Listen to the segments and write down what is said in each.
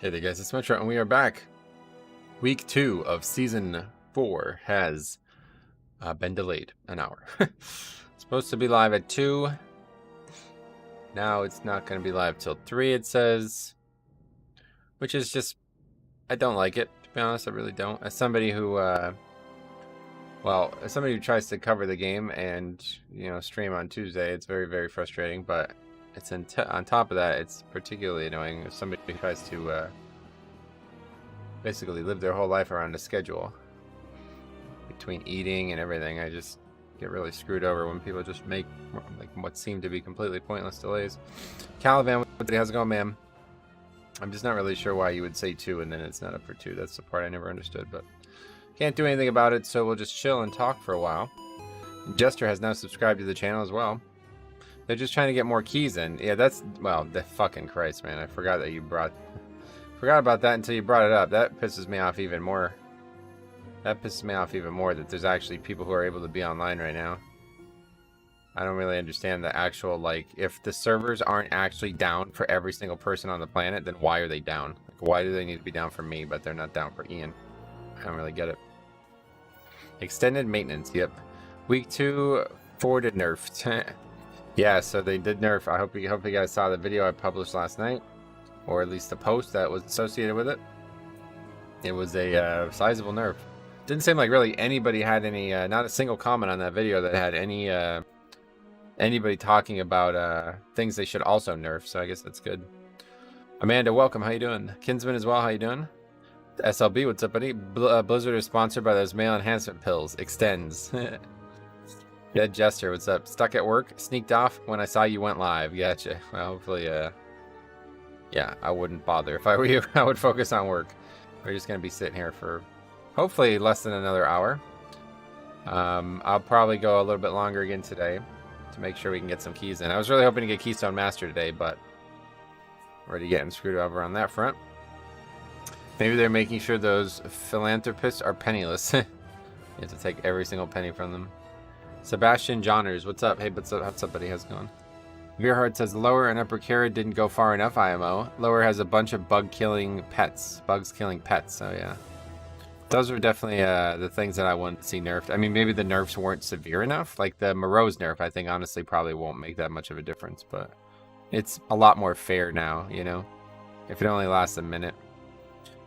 Hey there guys, it's Metro and we are back. Week 2 of Season 4 has been delayed an hour. Supposed to be live at 2. Now it's not going to be live till 3 it says. Which is just, I don't like it, to be honest, I really don't. As somebody who, as somebody who tries to cover the game and, stream on Tuesday, it's very, very frustrating, but it's on top of that, it's particularly annoying if somebody tries to basically live their whole life around a schedule between eating and everything. I just get really screwed over when people just make like what seem to be completely pointless delays. Calivan, how's it going, ma'am? I'm just not really sure why you would say 2 and then it's not up for 2. That's the part I never understood, but can't do anything about it, so we'll just chill and talk for a while. Jester has now subscribed to the channel as well. They're just trying to get more keys in. Yeah, that's, well, the fucking Christ, man. I forgot that you forgot about that until you brought it up. That pisses me off even more. That pisses me off even more that there's actually people who are able to be online right now. I don't really understand the actual, like, if the servers aren't actually down for every single person on the planet, then why are they down? Like, why do they need to be down for me, but they're not down for Ian? I don't really get it. Extended maintenance, yep. Week 2, forwarded nerfed. Yeah, so they did nerf. I hope you guys saw the video I published last night, or at least the post that was associated with it. It was a sizable nerf. Didn't seem like really anybody had any, not a single comment on that video that had any, anybody talking about things they should also nerf, so I guess that's good. Amanda, welcome. How you doing? Kinsman as well. How you doing? SLB, what's up, buddy? Blizzard is sponsored by those male enhancement pills. Extends. Yeah, Jester, what's up? Stuck at work, sneaked off when I saw you went live. Gotcha. Well, hopefully, yeah, I wouldn't bother. If I were you, I would focus on work. We're just going to be sitting here for hopefully less than another hour. I'll probably go a little bit longer again today to make sure we can get some keys in. I was really hoping to get Keystone Master today, but already getting screwed over on that front. Maybe they're making sure those philanthropists are penniless. You have to take every single penny from them. Sebastian Johners, what's up? Hey, what's up, buddy? How's it going? Veerhard says Lower and Upper Kara didn't go far enough, IMO. Lower has a bunch of bugs killing pets. So yeah. Those are definitely the things that I want to see nerfed. I mean, maybe the nerfs weren't severe enough. Like the Morose nerf, I think, honestly, probably won't make that much of a difference. But it's a lot more fair now, you know? If it only lasts a minute.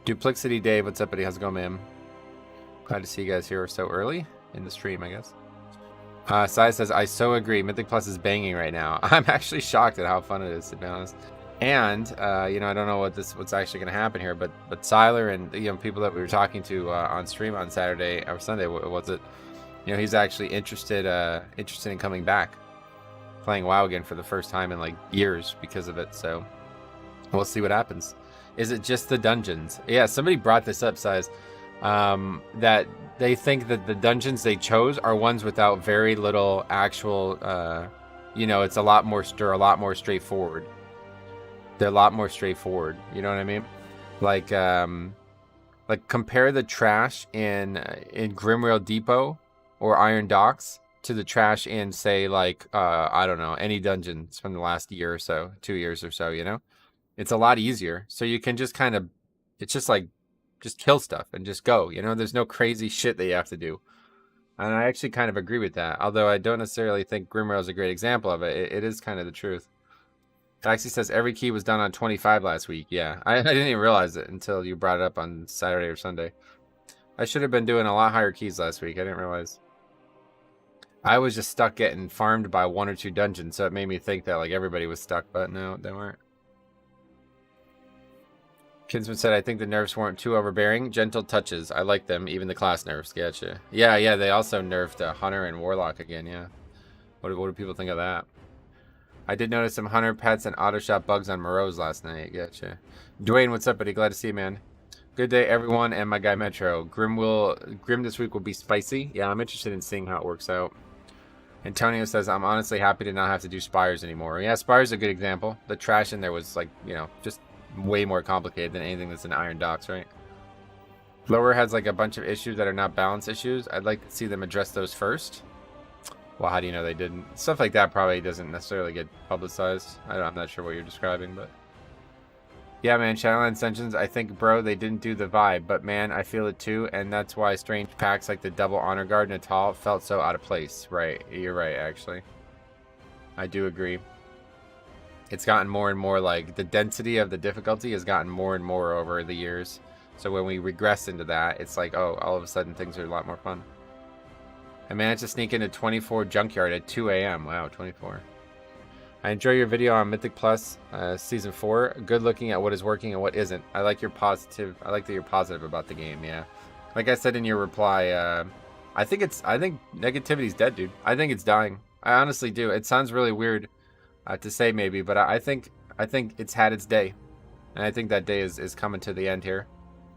Duplexity Dave, what's up, buddy? How's it going, man? Glad to see you guys here so early in the stream, I guess. Sai says, I so agree. Mythic Plus is banging right now. I'm actually shocked at how fun it is, to be honest. And, I don't know what's actually going to happen here, but Siler and, people that we were talking to on stream on Saturday or Sunday, was it? He's actually interested in coming back, playing WoW again for the first time in, like, years because of it. So, we'll see what happens. Is it just the dungeons? Yeah, somebody brought this up, Size, that they think that the dungeons they chose are ones without very little actual, it's a lot more straightforward. They're a lot more straightforward. You know what I mean? Like compare the trash in Grimrail Depot or Iron Docks to the trash in, say, like, I don't know, any dungeons from the last year or so, 2 years or so, It's a lot easier. So you can just kind of, it's just like, just kill stuff and just go, there's no crazy shit that you have to do. And I actually kind of agree with that, although I don't necessarily think Grimrail is a great example of it. It is kind of the truth. Taxi says every key was done on 25 last week. Yeah, I didn't even realize it until you brought it up on Saturday or Sunday. I should have been doing a lot higher keys last week. I didn't realize. I was just stuck getting farmed by 1 or 2 dungeons, so it made me think that like everybody was stuck, but no, they weren't. Kinsman said, I think the nerfs weren't too overbearing. Gentle touches. I like them, even the class nerfs. Gotcha. Yeah, they also nerfed Hunter and Warlock again, yeah. What do people think of that? I did notice some Hunter pets and auto shot bugs on Morose last night. Gotcha. Dwayne, what's up, buddy? Glad to see you, man. Good day, everyone, and my guy Metro. Grim this week will be spicy. Yeah, I'm interested in seeing how it works out. Antonio says, I'm honestly happy to not have to do Spires anymore. Yeah, Spires is a good example. The trash in there was like, just way more complicated than anything that's in Iron Docks, right? Lower has like a bunch of issues that are not balance issues. I'd like to see them address those first. Well, how do you know they didn't? Stuff like that probably doesn't necessarily get publicized. I'm not sure what you're describing, but Yeah, man, Shadowlands Dungeons, I think, bro, they didn't do the vibe, but man, I feel it too, and that's why strange packs like the Double Honor Guard and Natal felt so out of place. Right, you're right, actually. I do agree. It's gotten more and more, like, the density of the difficulty has gotten more and more over the years. So when we regress into that, it's like, oh, all of a sudden things are a lot more fun. I managed to sneak into 24 Junkyard at 2 a.m. Wow, 24. I enjoy your video on Mythic Plus Season 4. Good looking at what is working and what isn't. I like your positive. I like that you're positive about the game, yeah. Like I said in your reply, I think negativity's dead, dude. I think it's dying. I honestly do. It sounds really weird to say maybe, but I think it's had its day. And I think that day is coming to the end here.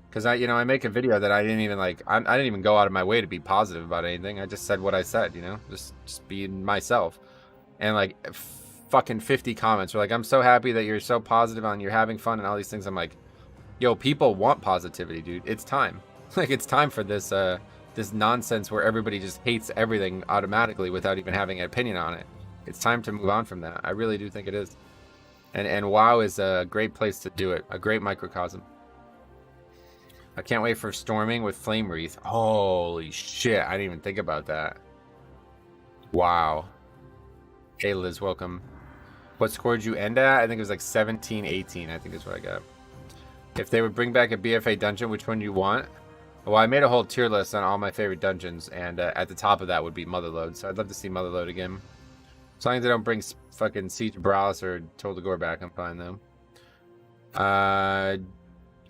Because I make a video that I didn't even like. I didn't even go out of my way to be positive about anything. I just said what I said, just being myself. And like fucking 50 comments were like, I'm so happy that you're so positive on you're having fun and all these things. I'm like, yo, people want positivity, dude. It's time. Like it's time for this this nonsense where everybody just hates everything automatically without even having an opinion on it. It's time to move on from that. I really do think it is. And WoW is a great place to do it. A great microcosm. I can't wait for Storming with Flame Wreath. Holy shit, I didn't even think about that. Wow. Hey Liz, welcome. What score did you end at? I think it was like 17, 18, I think is what I got. If they would bring back a BFA dungeon, which one do you want? Well, I made a whole tier list on all my favorite dungeons, and at the top of that would be Motherlode, so I'd love to see Motherlode again. As long as they don't bring fucking Siege of Bralis or Toll de Gore back, I'm fine though.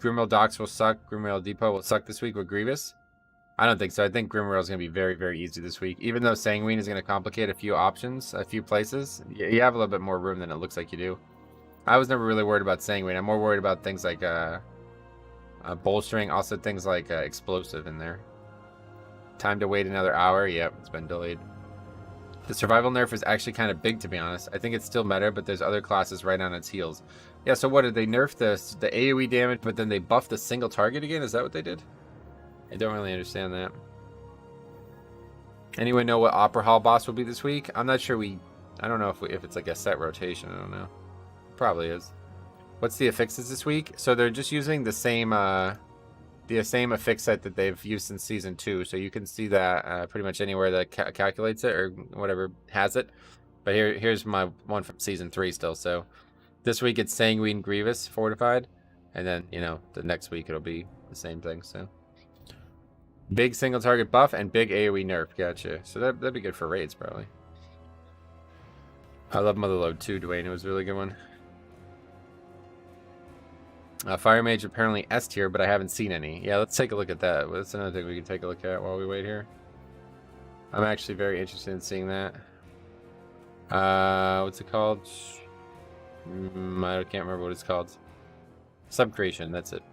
Grimmail Docks will suck. Grimmail Depot will suck this week with Grievous. I don't think so. I think Grimmail is going to be very, very easy this week. Even though Sanguine is going to complicate a few options, a few places, you have a little bit more room than it looks like you do. I was never really worried about Sanguine. I'm more worried about things like bolstering, also things like explosive in there. Time to wait another hour. Yep, it's been delayed. The survival nerf is actually kind of big, to be honest. I think it's still meta, but there's other classes right on its heels. Yeah, so what did they nerf the AoE damage, but then they buffed the single target again? Is that what they did? I don't really understand that. Anyone know what Opera Hall boss will be this week? I'm not sure. I don't know if it's like a set rotation. I don't know. Probably is. What's the affixes this week? So they're just using the same affix set that they've used since season 2. So you can see that pretty much anywhere that calculates it or whatever has it. But here's my one from season 3 still. So this week it's Sanguine Grievous fortified, and then the next week it'll be the same thing. So big single target buff and big AoE nerf. Gotcha. So that'd be good for raids probably. I love Motherlode too, Dwayne. It was a really good one. Fire Mage apparently S tier, but I haven't seen any. Yeah, let's take a look at that. That's another thing we can take a look at while we wait here. I'm actually very interested in seeing that. What's it called? I can't remember what it's called. Subcreation, that's it.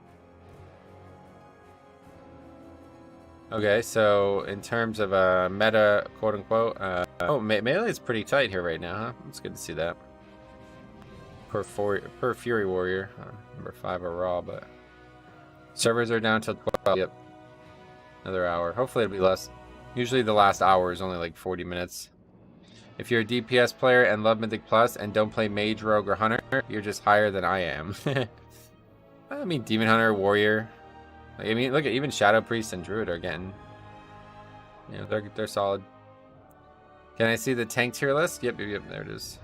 Okay, so in terms of meta, quote unquote, melee is pretty tight here right now, huh? It's good to see that. Per Fury Warrior, number 5 overall, but servers are down till 12. Yep, another hour. Hopefully it'll be less. Usually the last hour is only like 40 minutes. If you're a DPS player and love Mythic Plus and don't play Mage, Rogue, or Hunter, you're just higher than I am. I mean, Demon Hunter, Warrior. I mean, look at even Shadow Priest and Druid are getting. They're solid. Can I see the tank tier list? Yep, there it is.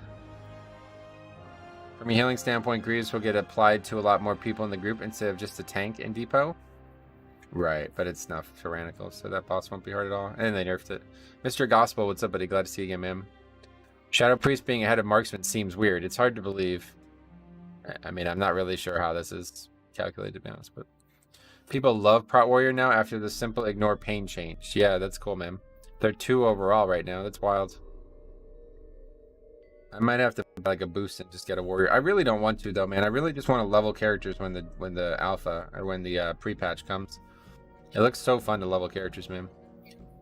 From a healing standpoint, Grievous will get applied to a lot more people in the group instead of just a tank in Depot. Right, but it's not tyrannical, so that boss won't be hard at all. And they nerfed it. Mr. Gospel, what's up, buddy? Glad to see you again, man. Shadow Priest being ahead of Marksman seems weird. It's hard to believe. I mean, I'm not really sure how this is calculated, to be honest, but people love Prot Warrior now after the simple ignore pain change. Yeah, that's cool, man. They're 2 overall right now. That's wild. I might have to like a boost and just get a warrior. I really don't want to though, man. I really just want to level characters when the alpha or when the pre-patch comes. It looks so fun to level characters, man.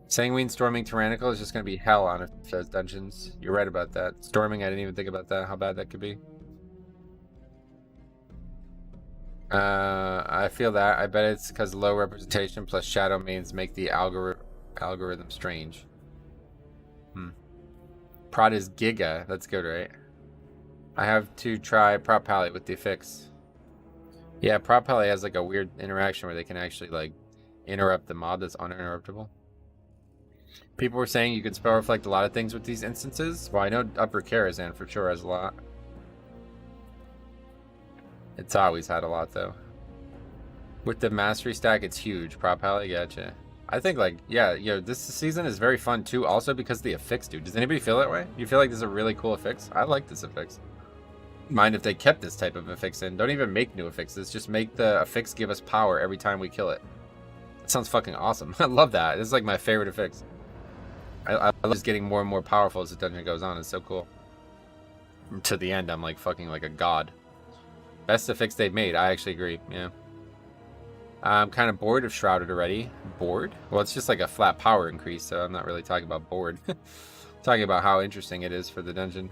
Sanguine Storming Tyrannical is just gonna be hell on those dungeons. You're right about that. Storming, I didn't even think about that. How bad that could be. I feel that. I bet it's because low representation plus shadow means make the algorithm strange. Prot is Giga. That's good, right? I have to try Prot Pally with the fix. Yeah, Prop Pele has like a weird interaction where they can actually like interrupt the mob that's uninterruptible. People were saying you can spell reflect a lot of things with these instances. Well, I know Upper Karazhan for sure has a lot. It's always had a lot though. With the mastery stack, it's huge. Prop Pele, gotcha. I think like, yeah, this season is very fun too, also because of the affix, dude. Does anybody feel that way? You feel like this is a really cool affix? I like this affix. Mind if they kept this type of affix in. Don't even make new affixes. Just make the affix give us power every time we kill it. That sounds fucking awesome. I love that. This is like my favorite affix. I love just getting more and more powerful as the dungeon goes on. It's so cool. To the end, I'm like fucking like a god. Best affix they've made. I actually agree. Yeah. I'm kind of bored of Shrouded already. Bored? Well, it's just like a flat power increase, so I'm not really talking about bored. Talking about how interesting it is for the dungeon.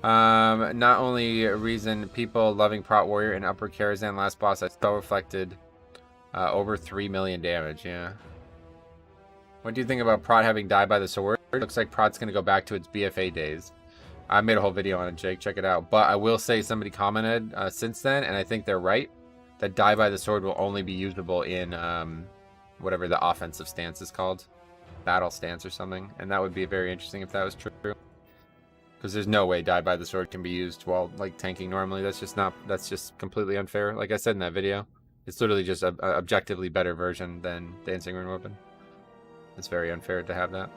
Not only a reason people loving Prot Warrior and Upper Karazhan last boss, I spell reflected over 3 million damage. Yeah. What do you think about Prot having died by the sword? Looks like Prot's gonna go back to its BFA days. I made a whole video on it, Jake. Check it out. But I will say somebody commented since then, and I think they're right, that die by the sword will only be usable in whatever the offensive stance is called, battle stance or something, and that would be very interesting if that was true. Because there's no way die by the sword can be used while like tanking normally. That's just completely unfair. Like I said in that video, it's literally just an objectively better version than Dancing Rune Weapon. It's very unfair to have that.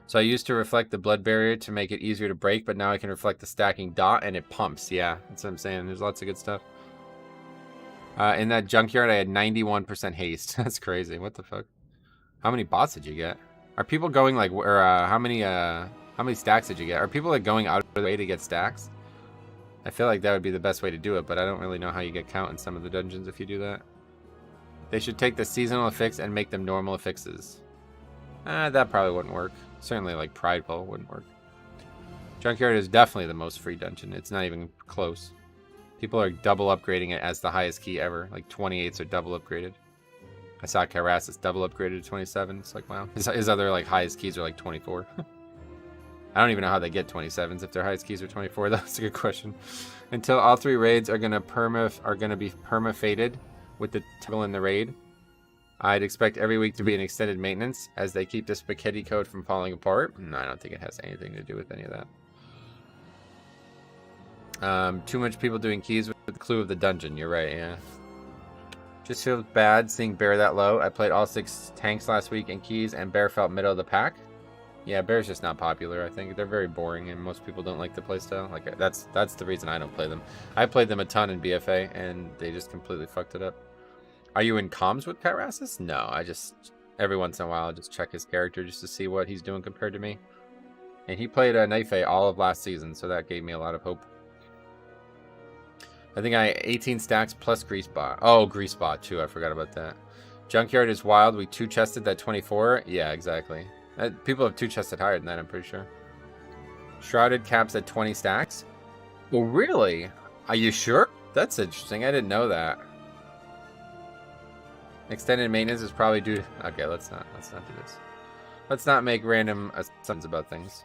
So I used to reflect the blood barrier to make it easier to break, but now I can reflect the stacking dot and it pumps. Yeah, that's what I'm saying. There's lots of good stuff. In that junkyard, I had 91% haste. That's crazy. What the fuck? How many bots did you get? Are people going like, or how many stacks did you get? Are people like going out of the way to get stacks? I feel like that would be the best way to do it, but I don't really know how you get count in some of the dungeons if you do that. They should take the seasonal affix and make them normal affixes. That probably wouldn't work. Certainly like Prideful wouldn't work. Junkyard is definitely the most free dungeon. It's not even close. People are double upgrading it as the highest key ever. Like 28s are double upgraded. I saw Karasis double upgraded to 27. It's like, wow. His other like highest keys are like 24. I don't even know how they get 27s if their highest keys are 24. That's a good question. Until all 3 raids are gonna be perma faded with the toggle in the raid, I'd expect every week to be an extended maintenance as they keep the spaghetti code from falling apart. No, I don't think it has anything to do with any of that. Too much people doing keys with the clue of the dungeon. You're right, yeah. Just feels bad seeing Bear that low. I played all 6 tanks last week in keys, and Bear felt middle of the pack. Yeah, Bear's just not popular. I think they're very boring, and most people don't like the playstyle. Like that's the reason I don't play them. I played them a ton in BFA, and they just completely fucked it up. Are you in comms with Karasis? No, I just every once in a while I just check his character just to see what he's doing compared to me. And he played a Naife all of last season, so that gave me a lot of hope. I think I 18 stacks plus Greasebot. Oh, Greasebot too. I forgot about that. Junkyard is wild. We 2-chested that 24. Yeah, exactly. People have 2-chested higher than that, I'm pretty sure. Shrouded caps at 20 stacks. Well, really? Are you sure? That's interesting. I didn't know that. Extended maintenance is probably due to... Okay, let's not do this. Let's not make random assumptions about things.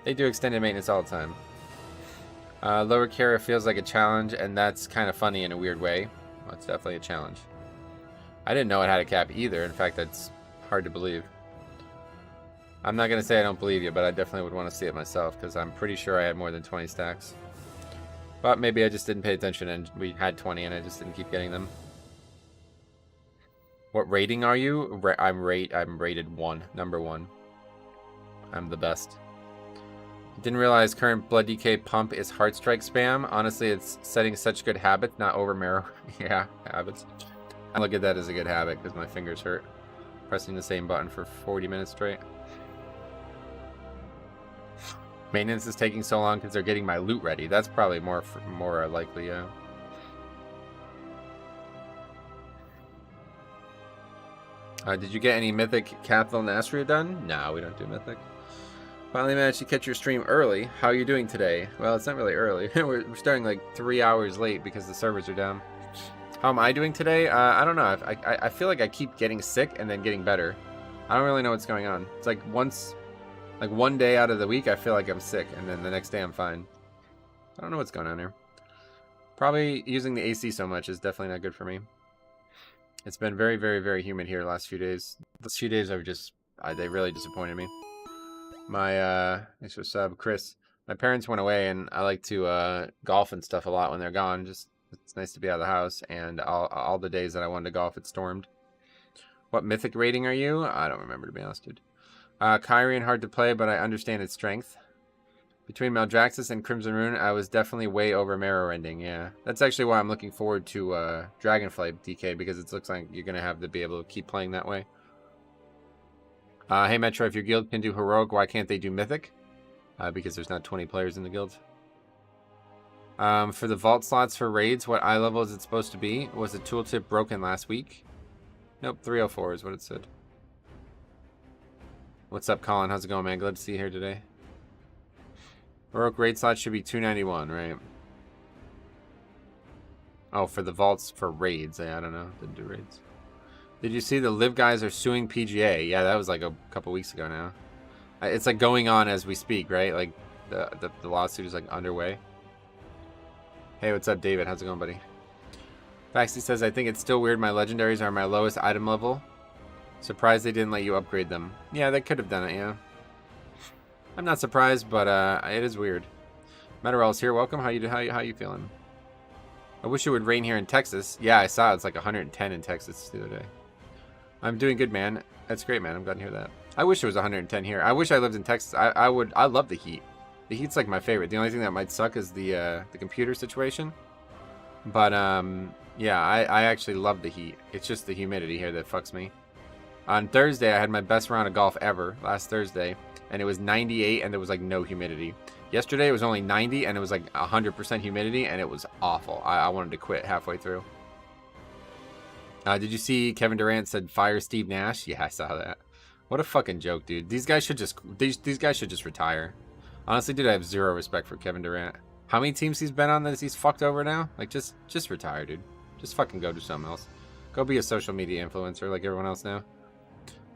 They do extended maintenance all the time. Lower Kara feels like a challenge, and that's kind of funny in a weird way. Well, it's definitely a challenge. I didn't know it had a cap either. In fact, that's hard to believe. I'm not going to say I don't believe you, but I definitely would want to see it myself, because I'm pretty sure I had more than 20 stacks. But maybe I just didn't pay attention, and we had 20, and I just didn't keep getting them. What rating are you? I'm rated 1, number 1. I'm the best. Didn't realize current Blood DK pump is Heart Strike spam. Honestly, it's setting such good habits, not over marrow. Yeah, habits. I look at that as a good habit because my fingers hurt pressing the same button for 40 minutes straight. Maintenance is taking so long because they're getting my loot ready. That's probably more likely, yeah. Did you get any Mythic Cathal Nasria done? No, we don't do Mythic. Finally managed to catch your stream early. How are you doing today? Well, it's not really early. We're starting like 3 hours late because the servers are down. How am I doing today? I don't know. I feel like I keep getting sick and then getting better. I don't really know what's going on. It's like one day out of the week I feel like I'm sick, and then the next day I'm fine. I don't know what's going on here. Probably using the AC so much is definitely not good for me. It's been very, very, very humid here the last few days. The few days are just, they really disappointed me. My, thanks for sub, Chris. My parents went away, and I like to golf and stuff a lot when they're gone. Just, it's nice to be out of the house, and all the days that I wanted to golf, it stormed. What mythic rating are you? I don't remember, to be honest, dude. Kyrian, hard to play, but I understand its strength. Between Maldraxxus and Crimson Rune, I was definitely way over Marrow Ending, yeah. That's actually why I'm looking forward to Dragonflight DK, because it looks like you're going to have to be able to keep playing that way. Hey, Metro, if your guild can do Heroic, why can't they do Mythic? Because there's not 20 players in the guild. For the vault slots for raids, what eye level is it supposed to be? Was the tooltip broken last week? Nope, 304 is what it said. What's up, Colin? How's it going, man? Glad to see you here today. Heroic raid slot should be 291, right? Oh, for the vaults for raids. Yeah, I don't know. Didn't do raids. Did you see the Live guys are suing PGA? Yeah, that was like a couple weeks ago now. It's like going on as we speak, right? Like the lawsuit is like underway. Hey, what's up, David? How's it going, buddy? Faxi says, I think it's still weird my legendaries are my lowest item level. Surprised they didn't let you upgrade them. Yeah, they could have done it, yeah. I'm not surprised, but it is weird. Metarel's here. Welcome. How you feeling? I wish it would rain here in Texas. Yeah, I saw it's like 110 in Texas the other day. I'm doing good, man. That's great, man. I'm glad to hear that. I wish it was 110 here. I wish I lived in Texas. I love the heat. The heat's like my favorite. The only thing that might suck is the computer situation. But yeah, I actually love the heat. It's just the humidity here that fucks me. On Thursday, I had my best round of golf ever last Thursday. And it was 98 and there was like no humidity. Yesterday it was only 90 and it was like 100% humidity and it was awful. I wanted to quit halfway through. Did you see Kevin Durant said fire Steve Nash? Yeah, I saw that. What a fucking joke, dude. These guys should just retire. Honestly, dude, I have zero respect for Kevin Durant. How many teams he's been on that he's fucked over now? Like just retire, dude. Just fucking go do something else. Go be a social media influencer like everyone else now.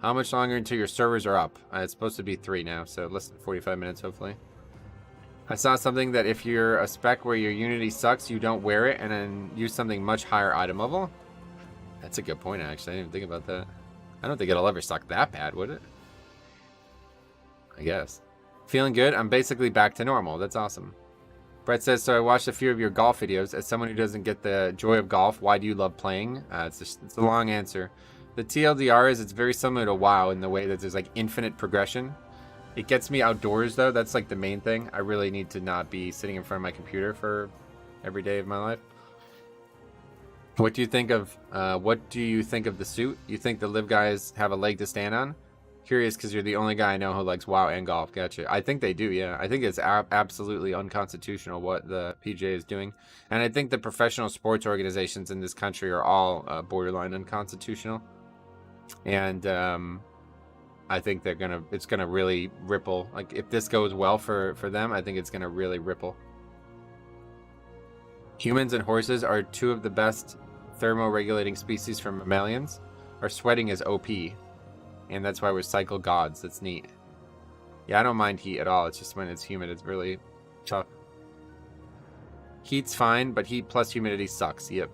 How much longer until your servers are up? It's supposed to be 3 now, so less than 45 minutes, hopefully. I saw something that if you're a spec where your Unity sucks, you don't wear it, and then use something much higher item level. That's a good point, actually. I didn't even think about that. I don't think it'll ever suck that bad, would it? I guess. Feeling good? I'm basically back to normal. That's awesome. Brett says, so I watched a few of your golf videos. As someone who doesn't get the joy of golf, why do you love playing? It's a long answer. The TLDR is it's very similar to WoW in the way that there's like infinite progression. It gets me outdoors though. That's like the main thing. I really need to not be sitting in front of my computer for every day of my life. What do you think of the suit? You think the Live guys have a leg to stand on? Curious because you're the only guy I know who likes WoW and golf. Gotcha. I think they do, yeah. I think it's absolutely unconstitutional what the PGA is doing. And I think the professional sports organizations in this country are all borderline unconstitutional. And I think it's gonna really ripple. Like if this goes well for them, I think it's gonna really ripple. Humans and horses are 2 of the best thermoregulating species from mammalians. Our sweating is OP, and that's why we're cycle gods. That's neat. Yeah, I don't mind heat at all. It's just when it's humid, it's really tough. Heat's fine, but heat plus humidity sucks. Yep.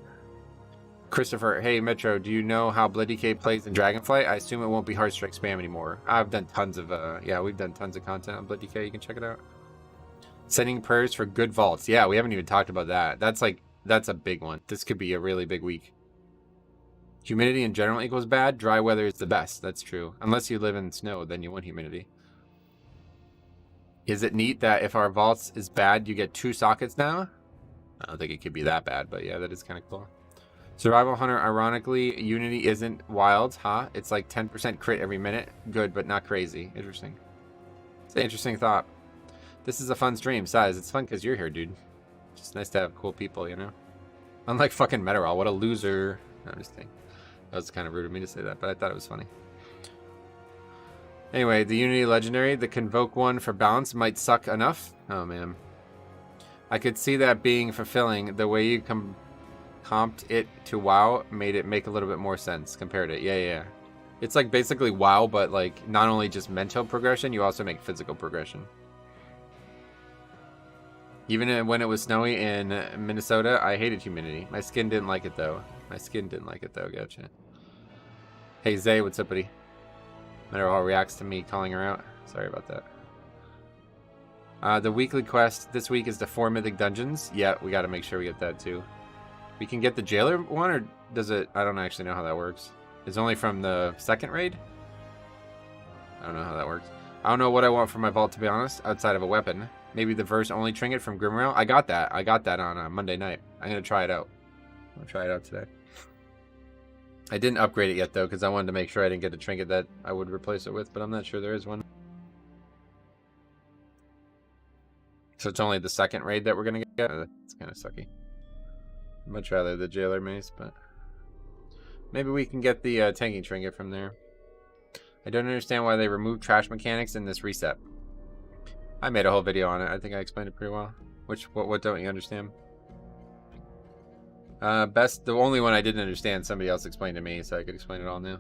Christopher, hey Metro, do you know how Bloody K plays in Dragonflight? I assume it won't be Heartstrike spam anymore. I've done tons of yeah, we've done tons of content on Bloody K. You can check it out. Sending prayers for good vaults. Yeah, we haven't even talked about that. That's a big one. This could be a really big week. Humidity in general equals bad. Dry weather is the best. That's true. Unless you live in snow, then you want humidity. Is it neat that if our vaults is bad, you get 2 sockets now? I don't think it could be that bad, but yeah, that is kind of cool. Survival Hunter, ironically, Unity isn't wild, huh? It's like 10% crit every minute. Good, but not crazy. Interesting. It's an interesting thought. This is a fun stream. Size, it's fun because you're here, dude. It's just nice to have cool people, you know? Unlike fucking Metarol, what a loser. No, I'm just kidding. That was kind of rude of me to say that, but I thought it was funny. Anyway, the Unity Legendary, the Convoke one for balance might suck enough. Oh, man. I could see that being fulfilling. The way you comped it to WoW made it make a little bit more sense compared to it. Yeah. It's like basically WoW, but like not only just mental progression, you also make physical progression. Even when it was snowy in Minnesota, I hated humidity. My skin didn't like it, though. Gotcha. Hey, Zay, what's up, buddy? Matter how reacts to me calling her out. Sorry about that. The weekly quest this week is the 4 mythic dungeons. Yeah, we got to make sure we get that, too. We can get the jailer one, or does it... I don't actually know how that works. It's only from the second raid? I don't know how that works. I don't know what I want for my vault, to be honest, outside of a weapon. Maybe the verse-only trinket from Grimrail. I got that. I got that on Monday night. I'm going to try it out. I'm going to try it out today. I didn't upgrade it yet, though, because I wanted to make sure I didn't get a trinket that I would replace it with, but I'm not sure there is one. So it's only the second raid that we're going to get? It's kind of sucky. I'd much rather the jailer mace, but... maybe we can get the tanking trinket from there. I don't understand why they removed trash mechanics in this reset. I made a whole video on it. I think I explained it pretty well. What don't you understand? The only one I didn't understand, somebody else explained to me, so I could explain it all now.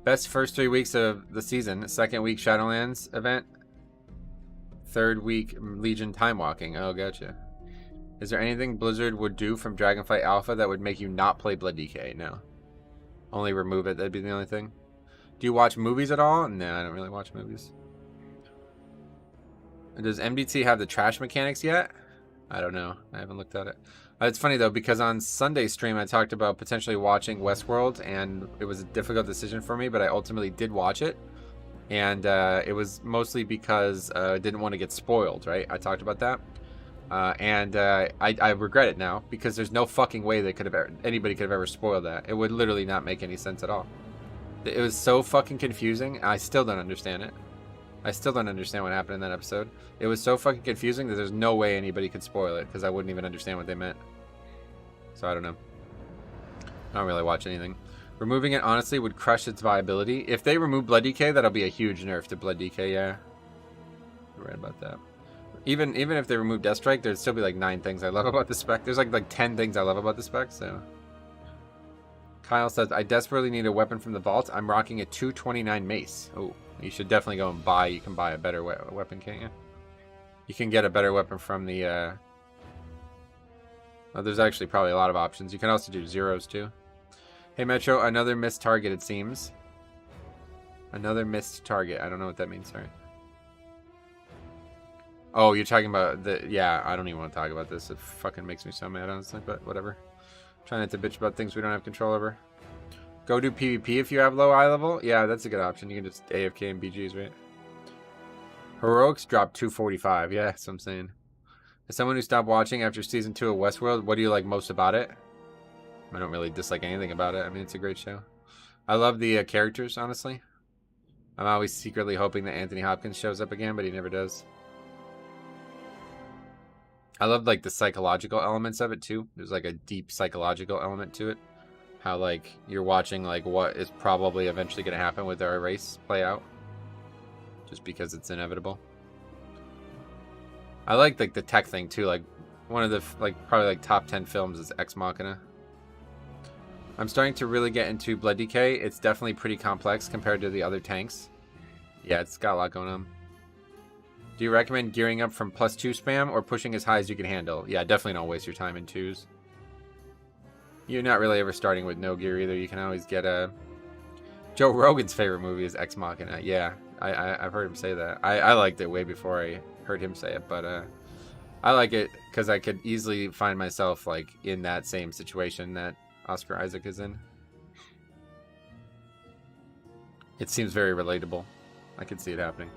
Best first 3 weeks of the season. Second week, Shadowlands event. Third week, Legion time walking. Oh, gotcha. Is there anything Blizzard would do from Dragonflight Alpha that would make you not play Blood DK? No. Only remove it. That'd be the only thing. Do you watch movies at all? No, I don't really watch movies. Does MDT have the trash mechanics yet? I don't know. I haven't looked at it. It's funny, though, because on Sunday's stream, I talked about potentially watching Westworld, and it was a difficult decision for me, but I ultimately did watch it. And it was mostly because I didn't want to get spoiled, right? I talked about that. I regret it now, because there's no fucking way anybody could have ever spoiled that. It would literally not make any sense at all. It was so fucking confusing. I still don't understand it. I still don't understand what happened in that episode. It was so fucking confusing that there's no way anybody could spoil it, because I wouldn't even understand what they meant. So I don't know. I don't really watch anything. Removing it, honestly, would crush its viability. If they remove Blood DK, that'll be a huge nerf to Blood DK, yeah. You're right about that. Even if they remove Death Strike, there'd still be like 9 things I love about the spec. There's like 10 things I love about the spec, so... Kyle says, I desperately need a weapon from the vault. I'm rocking a 229 mace. Oh, you should definitely go and buy. You can buy a better weapon, can't you? You can get a better weapon from the... Oh, there's actually probably a lot of options. You can also do zeros, too. Hey, Metro, another missed target, it seems. Another missed target. I don't know what that means, sorry. Oh, you're talking about the... Yeah, I don't even want to talk about this. It fucking makes me so mad, honestly, but whatever. Try not to bitch about things we don't have control over. Go do PvP if you have low eye level. Yeah, that's a good option. You can just AFK and BGs, right? Heroics dropped 245. Yeah, that's what I'm saying. As someone who stopped watching after Season 2 of Westworld, what do you like most about it? I don't really dislike anything about it. I mean, it's a great show. I love the characters, honestly. I'm always secretly hoping that Anthony Hopkins shows up again, but he never does. I love, like, the psychological elements of it, too. There's, like, a deep psychological element to it. How, like, you're watching, like, what is probably eventually going to happen with our race play out. Just because it's inevitable. I like, the tech thing, too. Like, one of the, like, probably, like, top 10 films is Ex Machina. I'm starting to really get into Blood DK. It's definitely pretty complex compared to the other tanks. Yeah, it's got a lot going on. Do you recommend gearing up from +2 spam or pushing as high as you can handle? Yeah, definitely don't waste your time in 2s. You're not really ever starting with no gear either. You can always get a... Joe Rogan's favorite movie is Ex Machina. Yeah, I've heard him say that. I liked it way before I heard him say it, but I like it because I could easily find myself like in that same situation that Oscar Isaac is in. It seems very relatable. I could see it happening.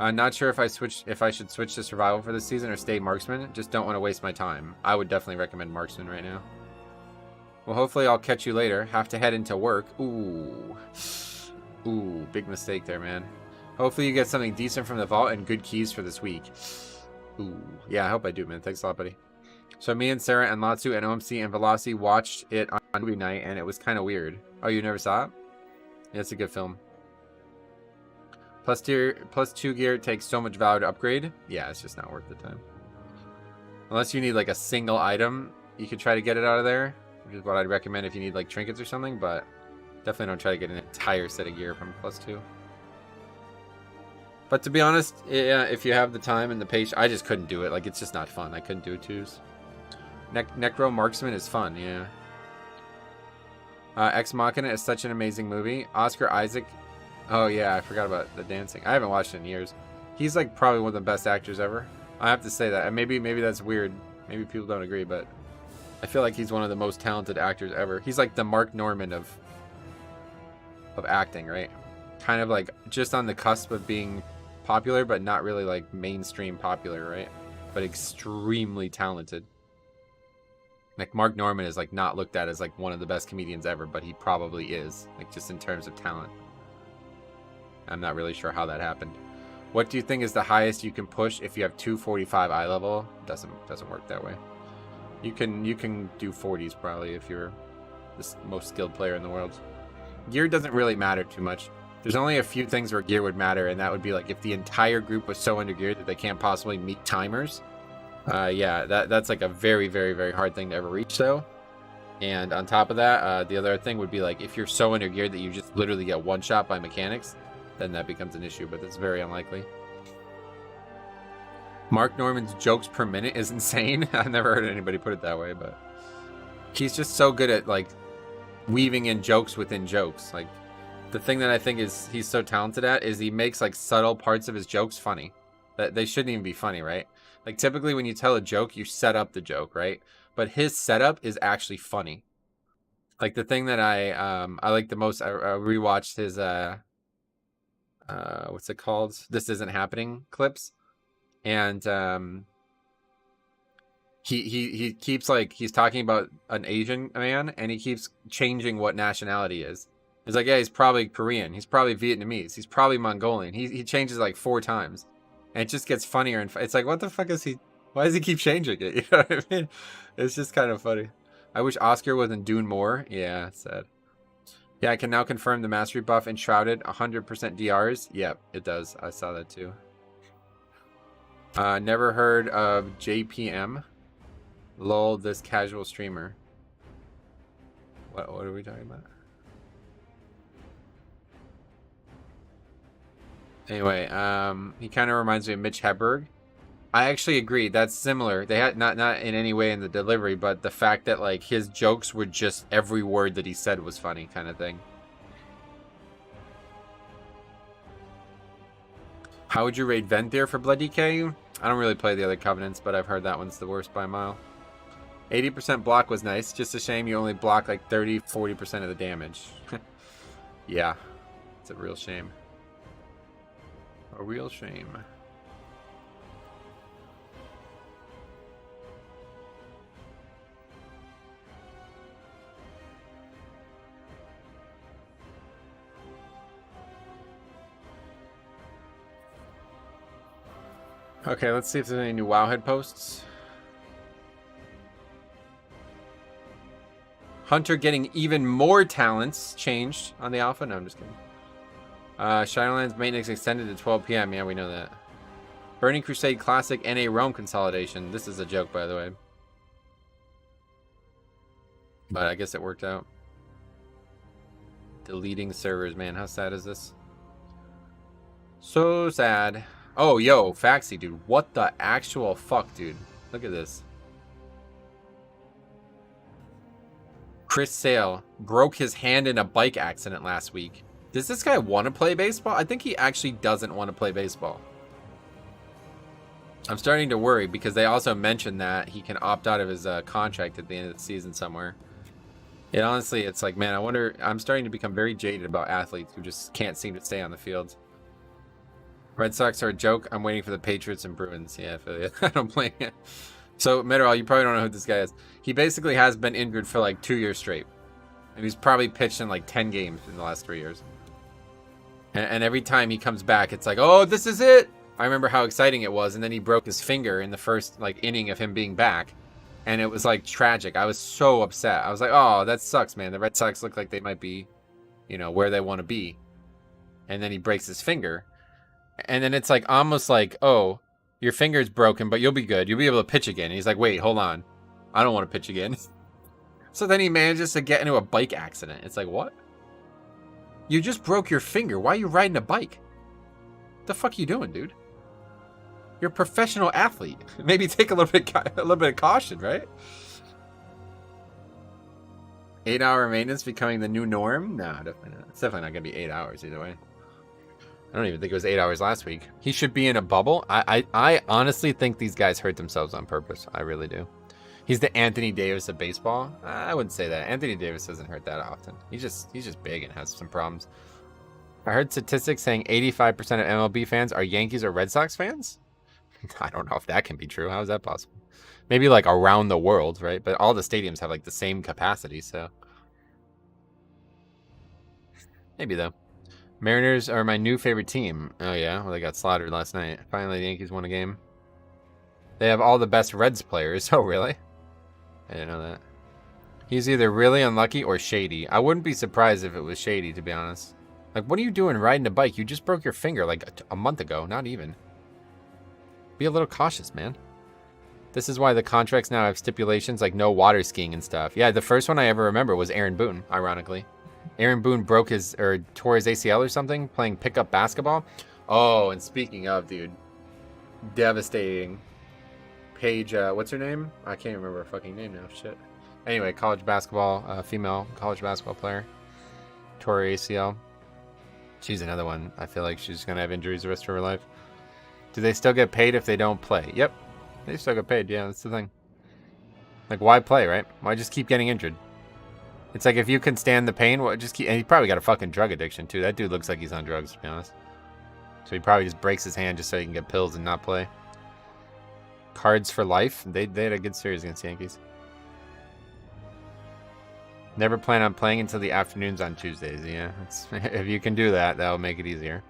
Not sure if I should switch to survival for this season or stay marksman. Just don't want to waste my time. I would definitely recommend marksman right now. Well, hopefully I'll catch you later. Have to head into work. Ooh, big mistake there, man. Hopefully you get something decent from the vault and good keys for this week. Ooh, yeah, I hope I do, man. Thanks a lot, buddy. So me and Sarah and Latsu and OMC and Velocity watched it on movie night, and it was kind of weird. Oh, you never saw it? Yeah, it's a good film. +2 gear takes so much value to upgrade. Yeah, it's just not worth the time. Unless you need like a single item, you could try to get it out of there, which is what I'd recommend if you need like trinkets or something, but definitely don't try to get an entire set of gear from +2. But to be honest, yeah, if you have the time and the patience, I just couldn't do it. Like, it's just not fun. I couldn't do it twos. Necro Marksman is fun, yeah. Ex Machina is such an amazing movie. Oscar Isaac. Oh, yeah, I forgot about the dancing. I haven't watched it in years. He's, like, probably one of the best actors ever. I have to say that. And maybe that's weird. Maybe people don't agree, but I feel like he's one of the most talented actors ever. He's like the Mark Norman of acting, right? Kind of like just on the cusp of being popular, but not really like mainstream popular, right? But extremely talented. Like Mark Norman is like not looked at as like one of the best comedians ever, but he probably is, like just in terms of talent. I'm not really sure how that happened. What do you think is the highest you can push if you have 245 eye level? Doesn't work that way. You can do 40s probably if you're the most skilled player in the world. Gear doesn't really matter too much. There's only a few things where gear would matter, and that would be like if the entire group was so under geared that they can't possibly meet timers. Yeah, that's like a very, very, very hard thing to ever reach though. And on top of that, the other thing would be like if you're so under geared that you just literally get one shot by mechanics, then that becomes an issue, but that's very unlikely. Mark Norman's jokes per minute is insane. I've never heard anybody put it that way, but he's just so good at like weaving in jokes within jokes. Like the thing that I think is he's so talented at is he makes like subtle parts of his jokes funny. That they shouldn't even be funny, right? Like typically when you tell a joke, you set up the joke, right? But his setup is actually funny. Like the thing that I like the most, I rewatched his what's it called? This Isn't Happening clips. And he keeps like he's talking about an Asian man and he keeps changing what nationality is. He's like, yeah, he's probably Korean, he's probably Vietnamese, he's probably Mongolian. He changes like 4 times. And it just gets funnier and it's like, what the fuck is he? Why does he keep changing it? You know what I mean? It's just kind of funny. I wish Oscar was in Dune more. Yeah, it's sad. Yeah, I can now confirm the mastery buff enshrouded 100% DRs. Yep, it does. I saw that too. Never heard of JPM. Lol, this casual streamer. What are we talking about? Anyway, he kind of reminds me of Mitch Hedberg. I actually agree. That's similar. They had not in any way in the delivery, but the fact that like his jokes were just every word that he said was funny kind of thing. How would you rate Venthyr for Blood DK? I don't really play the other Covenants, but I've heard that one's the worst by a mile. 80% block was nice. Just a shame you only block like 30-40% of the damage. Yeah, it's a real shame. A real shame. Okay, let's see if there's any new Wowhead posts. Hunter getting even more talents changed on the alpha. No, I'm just kidding. Shadowlands maintenance extended to 12 p.m. Yeah, we know that. Burning Crusade Classic NA Rome consolidation. This is a joke, by the way. But I guess it worked out. Deleting servers, man. How sad is this? So sad. Oh, yo, Faxi, dude. What the actual fuck, dude? Look at this. Chris Sale broke his hand in a bike accident last week. Does this guy want to play baseball? I think he actually doesn't want to play baseball. I'm starting to worry because they also mentioned that he can opt out of his contract at the end of the season somewhere. It honestly, it's like, man, I wonder. I'm starting to become very jaded about athletes who just can't seem to stay on the field. Red Sox are a joke. I'm waiting for the Patriots and Bruins. Yeah, I feel you. I don't blame you. So, Meteorol, you probably don't know who this guy is. He basically has been injured for like 2 years straight. And he's probably pitched in like 10 games in the last 3 years. And every time he comes back, it's like, oh, this is it. I remember how exciting it was. And then he broke his finger in the first like inning of him being back. And it was like tragic. I was so upset. I was like, oh, that sucks, man. The Red Sox look like they might be, you know, where they want to be. And then he breaks his finger. And then it's like almost like, oh, your finger's broken, but you'll be good. You'll be able to pitch again. And he's like, wait, hold on. I don't want to pitch again. So then he manages to get into a bike accident. It's like, what? You just broke your finger. Why are you riding a bike? the fuck are you doing, dude? You're a professional athlete. Maybe take a little bit of caution, right? 8-hour maintenance becoming the new norm? No, definitely not. It's definitely not gonna be 8 hours either way. I don't even think it was 8 hours last week. He should be in a bubble. I honestly think these guys hurt themselves on purpose. I really do. He's the Anthony Davis of baseball. I wouldn't say that. Anthony Davis doesn't hurt that often. He's just big and has some problems. I heard statistics saying 85% of MLB fans are Yankees or Red Sox fans. I don't know if that can be true. How is that possible? Maybe like around the world, right? But all the stadiums have like the same capacity, so maybe though. Mariners are my new favorite team. Oh yeah, well they got slaughtered last night. Finally, the Yankees won a game. They have all the best Reds players. Oh really? I didn't know that. He's either really unlucky or shady. I wouldn't be surprised if it was shady, to be honest. Like, what are you doing riding a bike? You just broke your finger like a month ago. Not even. Be a little cautious, man. This is why the contracts now have stipulations like no water skiing and stuff. Yeah, the first one I ever remember was Aaron Boone, ironically. Aaron Boone tore his ACL or something playing pickup basketball. Oh, and speaking of, dude, devastating. Paige, what's her name? I can't remember her fucking name now. Shit. Anyway, college basketball, female college basketball player. Tore her ACL. She's another one. I feel like she's going to have injuries the rest of her life. Do they still get paid if they don't play? Yep. They still get paid. Yeah, that's the thing. Like, why play, right? Why just keep getting injured? It's like if you can stand the pain, well, just keep... And he probably got a fucking drug addiction, too. That dude looks like he's on drugs, to be honest. So he probably just breaks his hand just so he can get pills and not play. Cards for life. They had a good series against the Yankees. Never plan on playing until the afternoons on Tuesdays. Yeah, if you can do that, that'll make it easier.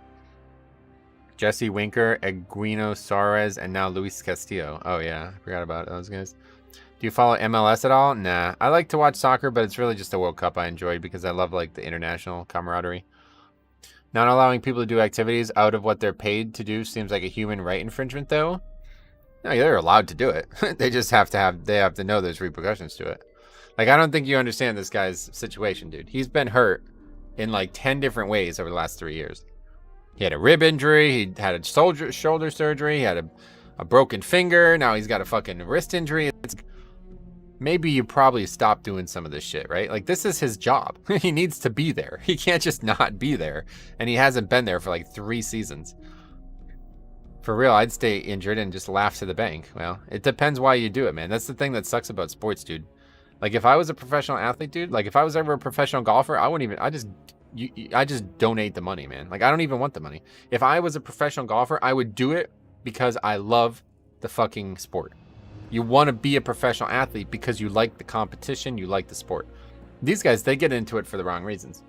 Jesse Winker, Eguino Suarez, and now Luis Castillo. Oh yeah, I forgot about those guys. Do you follow MLS at all? Nah, I like to watch soccer, but it's really just a World Cup I enjoyed because I love like the international camaraderie. Not allowing people to do activities out of what they're paid to do seems like a human right infringement, though. No, they're allowed to do it. They just have to know there's repercussions to it. Like, I don't think you understand this guy's situation, dude. He's been hurt in like 10 different ways over the last 3 years. He had a rib injury. He had a shoulder surgery. He had a broken finger. Now he's got a fucking wrist injury. Maybe you probably stop doing some of this shit, right? Like, this is his job. He needs to be there. He can't just not be there. And he hasn't been there for like 3 seasons. For real, I'd stay injured and just laugh to the bank. Well, it depends why you do it, man. That's the thing that sucks about sports, dude. Like, if I was a professional athlete, dude, like if I was ever a professional golfer, I wouldn't even, I just donate the money, man. Like, I don't even want the money. If I was a professional golfer, I would do it because I love the fucking sport. You want to be a professional athlete because you like the competition, you like the sport. These guys, they get into it for the wrong reasons.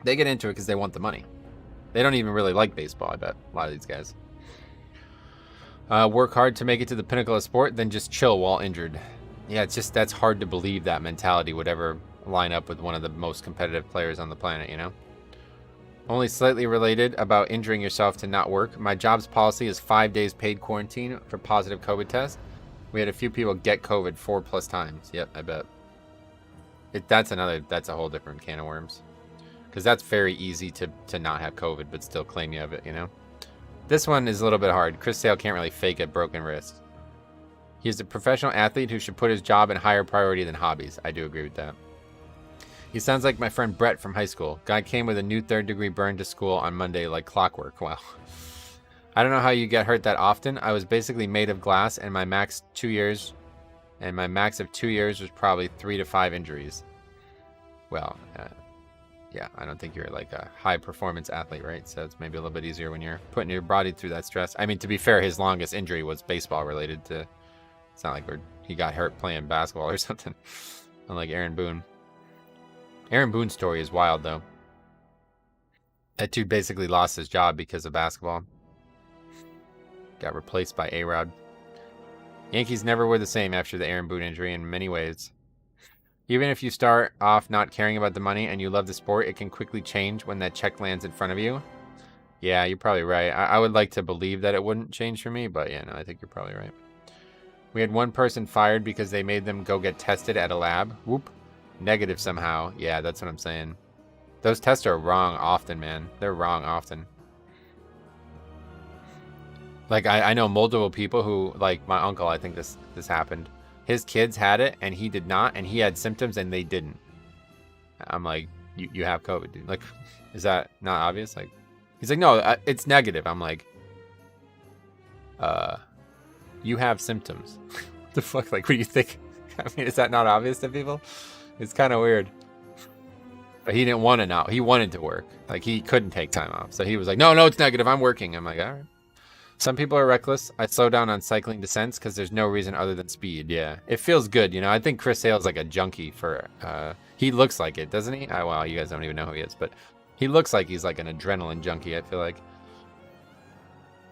They get into it because they want the money. They don't even really like baseball, I bet, a lot of these guys. Work hard to make it to the pinnacle of sport, then just chill while injured. Yeah, it's just, that's hard to believe that mentality would ever line up with one of the most competitive players on the planet, you know? Only slightly related about injuring yourself to not work. My job's policy is 5 days paid quarantine for positive COVID test. We had a few people get COVID 4+ times. Yep, I bet. That's a whole different can of worms. Because that's very easy to not have COVID, but still claim you have it, you know? This one is a little bit hard. Chris Sale can't really fake a broken wrist. He's a professional athlete who should put his job in higher priority than hobbies. I do agree with that. He sounds like my friend Brett from high school. Guy came with a new 3rd-degree burn to school on Monday like clockwork. Wow. I don't know how you get hurt that often. I was basically made of glass, and my max of 2 years was probably 3 to 5 injuries. Well, yeah, I don't think you're like a high-performance athlete, right? So it's maybe a little bit easier when you're putting your body through that stress. I mean, to be fair, his longest injury was baseball-related to... It's not like he got hurt playing basketball or something. Unlike Aaron Boone. Aaron Boone's story is wild, though. That dude basically lost his job because of basketball. Got replaced by A-Rod. Yankees never were the same after the Aaron Boone injury in many ways. Even if you start off not caring about the money and you love the sport, it can quickly change when that check lands in front of you. Yeah, you're probably right. I would like to believe that it wouldn't change for me, but yeah, no, I think you're probably right. We had one person fired because they made them go get tested at a lab. Whoop. Negative somehow. Yeah, that's what I'm saying. Those tests are wrong often, man. They're wrong often. Like, I know multiple people who, like my uncle, I think this happened. His kids had it, and he did not, and he had symptoms, and they didn't. I'm like, you have COVID, dude. Like, is that not obvious? Like, he's like, no, it's negative. I'm like, you have symptoms. What the fuck? Like, what do you think? I mean, is that not obvious to people? It's kind of weird. But he didn't want to know. He wanted to work. Like, he couldn't take time off. So he was like, no, it's negative. I'm working. I'm like, all right. Some people are reckless. I slow down on cycling descents because there's no reason other than speed. Yeah, it feels good. You know, I think Chris Hale's like a junkie for, he looks like it, doesn't he? Oh, well, you guys don't even know who he is, but he looks like he's like an adrenaline junkie, I feel like.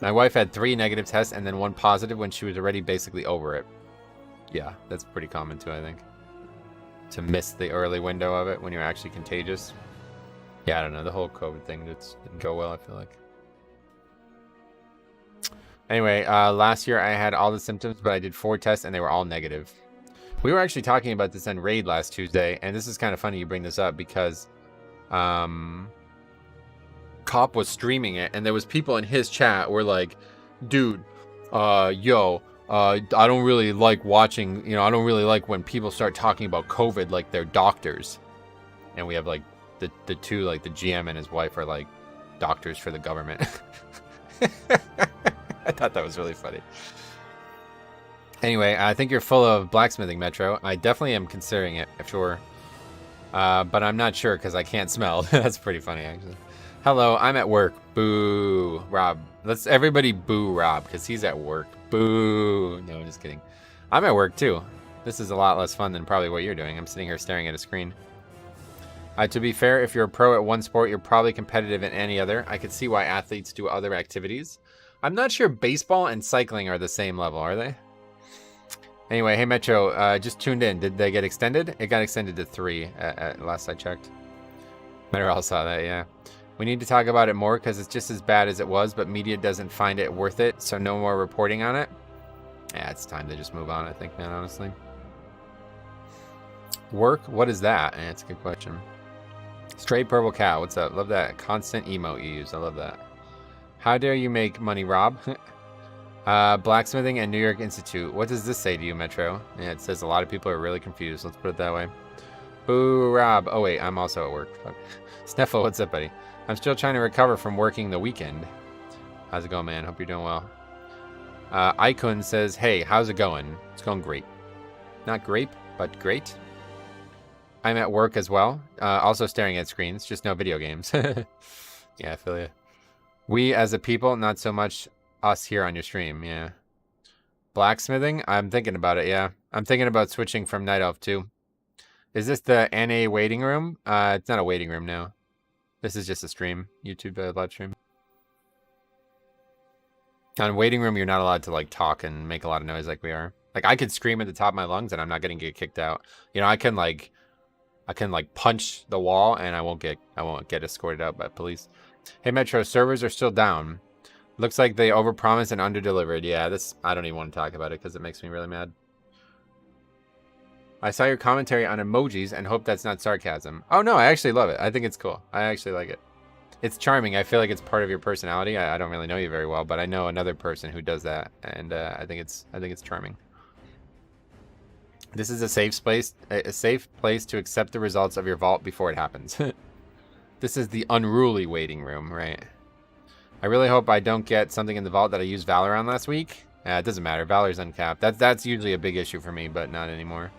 My wife had 3 negative tests and then 1 positive when she was already basically over it. Yeah, that's pretty common too, I think. To miss the early window of it when you're actually contagious. Yeah, I don't know. The whole COVID thing didn't go well, I feel like. Anyway, last year I had all the symptoms, but I did 4 tests and they were all negative. We were actually talking about this on Raid last Tuesday, and this is kind of funny you bring this up because Cop was streaming it, and there was people in his chat were like, dude, I don't really like watching, I don't really like when people start talking about COVID like they're doctors. And we have like the two, like the GM and his wife are like doctors for the government. I thought that was really funny. Anyway, I think you're full of blacksmithing, Metro. I definitely am considering it, sure. But I'm not sure because I can't smell. That's pretty funny, actually. Hello, I'm at work. Boo, Rob. Let's everybody boo Rob because he's at work. Boo. No, just kidding. I'm at work too. This is a lot less fun than probably what you're doing. I'm sitting here staring at a screen. To be fair, if you're a pro at one sport, you're probably competitive in any other. I could see why athletes do other activities. I'm not sure baseball and cycling are the same level, are they? Anyway, hey Metro, just tuned in. Did they get extended? It got extended to 3 at last I checked. Metro all saw that, yeah. We need to talk about it more because it's just as bad as it was, but media doesn't find it worth it, so no more reporting on it. Yeah, it's time to just move on, I think, man, honestly. Work? What is that? Yeah, it's a good question. Straight Purple Cow, what's up? Love that constant emote you use. I love that. How dare you make money, Rob? Blacksmithing and New York Institute. What does this say to you, Metro? Yeah, it says a lot of people are really confused. Let's put it that way. Boo, Rob. Oh, wait, I'm also at work. Fuck. Sneffel, what's up, buddy? I'm still trying to recover from working the weekend. How's it going, man? Hope you're doing well. Icon says, hey, how's it going? It's going great. Not grape, but great. I'm at work as well. Also staring at screens, just no video games. Yeah, I feel you. We as a people, not so much us here on your stream, yeah. Blacksmithing? I'm thinking about it, yeah. I'm thinking about switching from Night Elf too. Is this the NA waiting room? It's not a waiting room now. This is just a stream, YouTube live stream. On waiting room, you're not allowed to like talk and make a lot of noise like we are. Like I could scream at the top of my lungs and I'm not gonna get kicked out. You know, I can like punch the wall and I won't get escorted out by police. Hey Metro, servers are still down. Looks like they overpromised and underdelivered. Yeah, I don't even want to talk about it because it makes me really mad. I saw your commentary on emojis and hope that's not sarcasm. Oh no, I actually love it. I think it's cool. I actually like it. It's charming. I feel like it's part of your personality. I don't really know you very well, but I know another person who does that, and I think it's charming. This is a safe place to accept the results of your vault before it happens. This is the unruly waiting room, right? I really hope I don't get something in the vault that I used Valor on last week. It doesn't matter. Valor's uncapped. That's usually a big issue for me, but not anymore.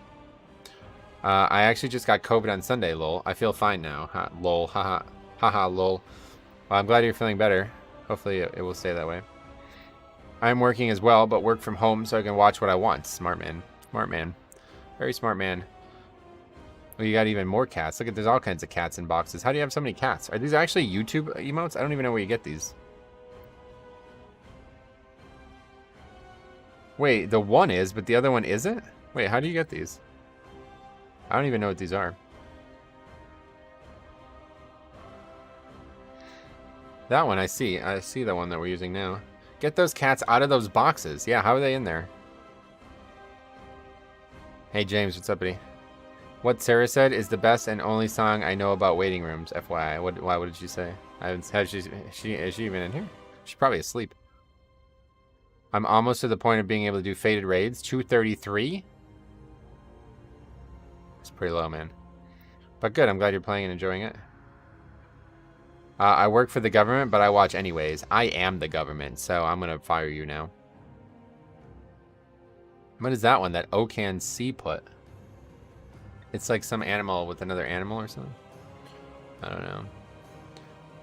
I actually just got COVID on Sunday, lol. I feel fine now. Ha, lol. Haha. Haha, lol. Well, I'm glad you're feeling better. Hopefully it will stay that way. I'm working as well, but work from home so I can watch what I want. Smart man. Smart man. Very smart man. Oh, you got even more cats. Look at, there's all kinds of cats in boxes. How do you have so many cats? Are these actually YouTube emotes? I don't even know where you get these. Wait, the one is, but the other one isn't? Wait, how do you get these? I don't even know what these are. That one I see. I see the one that we're using now. Get those cats out of those boxes. Yeah, how are they in there? Hey James, what's up, buddy? What Sarah said is the best and only song I know about waiting rooms. FYI. What did she say? Is she even in here? She's probably asleep. I'm almost to the point of being able to do faded raids. 233? It's pretty low, man. But good, I'm glad you're playing and enjoying it. I work for the government, but I watch anyways. I am the government, so I'm going to fire you now. What is that one? That Okan C put? It's like some animal with another animal or something? I don't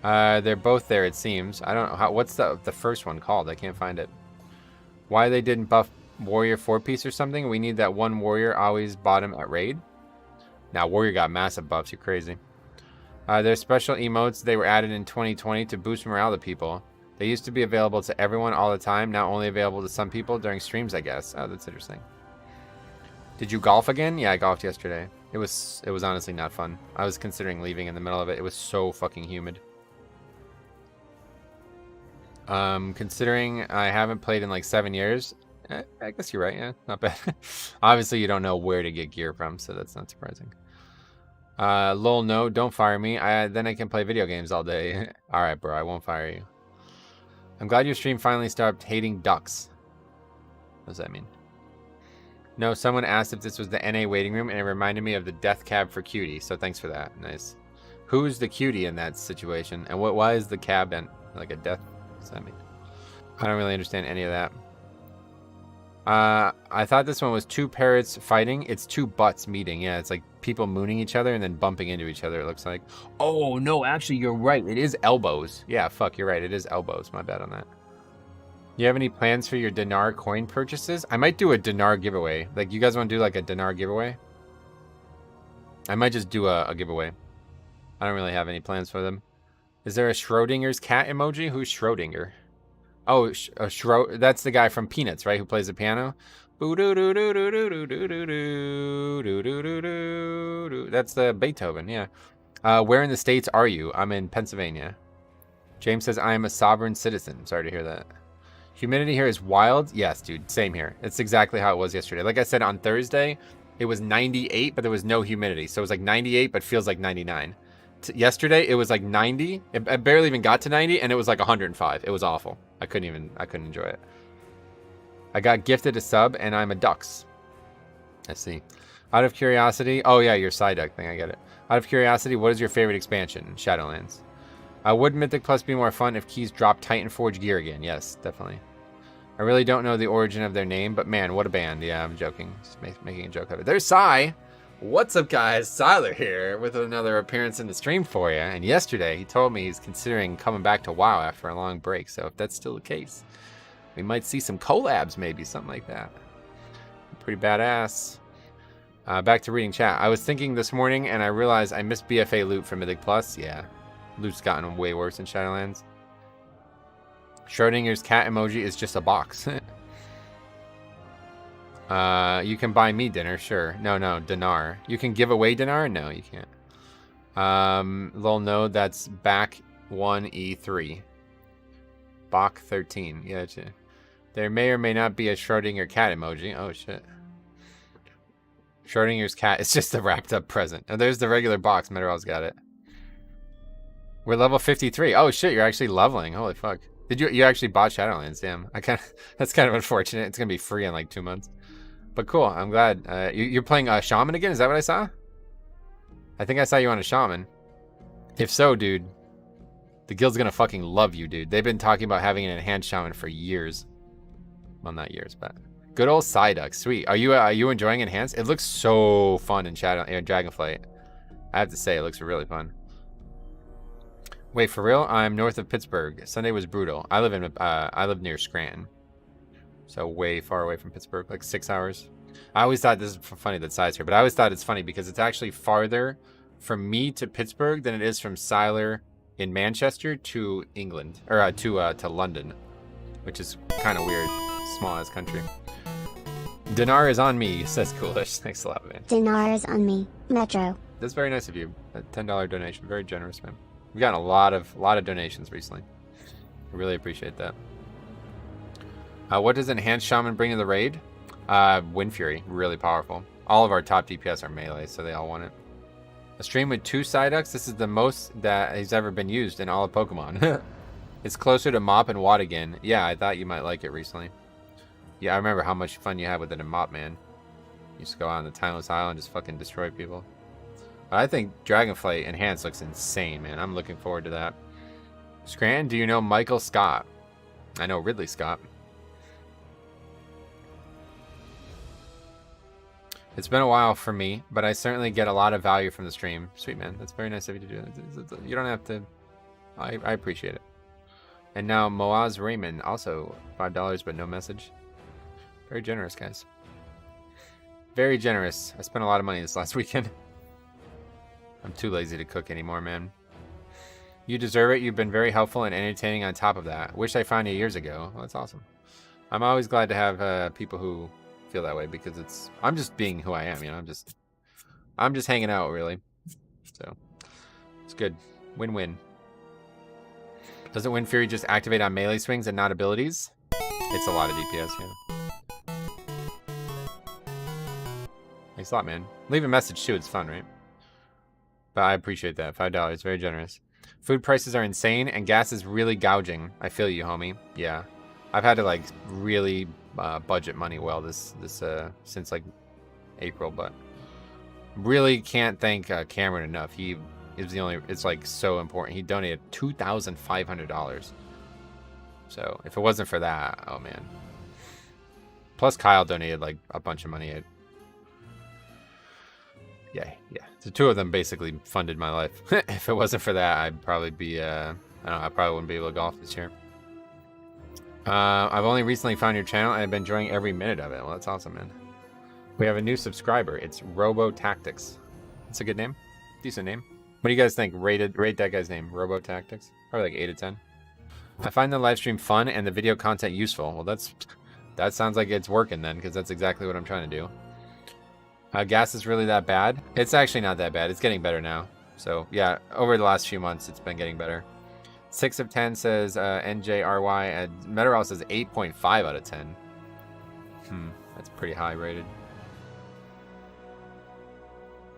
know. They're both there, it seems. I don't know. What's the first one called? I can't find it. Why they didn't buff Warrior 4-piece or something? We need that one Warrior always bottom at raid. Now, Warrior got massive buffs. You're crazy. There's special emotes. They were added in 2020 to boost morale to people. They used to be available to everyone all the time. Now only available to some people during streams, I guess. Oh, that's interesting. Did you golf again? Yeah, I golfed yesterday. It was honestly not fun. I was considering leaving in the middle of it. It was so fucking humid. Considering I haven't played in like 7 years, I guess you're right. Yeah, not bad. Obviously, you don't know where to get gear from, so that's not surprising. Lol, no, don't fire me. Then I can play video games all day. All right, bro, I won't fire you. I'm glad your stream finally stopped hating ducks. What does that mean? No, someone asked if this was the NA waiting room, and it reminded me of the death cab for Cutie, so thanks for that. Nice. Who's the cutie in that situation? And why is the cab in like a death? What does that mean? I don't really understand any of that. I thought this one was two parrots fighting. It's two butts meeting. Yeah, it's like people mooning each other and then bumping into each other, it looks like. Oh, no, actually, you're right. It is elbows. Yeah, fuck, you're right. It is elbows. My bad on that. You have any plans for your dinar coin purchases? I might do a dinar giveaway. Like, you guys want to do, like, a dinar giveaway? I might just do a giveaway. I don't really have any plans for them. Is there a Schrodinger's cat emoji? Who's Schrodinger? Oh, that's the guy from Peanuts, right? Who plays the piano? That's the Beethoven, yeah. Where in the States are you? I'm in Pennsylvania. James says, I am a sovereign citizen. Sorry to hear that. Humidity here is wild. Yes, dude, same here. It's exactly how it was yesterday. Like I said, on Thursday, it was 98, but there was no humidity. So it was like 98, but feels like 99. Yesterday, it was like 90. It barely even got to 90, and it was like 105. It was awful. I couldn't enjoy it. I got gifted a sub, and I'm a Dux. I see. Out of curiosity, oh yeah, your Psyduck thing, I get it. Out of curiosity, what is your favorite expansion? Shadowlands. Would Mythic Plus be more fun if keys drop Titan Forge gear again? Yes, definitely. I really don't know the origin of their name, but man, what a band. Yeah, I'm joking. Just making a joke of it. There's Psy. What's up, guys? Siler here with another appearance in the stream for you. And yesterday, he told me he's considering coming back to WoW after a long break. So if that's still the case, we might see some collabs, maybe something like that. Pretty badass. Back to reading chat. I was thinking this morning, and I realized I missed BFA loot for Mythic Plus. Yeah, loot's gotten way worse in Shadowlands. Schrodinger's cat emoji is just a box. You can buy me dinner, sure. No, dinar. You can give away dinar? No, you can't. Lol, no, that's back 1E3. Bach 13. Yeah, there may or may not be a Schrodinger cat emoji. Oh, shit. Schrodinger's cat is just a wrapped up present. Oh, there's the regular box. Meteor's got it. We're level 53. Oh, shit, you're actually leveling. Holy fuck. Did you actually bought Shadowlands? Damn. That's kind of unfortunate. It's going to be free in like 2 months. But cool, I'm glad. You're playing a Shaman again? Is that what I saw? I think I saw you on a Shaman. If so, dude, the guild's gonna fucking love you, dude. They've been talking about having an enhanced Shaman for years. Well, not years, but good old Psyduck. Sweet. Are you enjoying enhanced? It looks so fun in Dragonflight. I have to say, it looks really fun. Wait, for real? I'm north of Pittsburgh. Sunday was brutal. I live near Scranton. So way far away from Pittsburgh, like 6 hours. I always thought, this is funny that Si's here, but I always thought it's funny because it's actually farther from me to Pittsburgh than it is from Siler in Manchester to England, or to London, which is kind of weird. Small ass country. Dinar is on me, says Coolish. Thanks a lot, man. Dinar is on me, Metro. That's very nice of you. A $10 donation, very generous, man. We've gotten a lot of donations recently. I really appreciate that. What does Enhanced Shaman bring to the raid? Wind Fury, really powerful. All of our top DPS are melee, so they all want it. A stream with 2 Psyducks, this is the most that has ever been used in all of Pokemon. It's closer to Mop and Watt again. Yeah, I thought you might like it recently. Yeah, I remember how much fun you had with it in Mop, man. You used to go out on the Timeless Isle and just fucking destroy people. But I think Dragonflight Enhanced looks insane, man. I'm looking forward to that. Scranton, do you know Michael Scott? I know Ridley Scott. It's been a while for me, but I certainly get a lot of value from the stream. Sweet, man. That's very nice of you to do that. You don't have to... I appreciate it. And now Moaz Raymond, also $5, but no message. Very generous, guys. Very generous. I spent a lot of money this last weekend. I'm too lazy to cook anymore, man. You deserve it. You've been very helpful and entertaining on top of that. Wish I found you years ago. Well, that's awesome. I'm always glad to have people who feel that way, because it's... I'm just being who I am, you know? I'm just hanging out, really. So, it's good. Win-win. Doesn't Wind Fury just activate on melee swings and not abilities? It's a lot of DPS, yeah. Thanks a lot, man. Leave a message, too. It's fun, right? But I appreciate that. $5. Very generous. Food prices are insane, and gas is really gouging. I feel you, homie. Yeah. I've had to, like, really budget money well since, like, April, but really can't thank Cameron enough. He is the only... It's, like, so important. He donated $2,500. So, if it wasn't for that, oh, man. Plus, Kyle donated, like, a bunch of money. Yeah. The two of them basically funded my life. If it wasn't for that, I'd probably be, I don't know, I probably wouldn't be able to golf this year. I've only recently found your channel, and I've been enjoying every minute of it. Well, that's awesome, man. We have a new subscriber. It's Robo Tactics. It's a good name. Decent name. What do you guys think? Rate that guy's name. Robo Tactics. Probably like 8 out of 10. I find the live stream fun and the video content useful. Well, that sounds like it's working then, because that's exactly what I'm trying to do. Gas is really that bad? It's actually not that bad. It's getting better now. So, yeah, over the last few months, it's been getting better. 6 of 10 says NJRY, and Metaral says 8.5 out of 10. That's pretty high rated.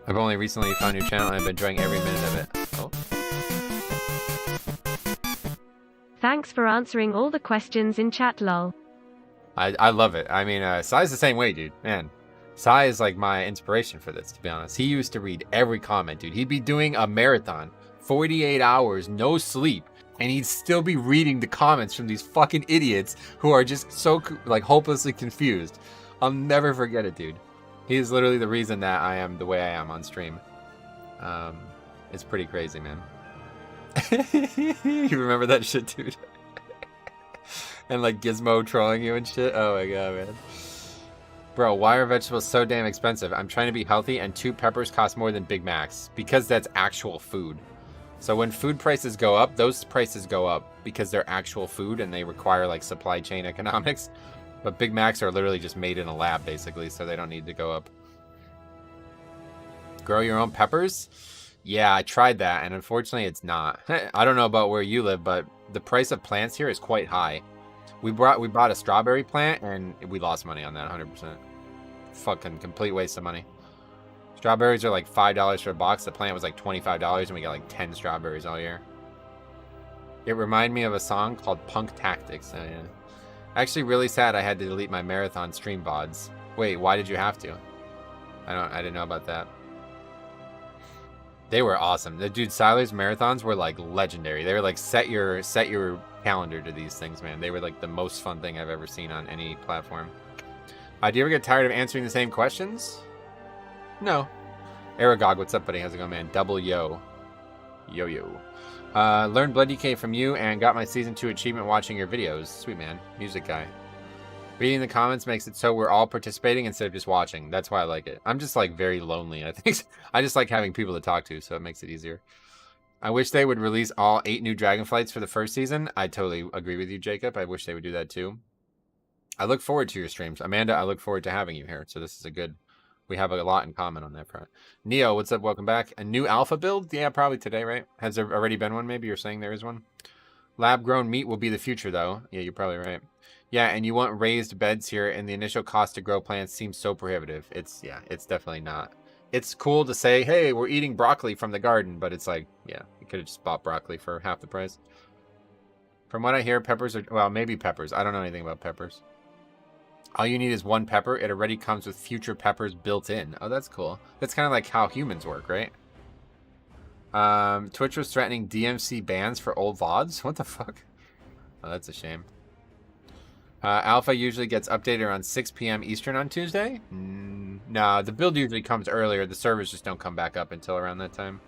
I've only recently found your channel, and I've been enjoying every minute of it. Oh. Thanks for answering all the questions in chat, lol. I love it. I mean, Sai's the same way, dude. Man. Sai is like my inspiration for this, to be honest. He used to read every comment, dude. He'd be doing a marathon, 48 hours, no sleep, and he'd still be reading the comments from these fucking idiots who are just so, like, hopelessly confused. I'll never forget it, dude. He is literally the reason that I am the way I am on stream. It's pretty crazy, man. You remember that shit, dude? And, like, Gizmo trolling you and shit? Oh, my God, man. Bro, why are vegetables so damn expensive? I'm trying to be healthy, and 2 peppers cost more than Big Macs. Because that's actual food. So when food prices go up, those prices go up because they're actual food and they require, like, supply chain economics. But Big Macs are literally just made in a lab, basically, so they don't need to go up. Grow your own peppers? Yeah, I tried that, and unfortunately it's not. I don't know about where you live, but the price of plants here is quite high. We bought a strawberry plant, and we lost money on that, 100%. Fucking complete waste of money. Strawberries are like $5 for a box. The plant was like $25, and we got like 10 strawberries all year. It reminded me of a song called Punk Tactics. Oh, yeah. Actually, really sad I had to delete my marathon stream VODs. Wait, why did you have to? I didn't know about that. They were awesome. The dude, Siler's marathons were like legendary. They were like set your calendar to these things, man. They were like the most fun thing I've ever seen on any platform. Do you ever get tired of answering the same questions? No. Aragog, what's up, buddy? How's it going, man? Double yo. Yo. Learned Blood DK from you and got my Season 2 achievement watching your videos. Sweet, man. Music guy. Reading the comments makes it so we're all participating instead of just watching. That's why I like it. I'm just, like, very lonely, I think. I just like having people to talk to, so it makes it easier. I wish they would release all 8 new Dragonflights for the first season. I totally agree with you, Jacob. I wish they would do that, too. I look forward to your streams. Amanda, I look forward to having you here. So this is a good... We have a lot in common on that front. Neo, what's up? Welcome back. A new alpha build? Yeah, probably today, right? Has there already been one, maybe? You're saying there is one? Lab-grown meat will be the future, though. Yeah, you're probably right. Yeah, and you want raised beds here, and the initial cost to grow plants seems so prohibitive. It's definitely not. It's cool to say, hey, we're eating broccoli from the garden, but it's like, yeah, you could have just bought broccoli for half the price. From what I hear, peppers are... Well, maybe peppers. I don't know anything about peppers. All you need is one pepper. It already comes with future peppers built in. Oh, that's cool. That's kind of like how humans work, right? Twitch was threatening DMC bans for old VODs. What the fuck? Oh, that's a shame. Alpha usually gets updated around 6 p.m. Eastern on Tuesday. No, the build usually comes earlier. The servers just don't come back up until around that time.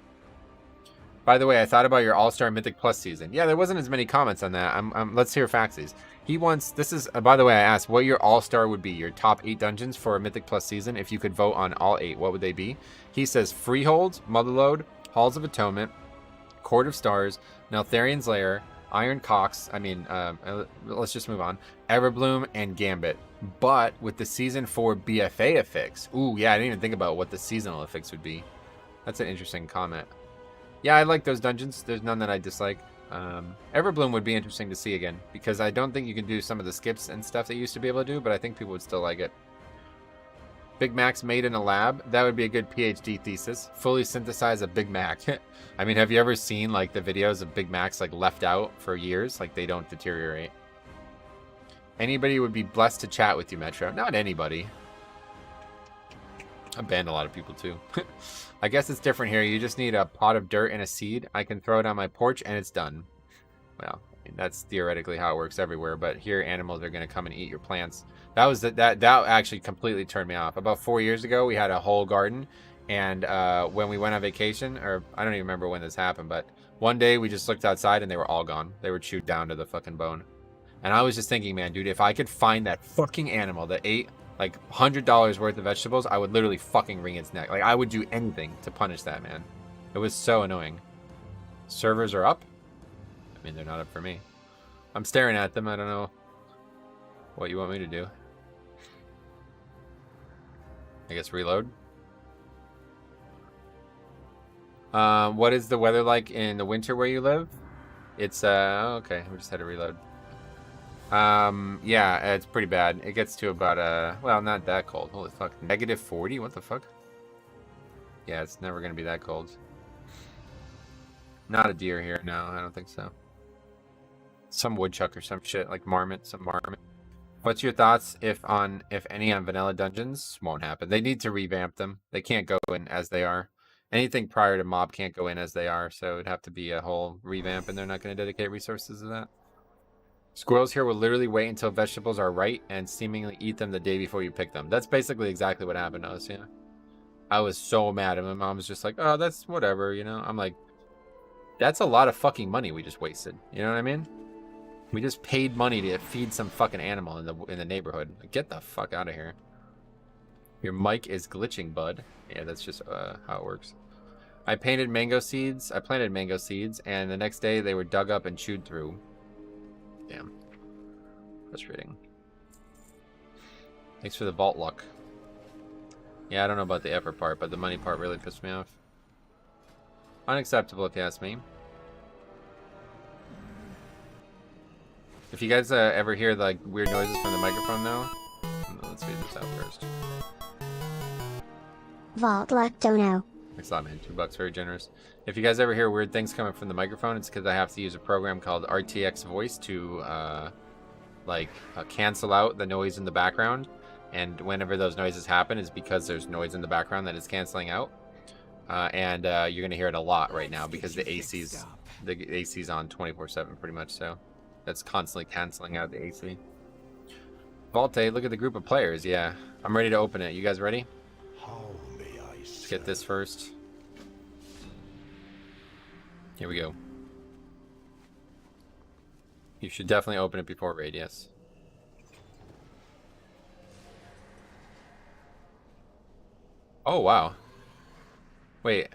By the way, I thought about your All-Star Mythic Plus season. Yeah, there wasn't as many comments on that. Let's hear Faxies. He wants, this is, by the way, I asked what your All-Star would be, your top 8 dungeons for a Mythic Plus season. If you could vote on all 8, what would they be? He says Freehold, Motherlode, Halls of Atonement, Court of Stars, Neltharian's Lair, Iron Cox, let's just move on, Everbloom, and Gambit. But with the Season 4 BFA affix, ooh, yeah, I didn't even think about what the seasonal affix would be. That's an interesting comment. Yeah, I like those dungeons. There's none that I dislike. Everbloom would be interesting to see again, because I don't think you can do some of the skips and stuff that you used to be able to do, but I think people would still like it. Big Macs made in a lab. That would be a good PhD thesis. Fully synthesize a Big Mac. I mean, have you ever seen like the videos of Big Macs like left out for years? Like they don't deteriorate. Anybody would be blessed to chat with you, Metro. Not anybody. I banned a lot of people too. I guess it's different here. You just need a pot of dirt and a seed. I can throw it on my porch and it's done. Well, I mean, that's theoretically how it works everywhere, but here animals are going to come and eat your plants. That actually completely turned me off. About 4 years ago, we had a whole garden, and when we went on vacation, or I don't even remember when this happened, but one day we just looked outside and they were all gone. They were chewed down to the fucking bone. And I was just thinking, man, dude, if I could find that fucking animal that ate like $100 worth of vegetables, I would literally fucking wring its neck. Like, I would do anything to punish that, man. It was so annoying. Servers are up? I mean, they're not up for me. I'm staring at them. I don't know what you want me to do. I guess reload. What is the weather like in the winter where you live? It's, okay. We just had to reload. Yeah, it's pretty bad. It gets to about, well, not that cold. Holy fuck. -40? What the fuck? Yeah, it's never gonna be that cold. Not a deer here. No, I don't think so. Some woodchuck or some shit, like marmot, some marmot. What's your thoughts if any on vanilla dungeons? Won't happen. They need to revamp them. They can't go in as they are. Anything prior to mob can't go in as they are, so it'd have to be a whole revamp, and they're not going to dedicate resources to that. Squirrels here will literally wait until vegetables are right and seemingly eat them the day before you pick them. That's basically exactly what happened to us, yeah. I was so mad, and my mom was just like, oh, that's whatever, you know? I'm like, that's a lot of fucking money we just wasted. You know what I mean? We just paid money to feed some fucking animal in the neighborhood. Like, get the fuck out of here. Your mic is glitching, bud. Yeah, that's just how it works. I planted mango seeds, and the next day they were dug up and chewed through. Damn. Frustrating. Thanks for the vault luck. Yeah, I don't know about the effort part, but the money part really pissed me off. Unacceptable, if you ask me. If you guys ever hear like weird noises from the microphone, though, let's figure this out first. Vault luck dono. Thanks a lot, man. $2, very generous. If you guys ever hear weird things coming from the microphone, it's because I have to use a program called RTX Voice to cancel out the noise in the background. And whenever those noises happen, is because there's noise in the background that is canceling out. You're gonna hear it a lot right now because the AC's on 24/7 pretty much. So that's constantly canceling out the AC. Valte, look at the group of players. Yeah, I'm ready to open it. You guys ready? Let's get this first. Here we go. You should definitely open it before raid, yes. Oh, wow. Wait.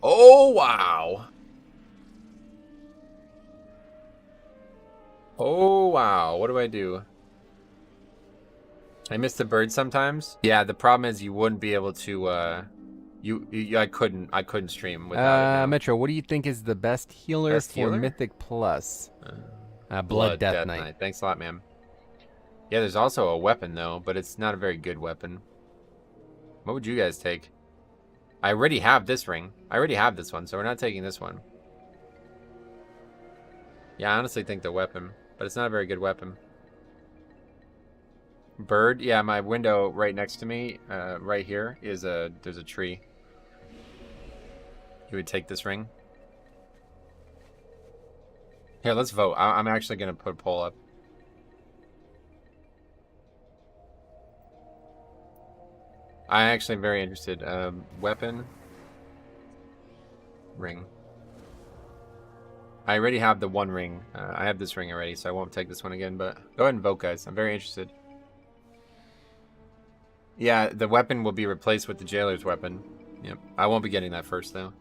Oh, wow. Oh, wow. What do I do? I miss the bird sometimes. Yeah, the problem is you wouldn't be able to, I couldn't stream without it now. Metro, what do you think is the best healer for Mythic Plus? Blood Death Knight. Thanks a lot, man. Yeah, there's also a weapon, though, but it's not a very good weapon. What would you guys take? I already have this ring. I already have this one, so we're not taking this one. Yeah, I honestly think the weapon, but it's not a very good weapon. Bird, yeah, my window right next to me, right here, there's a tree. You would take this ring? Here, let's vote. I'm actually going to put a poll up. I actually am very interested. Weapon. Ring. I already have the one ring. I have this ring already, so I won't take this one again, but go ahead and vote, guys. I'm very interested. Yeah, the weapon will be replaced with the jailer's weapon. Yep. I won't be getting that first, though.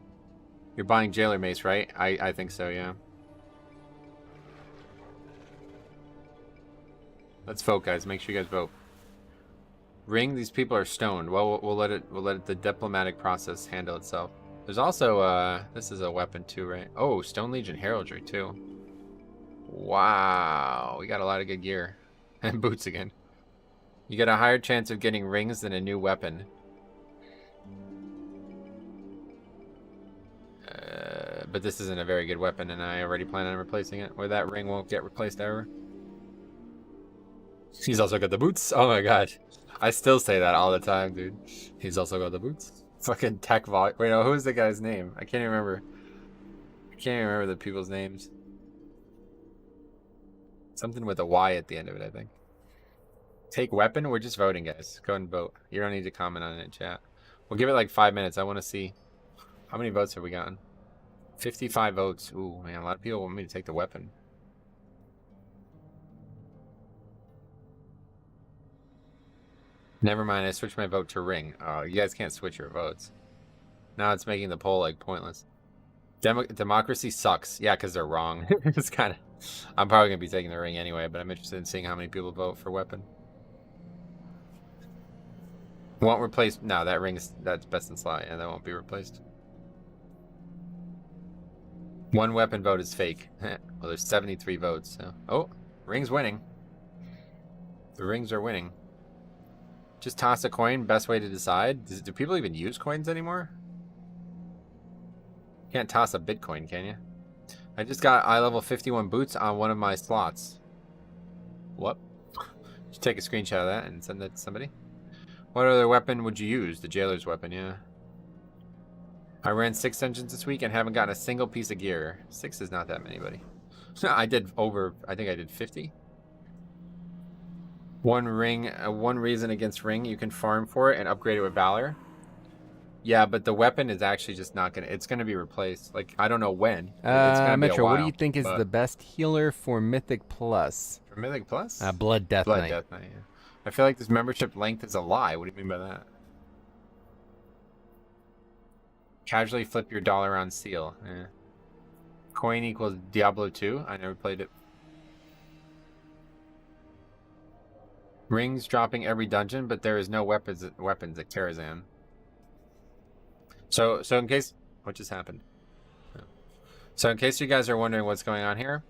You're buying jailer mace, right? I think so, yeah. Let's vote, guys. Make sure you guys vote. Ring, these people are stoned. Well, we'll let the diplomatic process handle itself. There's also, this is a weapon too, right? Oh, Stone Legion Heraldry too. Wow, we got a lot of good gear. And boots again. You get a higher chance of getting rings than a new weapon. But this isn't a very good weapon, and I already plan on replacing it. Or that ring won't get replaced ever. He's also got the boots. Oh my god. I still say that all the time, dude. He's also got the boots. Fucking tech vol. Wait, no, who's the guy's name? I can't even remember. I can't even remember the people's names. Something with a Y at the end of it, I think. Take weapon? We're just voting, guys. Go and vote. You don't need to comment on it, chat. We'll give it like 5 minutes. I want to see. How many votes have we gotten? 55 votes. Ooh, man, a lot of people want me to take the weapon. Never mind, I switched my vote to ring. Oh, you guys can't switch your votes. Now it's making the poll, like, pointless. Democracy sucks. Yeah, because they're wrong. It's kind of... I'm probably going to be taking the ring anyway, but I'm interested in seeing how many people vote for weapon. Won't replace... No, that ring's... That's best in slot, and that won't be replaced. One weapon vote is fake. Well, there's 73 votes, so... Oh, ring's winning. The rings are winning. Just toss a coin, best way to decide. Do people even use coins anymore? Can't toss a Bitcoin, can you? I just got eye level 51 boots on one of my slots. What? Just take a screenshot of that and send that to somebody. What other weapon would you use? The jailer's weapon, yeah. I ran 6 dungeons this week and haven't gotten a single piece of gear. 6 is not that many, buddy. I think I did 50. One reason against ring, you can farm for it and upgrade it with valor. Yeah, but the weapon is actually just not gonna. It's gonna be replaced. Like, I don't know when. It's gonna be a Metro, while, what do you think is the best healer for Mythic Plus? For Mythic Plus? Blood Death Knight. Death Knight. Yeah. I feel like this membership length is a lie. What do you mean by that? Casually flip your dollar on seal. Eh. Coin equals Diablo 2. I never played it. Rings dropping every dungeon, but there is no weapons at Karazhan. So in case what just happened? So in case you guys are wondering what's going on here,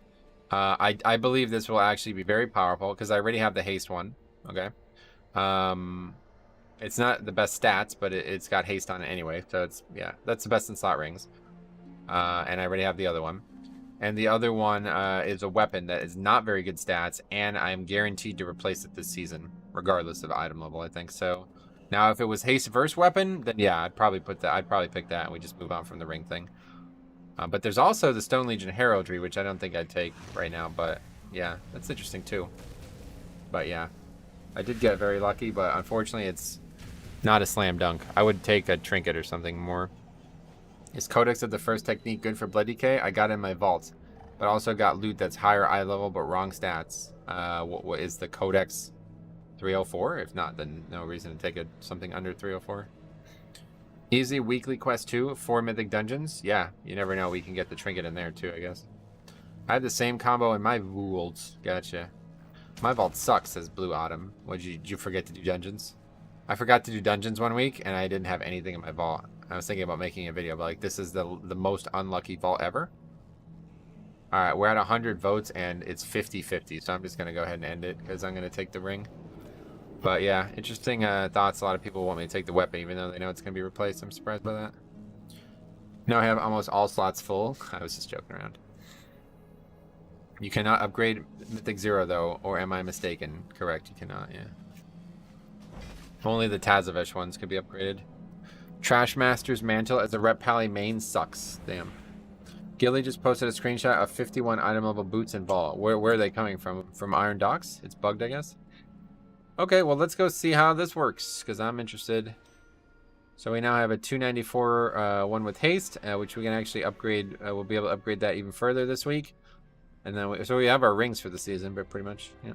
I believe this will actually be very powerful because I already have the haste one. Okay, it's not the best stats, but it's got haste on it anyway. So it's that's the best in slot rings. And I already have the other one. And the other one is a weapon that is not very good stats, and I'm guaranteed to replace it this season, regardless of item level, I think. So now if it was haste verse weapon, then yeah, I'd probably pick that, and we just move on from the ring thing. But there's also the Stone Legion Heraldry, which I don't think I'd take right now, but yeah, that's interesting too. But yeah, I did get very lucky, but unfortunately it's not a slam dunk. I would take a trinket or something more. Is Codex of the First Technique good for Blood Decay? I got it in my vault, but also got loot that's higher eye level but wrong stats. What is the Codex? 304? If not, then no reason to take something under 304. Easy weekly quest 2, 4 mythic dungeons. Yeah, you never know. We can get the trinket in there too, I guess. I have the same combo in my vaults. Gotcha. My vault sucks, says Blue Autumn. Did you forget to do dungeons? I forgot to do dungeons one week, and I didn't have anything in my vault. I was thinking about making a video, but like, this is the most unlucky vault ever. All right, we're at 100 votes, and it's 50-50, so I'm just going to go ahead and end it, because I'm going to take the ring. But yeah, interesting thoughts. A lot of people want me to take the weapon, even though they know it's going to be replaced. I'm surprised by that. No, I have almost all slots full. I was just joking around. You cannot upgrade Mythic 0, though, or am I mistaken? Correct, you cannot, yeah. Only the Tazavesh ones could be upgraded. Trash Master's Mantle as a Rep Pally main sucks. Damn. Gilly just posted a screenshot of 51 item level boots in Vault. Where are they coming from? From Iron Docks? It's bugged, I guess. Okay, well, let's go see how this works, because I'm interested. So we now have a 294 one with haste, which we can actually upgrade. We'll be able to upgrade that even further this week. And then, so we have our rings for the season, but pretty much, yeah.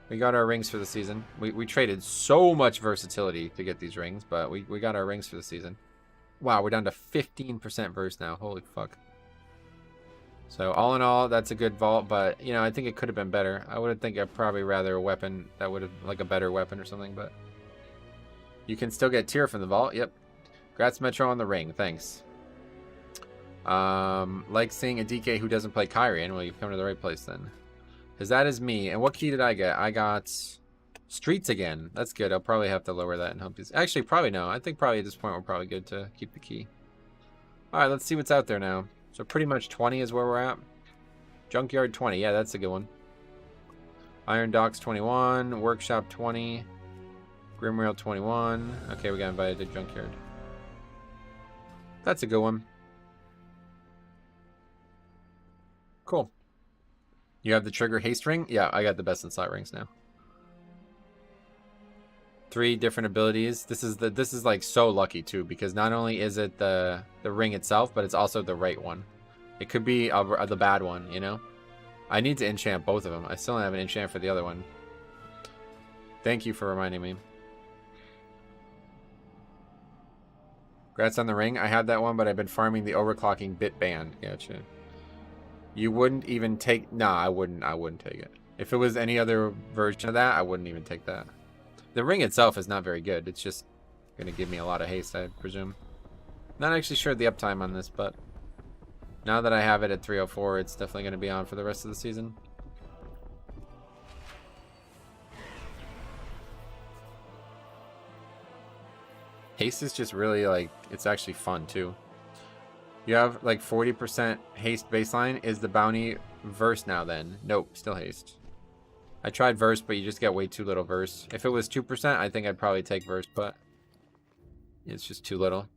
We got our rings for the season. We traded so much versatility to get these rings, but we got our rings for the season. Wow, we're down to 15% verse now. Holy fuck. So all in all, that's a good vault, but you know, I think it could have been better. I would think I'd probably rather a weapon that would have, like, a better weapon or something, but you can still get tier from the vault. Yep. Congrats Metro on the ring. Thanks. Like seeing a DK who doesn't play Kyrian. Well, you've come to the right place then. Because that is me. And what key did I get? I got Streets again. That's good. I'll probably have to lower that and help these. Actually, probably no. I think probably at this point we're probably good to keep the key. Alright, let's see what's out there now. So pretty much 20 is where we're at. Junkyard 20. Yeah, that's a good one. Iron Docks 21. Workshop 20. Grimrail 21. Okay, we got invited to Junkyard. That's a good one. Cool. You have the trigger haste ring? Yeah, I got the best in slot rings now. 3 different abilities. This is like so lucky too, because not only is it the ring itself, but it's also the right one. It could be the bad one, you know? I need to enchant both of them. I still don't have an enchant for the other one. Thank you for reminding me. Congrats on the ring. I had that one, but I've been farming the overclocking bit band. Gotcha. You wouldn't even take... Nah, I wouldn't take it. If it was any other version of that, I wouldn't even take that. The ring itself is not very good. It's just going to give me a lot of haste, I presume. Not actually sure the uptime on this, but now that I have it at 304, it's definitely going to be on for the rest of the season. Haste is just really, like, it's actually fun too. You have like 40% haste baseline. Is the bounty verse now then? Nope, still haste. I tried verse, but you just get way too little verse. If it was 2%, I think I'd probably take verse, but it's just too little.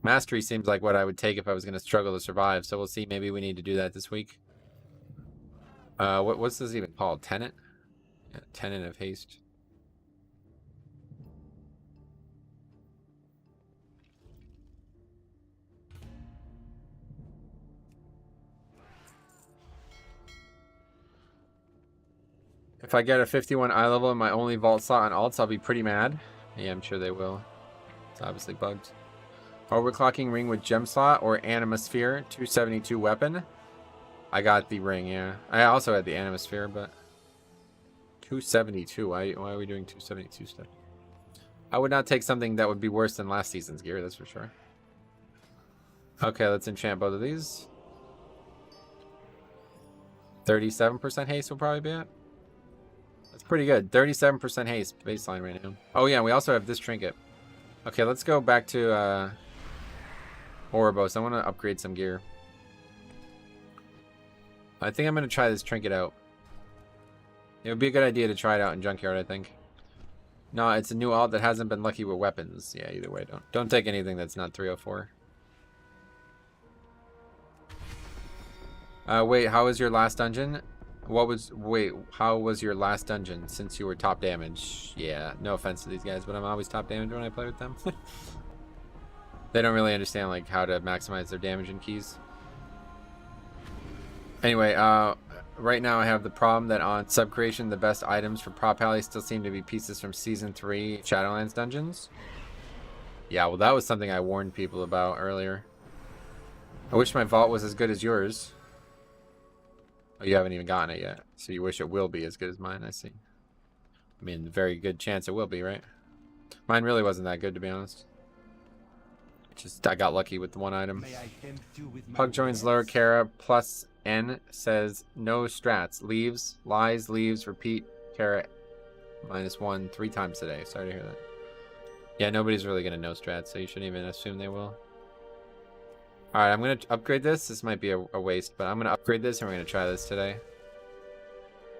Mastery seems like what I would take if I was going to struggle to survive, so we'll see. Maybe we need to do that this week. What's this even called? Tenant? Yeah, Tenant of haste. If I get a 51 eye level in my only vault slot on alts, I'll be pretty mad. Yeah, I'm sure they will. It's obviously bugged. Overclocking ring with gem slot or Animasphere, 272 weapon. I got the ring, yeah. I also had the Animasphere, but 272. Why are we doing 272 stuff? I would not take something that would be worse than last season's gear, that's for sure. Okay, let's enchant both of these. 37% haste will probably be it. That's pretty good. 37% haste baseline right now. Oh yeah, we also have this trinket. Okay, let's go back to Ouroboros. I want to upgrade some gear. I think I'm going to try this trinket out. It would be a good idea to try it out in Junkyard, I think. No, it's a new alt that hasn't been lucky with weapons. Yeah, either way, don't take anything that's not 304. Wait, how was your last dungeon? Wait, how was your last dungeon since you were top damage? Yeah, no offense to these guys, but I'm always top damage when I play with them. They don't really understand like how to maximize their damage and keys. Anyway, right now I have the problem that on sub creation, the best items for prop alley still seem to be pieces from season 3 Shadowlands dungeons. Yeah, well that was something I warned people about earlier. I wish my vault was as good as yours. Oh, you haven't even gotten it yet, so you wish it will be as good as mine, I see. I mean, very good chance it will be, right? Mine really wasn't that good, to be honest. Just, I got lucky with the one item. Pug joins lower Kara plus N says no strats. Leaves, lies, leaves, repeat, Kara -1 3 times today. Sorry to hear that. Yeah, nobody's really going to know strats, so you shouldn't even assume they will. Alright, I'm going to upgrade this. This might be a waste, but I'm going to upgrade this and we're going to try this today.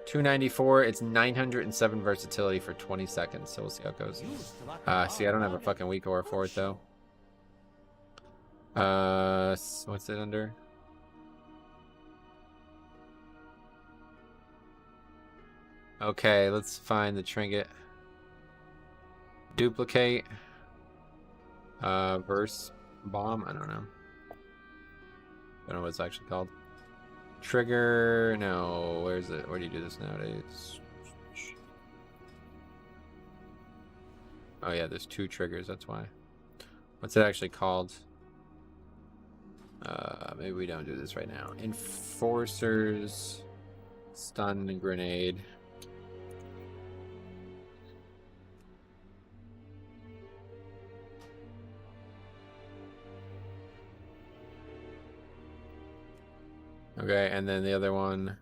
294. It's 907 versatility for 20 seconds. So we'll see how it goes. See, I don't have a fucking weak aura for it though. What's it under? Okay, let's find the trinket. Duplicate. Verse bomb. I don't know. I don't know what it's actually called. Trigger. No, where's it? Where do you do this nowadays? Oh yeah, there's 2 triggers. That's why. What's it actually called? Maybe we don't do this right now. Enforcers, stun, and grenade. Okay, and then the other one.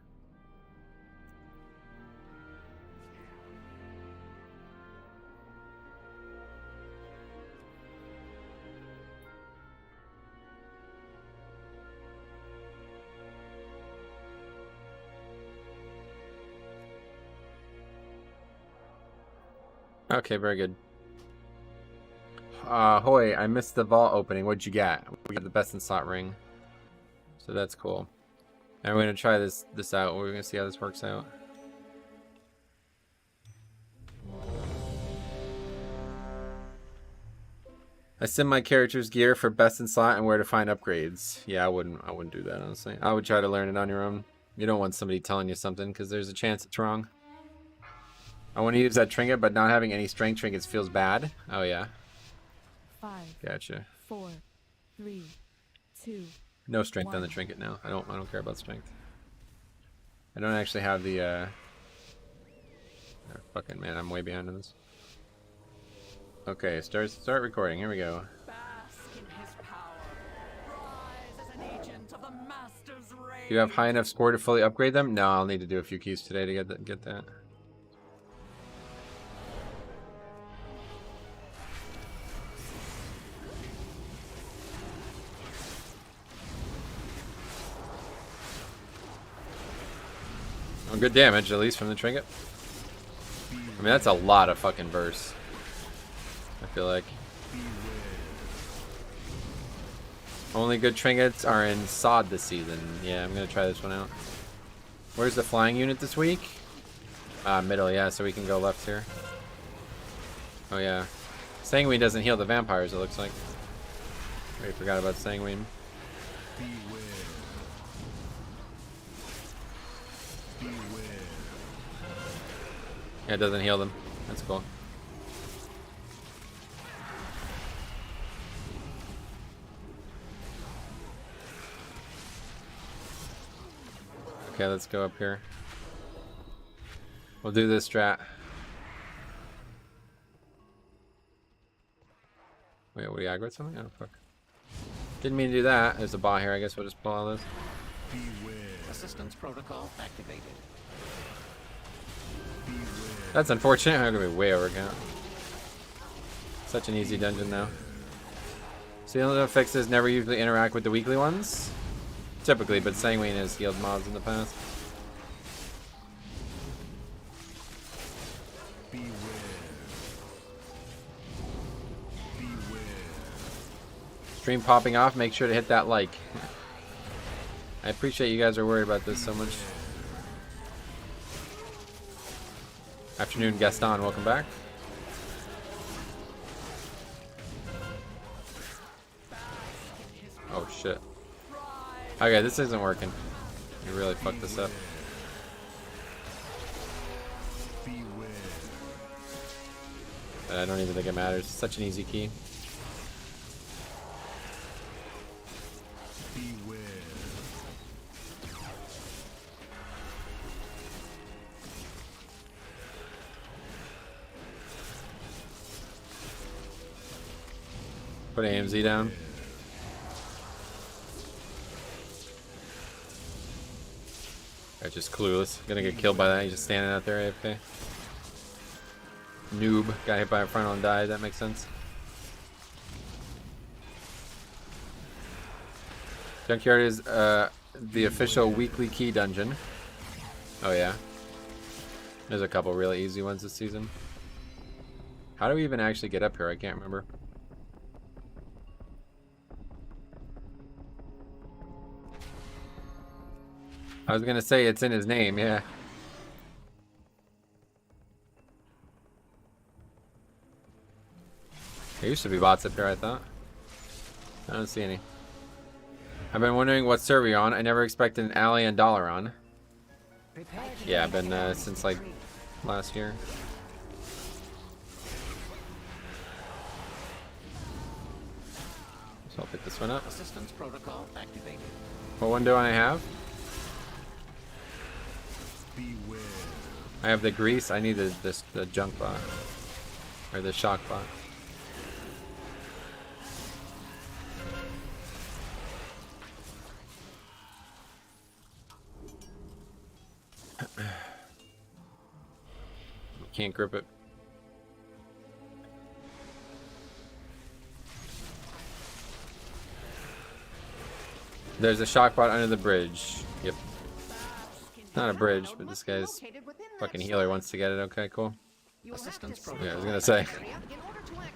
Okay, very good. Hoy, I missed the vault opening. What'd you get? We got the best in slot ring. So that's cool. And we're gonna try this out. We're gonna see how this works out. I sim my character's gear for best in slot and where to find upgrades. Yeah, I wouldn't do that, honestly. I would try to learn it on your own. You don't want somebody telling you something because there's a chance it's wrong. I want to use that trinket, but not having any strength trinkets feels bad. Oh yeah. 5. Gotcha. 4, 3, 2. No strength on the trinket now. I don't care about strength. I don't actually have the oh, fucking man, I'm way behind on this. Okay, start recording. Here we go. Do you have high enough score to fully upgrade them? No, I'll need to do a few keys today to get that. Oh, good damage, at least from the trinket. I mean, that's a lot of fucking verse. I feel like. Only good trinkets are in Sod this season. Yeah, I'm gonna try this one out. Where's the flying unit this week? Middle, yeah, so we can go left here. Oh yeah. Sanguine doesn't heal the vampires, it looks like. We forgot about Sanguine. Yeah, it doesn't heal them. That's cool. Okay, let's go up here. We'll do this strat. Wait, we aggro something? Oh, fuck. Didn't mean to do that. There's a bot here. I guess we'll just pull all this. Assistance protocol activated. That's unfortunate. I'm gonna be way over count. Such an easy dungeon now. Sealant fixes never usually interact with the weekly ones. Typically, but Sanguine has healed mobs in the past. Stream popping off, make sure to hit that like. I appreciate you guys are worried about this so much. Afternoon, Gaston, welcome back. Oh shit. Okay, this isn't working. You really fucked this up. But I don't even think it matters. It's such an easy key. Put AMZ down. That's just clueless. Gonna get killed by that. He's just standing out there AFK. Noob. Got hit by a frontal and died. That makes sense. Junkyard is the official weekly key dungeon. Oh yeah. There's a couple really easy ones this season. How do we even actually get up here? I can't remember. I was gonna say it's in his name, yeah. There used to be bots up here, I thought. I don't see any. I've been wondering what server you're on. I never expected an Alley and Dollar on. Yeah, I've been since like last year. So I'll pick this one up. Assistance protocol activated. What one do I have? Beware. I have the grease. I need the junk bot. Or the shock bot. Can't grip it. There's a shock bot under the bridge. Yep. Not a bridge, but this guy's fucking healer wants to get it. Okay, cool. Assistance Yeah, I protocol. was gonna say.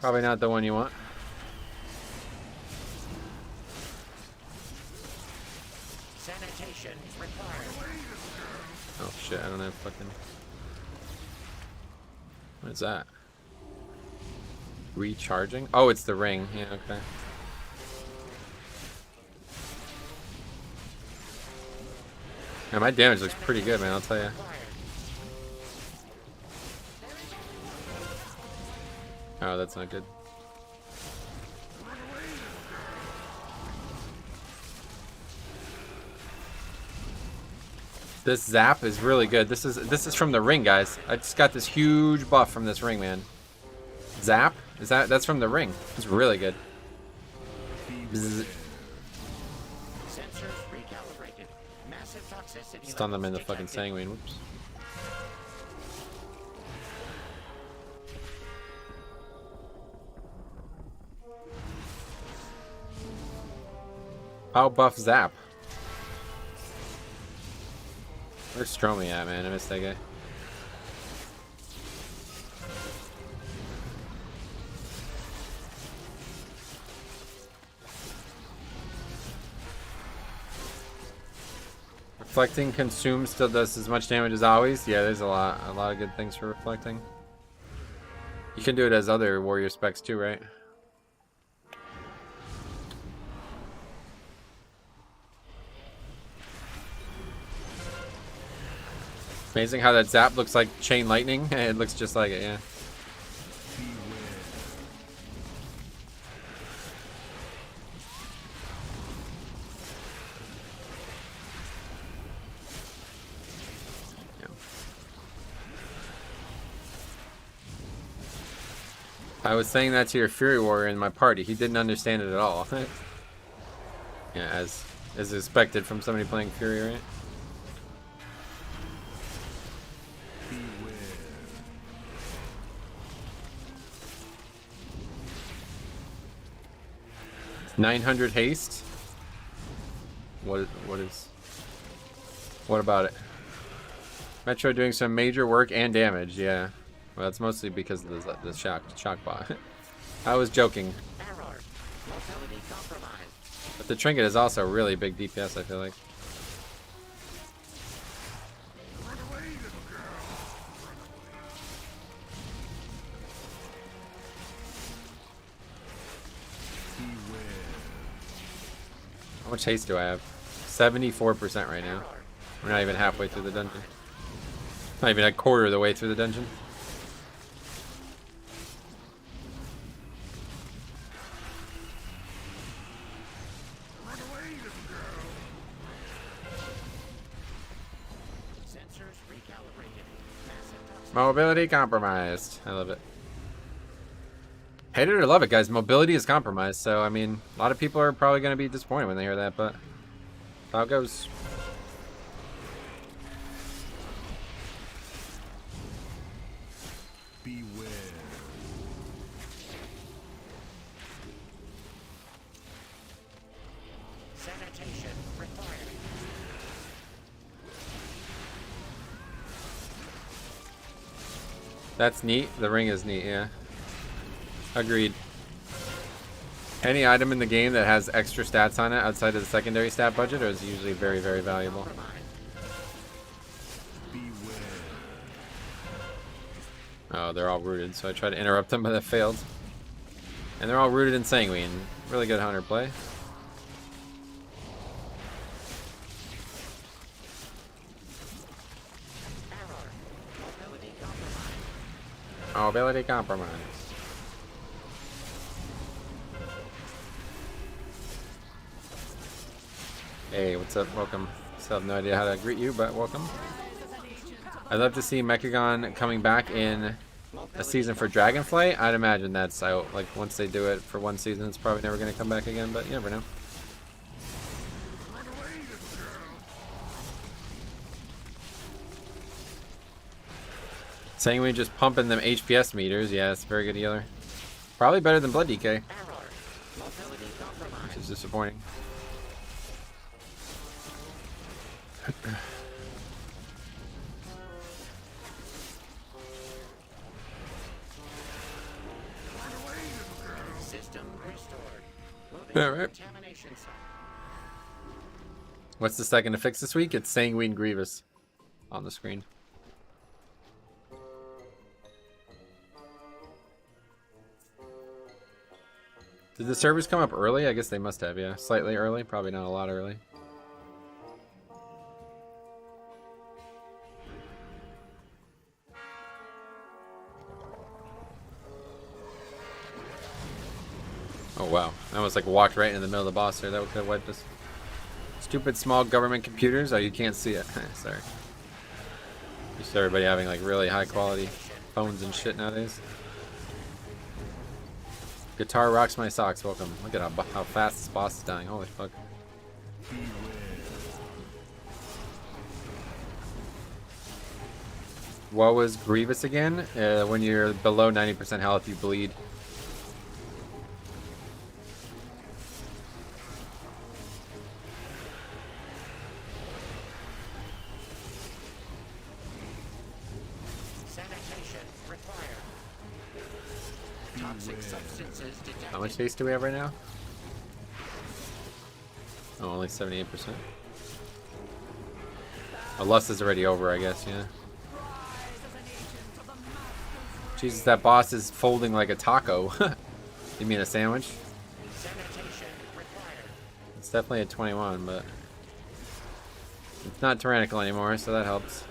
Probably not the one you want. Sanitation required. Oh shit, I don't have fucking... What is that? Recharging? Oh, it's the ring. Yeah, okay. Yeah, my damage looks pretty good, man, I'll tell you. Oh, that's not good. This zap is really good. This is from the ring, guys. I just got this huge buff from this ring, man. Zap? That's from the ring. It's really good. Bzz. Sensors recalibrated. Massive toxicity. Stun them in the levels fucking detected. sanguine. Whoops. How buff zap? Where's Stromy at, man? I missed that guy. Reflecting consume still does as much damage as always. Yeah, there's a lot of good things for reflecting. You can do it as other warrior specs too, right? Amazing how that zap looks like chain lightning. It looks just like it, yeah. I was saying that to your Fury Warrior in my party. He didn't understand it at all. Yeah, as expected from somebody playing Fury, right? Beware. 900 haste. What about it? Metro doing some major work and damage. Yeah. Well, that's mostly because of the shock bot. I was joking. Error. Mobility compromised. But the trinket is also really big DPS, I feel like. How much haste do I have? 74% right now. We're not even halfway through the dungeon. Not even a quarter of the way through the dungeon. Sensors recalibrated. Massive toxicity. Mobility compromised. I love it. Hate it or love it, guys. Mobility is compromised. So, I mean, a lot of people are probably going to be disappointed when they hear that, but that's how it goes. Beware. Sanitation required. That's neat. The ring is neat, yeah. Agreed. Any item in the game that has extra stats on it outside of the secondary stat budget is usually very, very valuable. Oh, they're all rooted, so I tried to interrupt them, but that failed. And they're all rooted in Sanguine. Really good hunter play. Oh, ability compromise. Hey, what's up? Welcome. Still have no idea how to greet you, but welcome. I'd love to see Mechagon coming back in a season for Dragonflight. I'd imagine that's out. Like, once they do it for one season, it's probably never going to come back again, but you never know. Sanguine just pumping them HPS meters. Yeah, it's a very good healer. Probably better than Blood DK, which is disappointing. System restored. All right. What's the second to fix this week? It's Sanguine Grievous on the screen. Did the servers come up early? I guess they must have, yeah. Slightly early, probably not a lot early. Oh wow, I almost like walked right into the middle of the boss there. That could have wiped us. Stupid small government computers. Oh, you can't see it. Sorry. Just everybody having like really high quality phones and shit nowadays. Guitar rocks my socks. Welcome. Look at how fast this boss is dying. Holy fuck. What was Grievous again? When you're below 90% health, you bleed. How much haste do we have right now? Oh, only 78%. Oh, Lust is already over, I guess, yeah. Jesus, that boss is folding like a taco. You mean a sandwich? It's definitely a 21, but it's not tyrannical anymore, so that helps.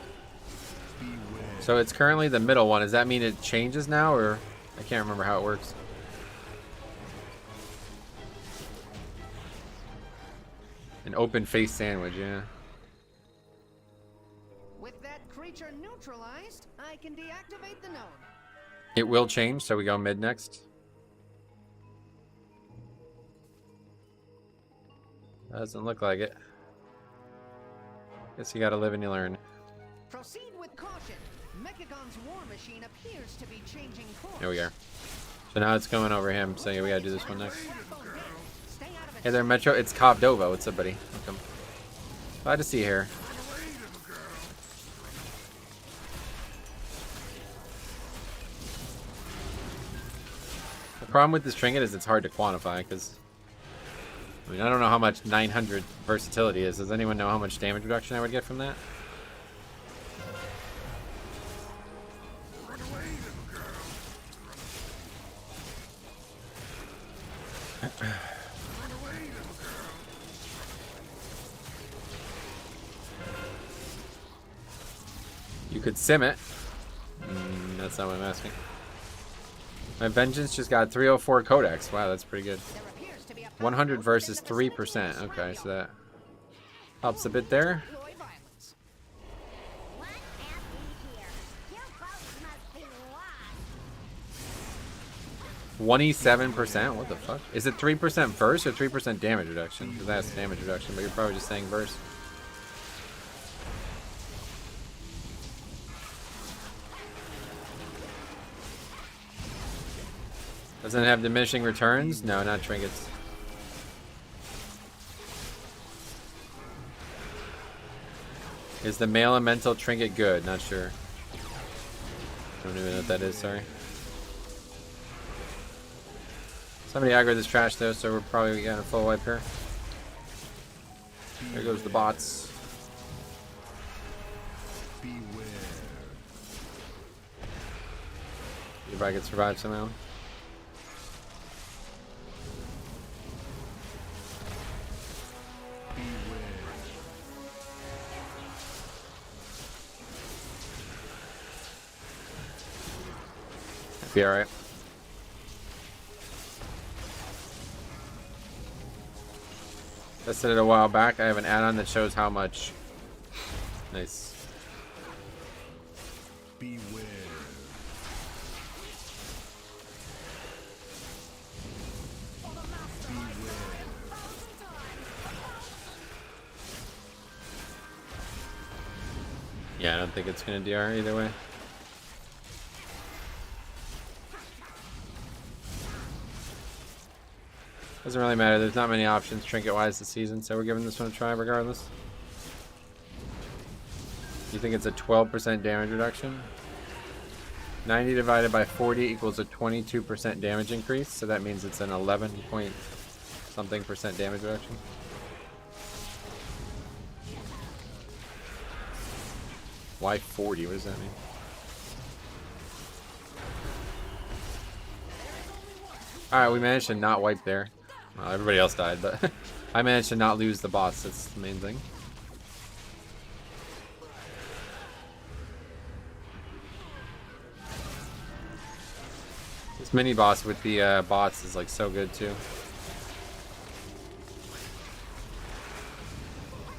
So it's currently the middle one. Does that mean it changes now, or I can't remember how it works? An open face sandwich, yeah. With that creature neutralized, I can deactivate the node. It will change, so we go mid next. Doesn't look like it. Guess you gotta live and you learn. Proceed with caution. Mechagon's war machine appears to be changing course. There we are. So now it's going over him, so yeah, we gotta do this one next. Hey there, Metro. It's Cobdova. What's up, buddy? Welcome. Glad to see you here. The problem with this trinket is it's hard to quantify, because I mean, I don't know how much 900 versatility is. Does anyone know how much damage reduction I would get from that? You could sim it. That's not what I'm asking. My Vengeance just got 304 Codex. Wow, that's pretty good. 100 versus 3%. Okay, so that helps a bit there. 27%? What the fuck? Is it 3% verse or 3% damage reduction? Because that's damage reduction, but you're probably just saying verse. Doesn't it have diminishing returns? No, not trinkets. Is the male elemental trinket good? Not sure. Don't even know what that is, sorry. Somebody aggroed this trash though, so we're probably getting a full wipe here. There goes the bots. Beware. If I could survive somehow. Be alright. Tested it a while back. I have an add-on that shows how much. Nice. Beware. Yeah, I don't think it's gonna DR either way. Doesn't really matter. There's not many options trinket-wise this season, so we're giving this one a try regardless. You think it's a 12% damage reduction? 90 divided by 40 equals a 22% damage increase, so that means it's an 11 point something percent damage reduction. Why 40? What does that mean? Alright, we managed to not wipe there. Well, everybody else died, but I managed to not lose the boss. That's the main thing. This mini boss with the bots is like so good too.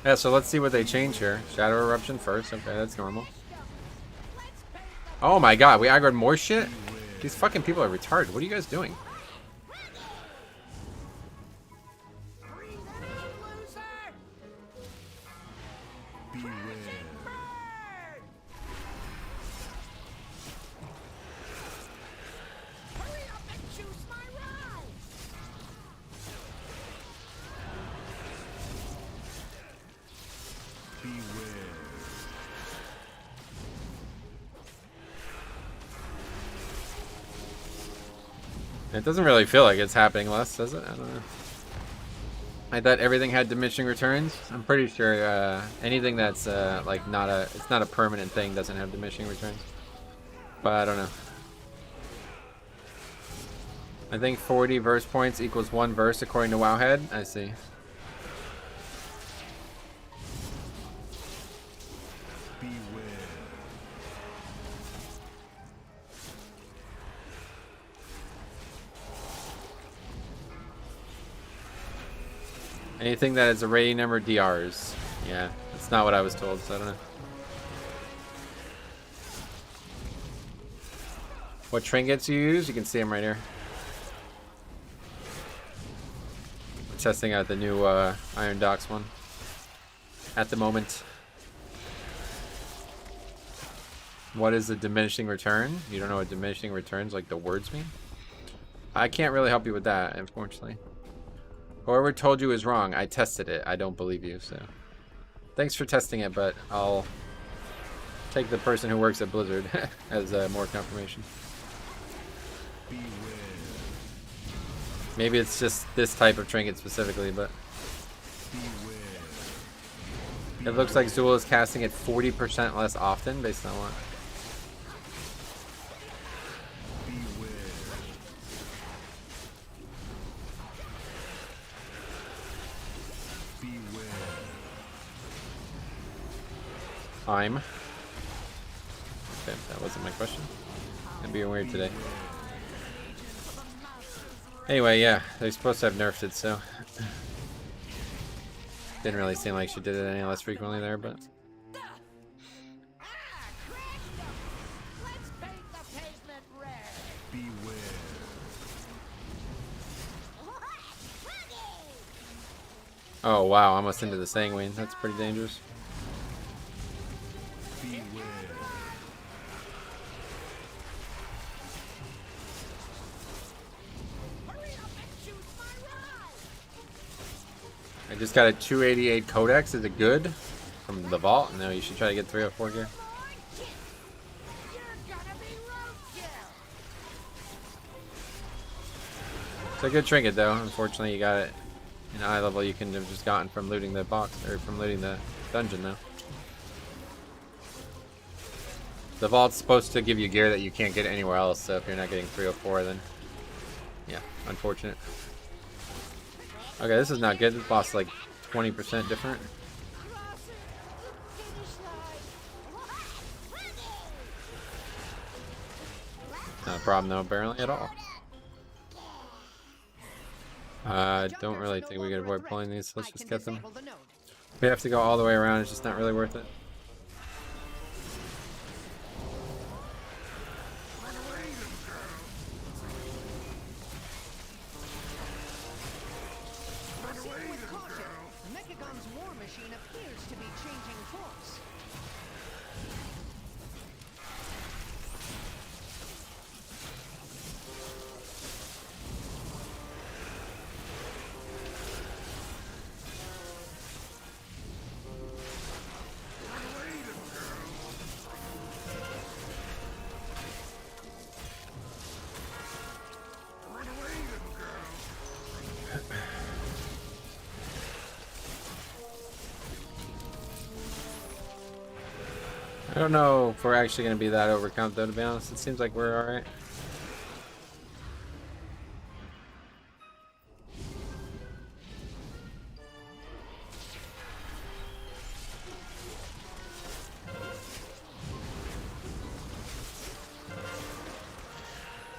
Yeah, so let's see what they change here. Shadow Eruption first. Okay, that's normal. Oh my god, we aggroed more shit? These fucking people are retarded. What are you guys doing? It doesn't really feel like it's happening less, does it? I don't know. I thought everything had diminishing returns. I'm pretty sure anything that's like it's not a permanent thing doesn't have diminishing returns. But I don't know. I think 40 verse points equals 1 verse according to Wowhead. I see. Anything that is a rating number DRs. Yeah, that's not what I was told, so I don't know. What trinkets you use? You can see them right here. We're testing out the new Iron Docks one at the moment. What is the diminishing return? You don't know what diminishing returns, like the words mean? I can't really help you with that, unfortunately. Whoever told you is wrong. I tested it. I don't believe you, so. Thanks for testing it, but I'll take the person who works at Blizzard as more confirmation. Maybe it's just this type of trinket specifically, but it looks like Zool is casting it 40% less often based on what? Time. Okay, that wasn't my question. I'm being weird today. Anyway, yeah, they're supposed to have nerfed it, so didn't really seem like she did it any less frequently there, but oh wow, almost into the Sanguine. That's pretty dangerous. I just got a 288 Codex. Is it good? From the vault? No, you should try to get 304 gear. It's a good trinket though. Unfortunately, you got it in eye level. You can have just gotten from looting the box or from looting the dungeon though. The vault's supposed to give you gear that you can't get anywhere else. So if you're not getting 304, then yeah, unfortunate. Okay, this is not good. This boss is like 20% different. Not a problem though, apparently, at all. I don't really think we can avoid pulling these. Let's just get them. We have to go all the way around. It's just not really worth it. Proceed with caution. Mechagon's war machine appears to be changing course. I don't know if we're actually going to be that overcome though, to be honest. It seems like we're alright.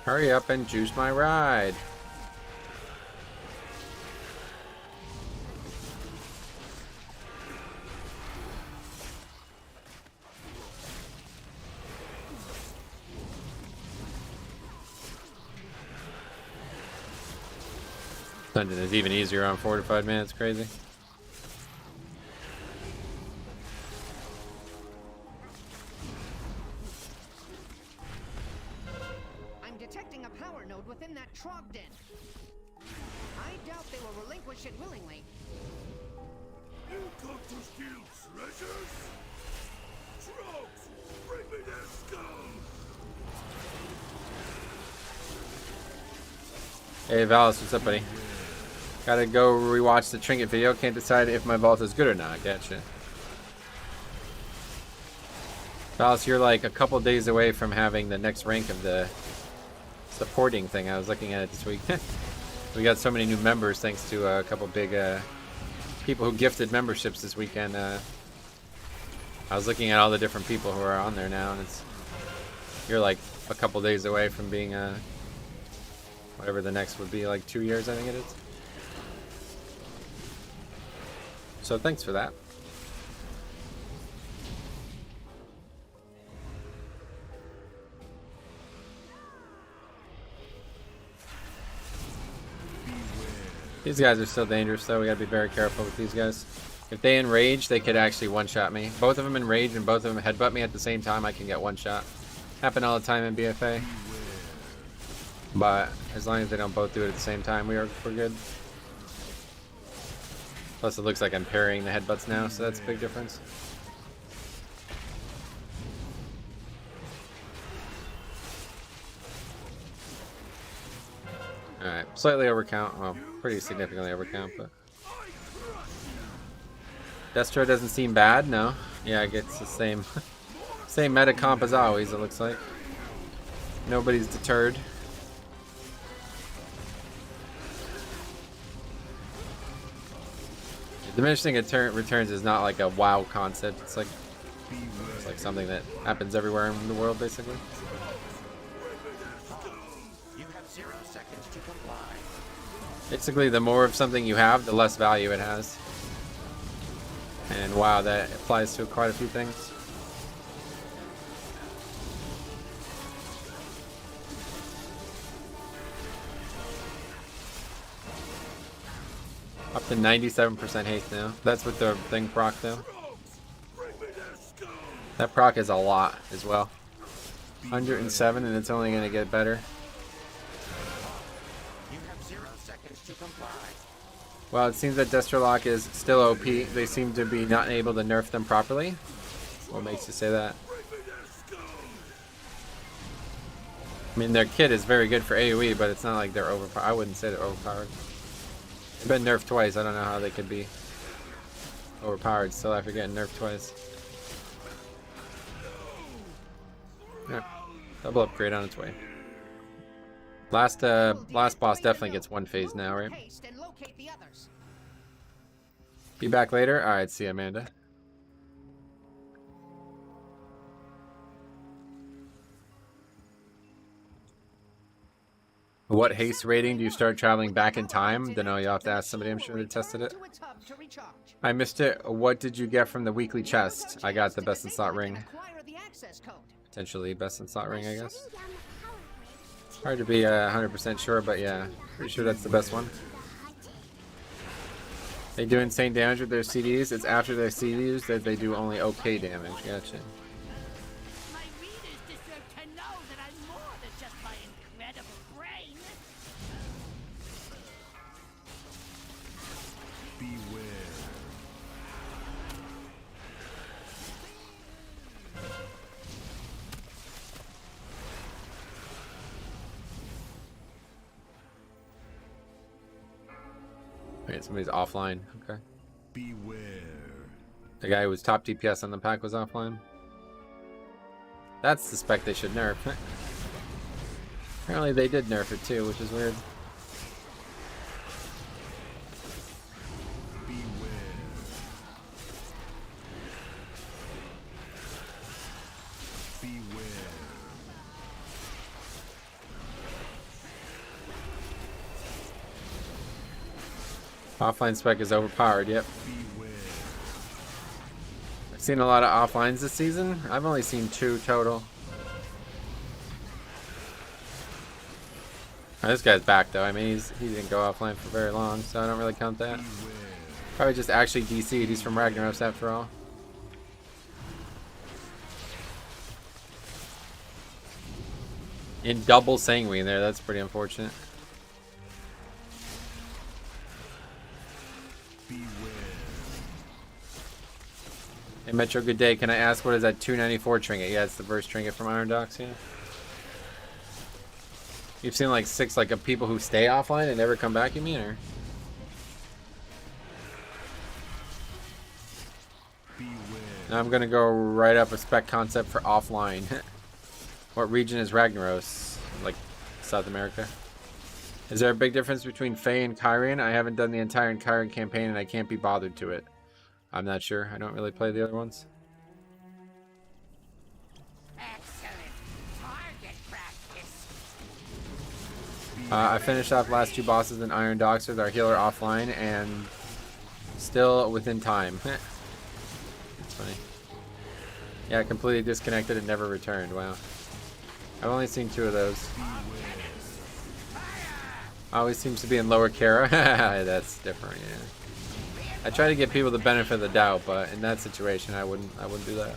Hurry up and juice my ride. Dungeon is even easier on fortified, man. It's crazy. I'm detecting a power node within that Trog den. I doubt they will relinquish it willingly. You come to steal treasures? Trogs, bring me their scum! Hey Valis, what's up, buddy? Gotta go rewatch the trinket video. Can't decide if my vault is good or not. Gotcha. Valis, you're like a couple days away from having the next rank of the supporting thing. I was looking at it this week. We got so many new members thanks to a couple big people who gifted memberships this weekend. I was looking at all the different people who are on there now, and you're like a couple days away from being whatever the next would be, like 2 years, I think it is. So thanks for that. These guys are still dangerous though. We gotta be very careful with these guys. If they enrage, they could actually one-shot me. Both of them enrage and both of them headbutt me at the same time, I can get one shot. Happen all the time in BFA. But as long as they don't both do it at the same time, we're good. Plus it looks like I'm parrying the headbutts now, so that's a big difference. Alright, slightly overcount. Well, pretty significantly overcount, but... Destro doesn't seem bad, no. Yeah, it gets the same same meta comp as always, it looks like. Nobody's deterred. Diminishing returns is not like a WoW concept. It's like something that happens everywhere in the world, basically. You have 0 seconds to comply. Basically, the more of something you have, the less value it has. And wow, that applies to quite a few things. Up to 97% haste now. That's with the thing proc though. That proc is a lot as well. 107 and it's only going to get better. You have 0 seconds to comply. Well, it seems that Destrolock is still OP. They seem to be not able to nerf them properly. What makes you say that? I mean, their kit is very good for AoE, but it's not like they're overpowered. I wouldn't say they're overpowered. They've been nerfed twice. I don't know how they could be overpowered still after getting nerfed twice. Yeah, double upgrade on its way. Last boss definitely gets one phase now, right? Be back later. All right, see you, Amanda. What haste rating do you start traveling back in time? Don't know. You'll have to ask somebody. I'm sure they tested it. I missed it. What did you get from the weekly chest? I got the best in slot ring. Potentially best in slot ring, I guess. Hard to be 100% sure, but yeah, pretty sure that's the best one. They do insane damage with their CDs. It's after their CDs that they do only okay damage. Gotcha. My readers deserve to know that I'm more than just my incredible brain. Beware. Wait, somebody's offline. Okay. Beware. The guy who was top DPS on the pack was offline. That's the spec they should nerf. Apparently they did nerf it too, which is weird. Beware. Beware. Offline spec is overpowered, yep. Beware. I've seen a lot of offlines this season. I've only seen 2 total. Oh, this guy's back though. I mean, he didn't go offline for very long, so I don't really count that. Probably just actually DC'd. He's from Ragnaros after all. In double sanguine there, that's pretty unfortunate. Hey Metro, good day. Can I ask what is that 294 trinket? Yeah, it's the burst trinket from Iron Docks, yeah. You've seen like 6 of people who stay offline and never come back, you mean, or? Now I'm gonna go write up a spec concept for offline. What region is Ragnaros? Like South America? Is there a big difference between Fae and Kyrian? I haven't done the entire Kyrian campaign and I can't be bothered to it. I'm not sure. I don't really play the other ones. Excellent. Target practice. I finished off last 2 bosses in Iron Docks with our healer offline and still within time. That's funny. Yeah, completely disconnected and never returned. Wow. I've only seen 2 of those. Always seems to be in Lower Kara. That's different, yeah. I try to give people the benefit of the doubt, but in that situation, I wouldn't do that.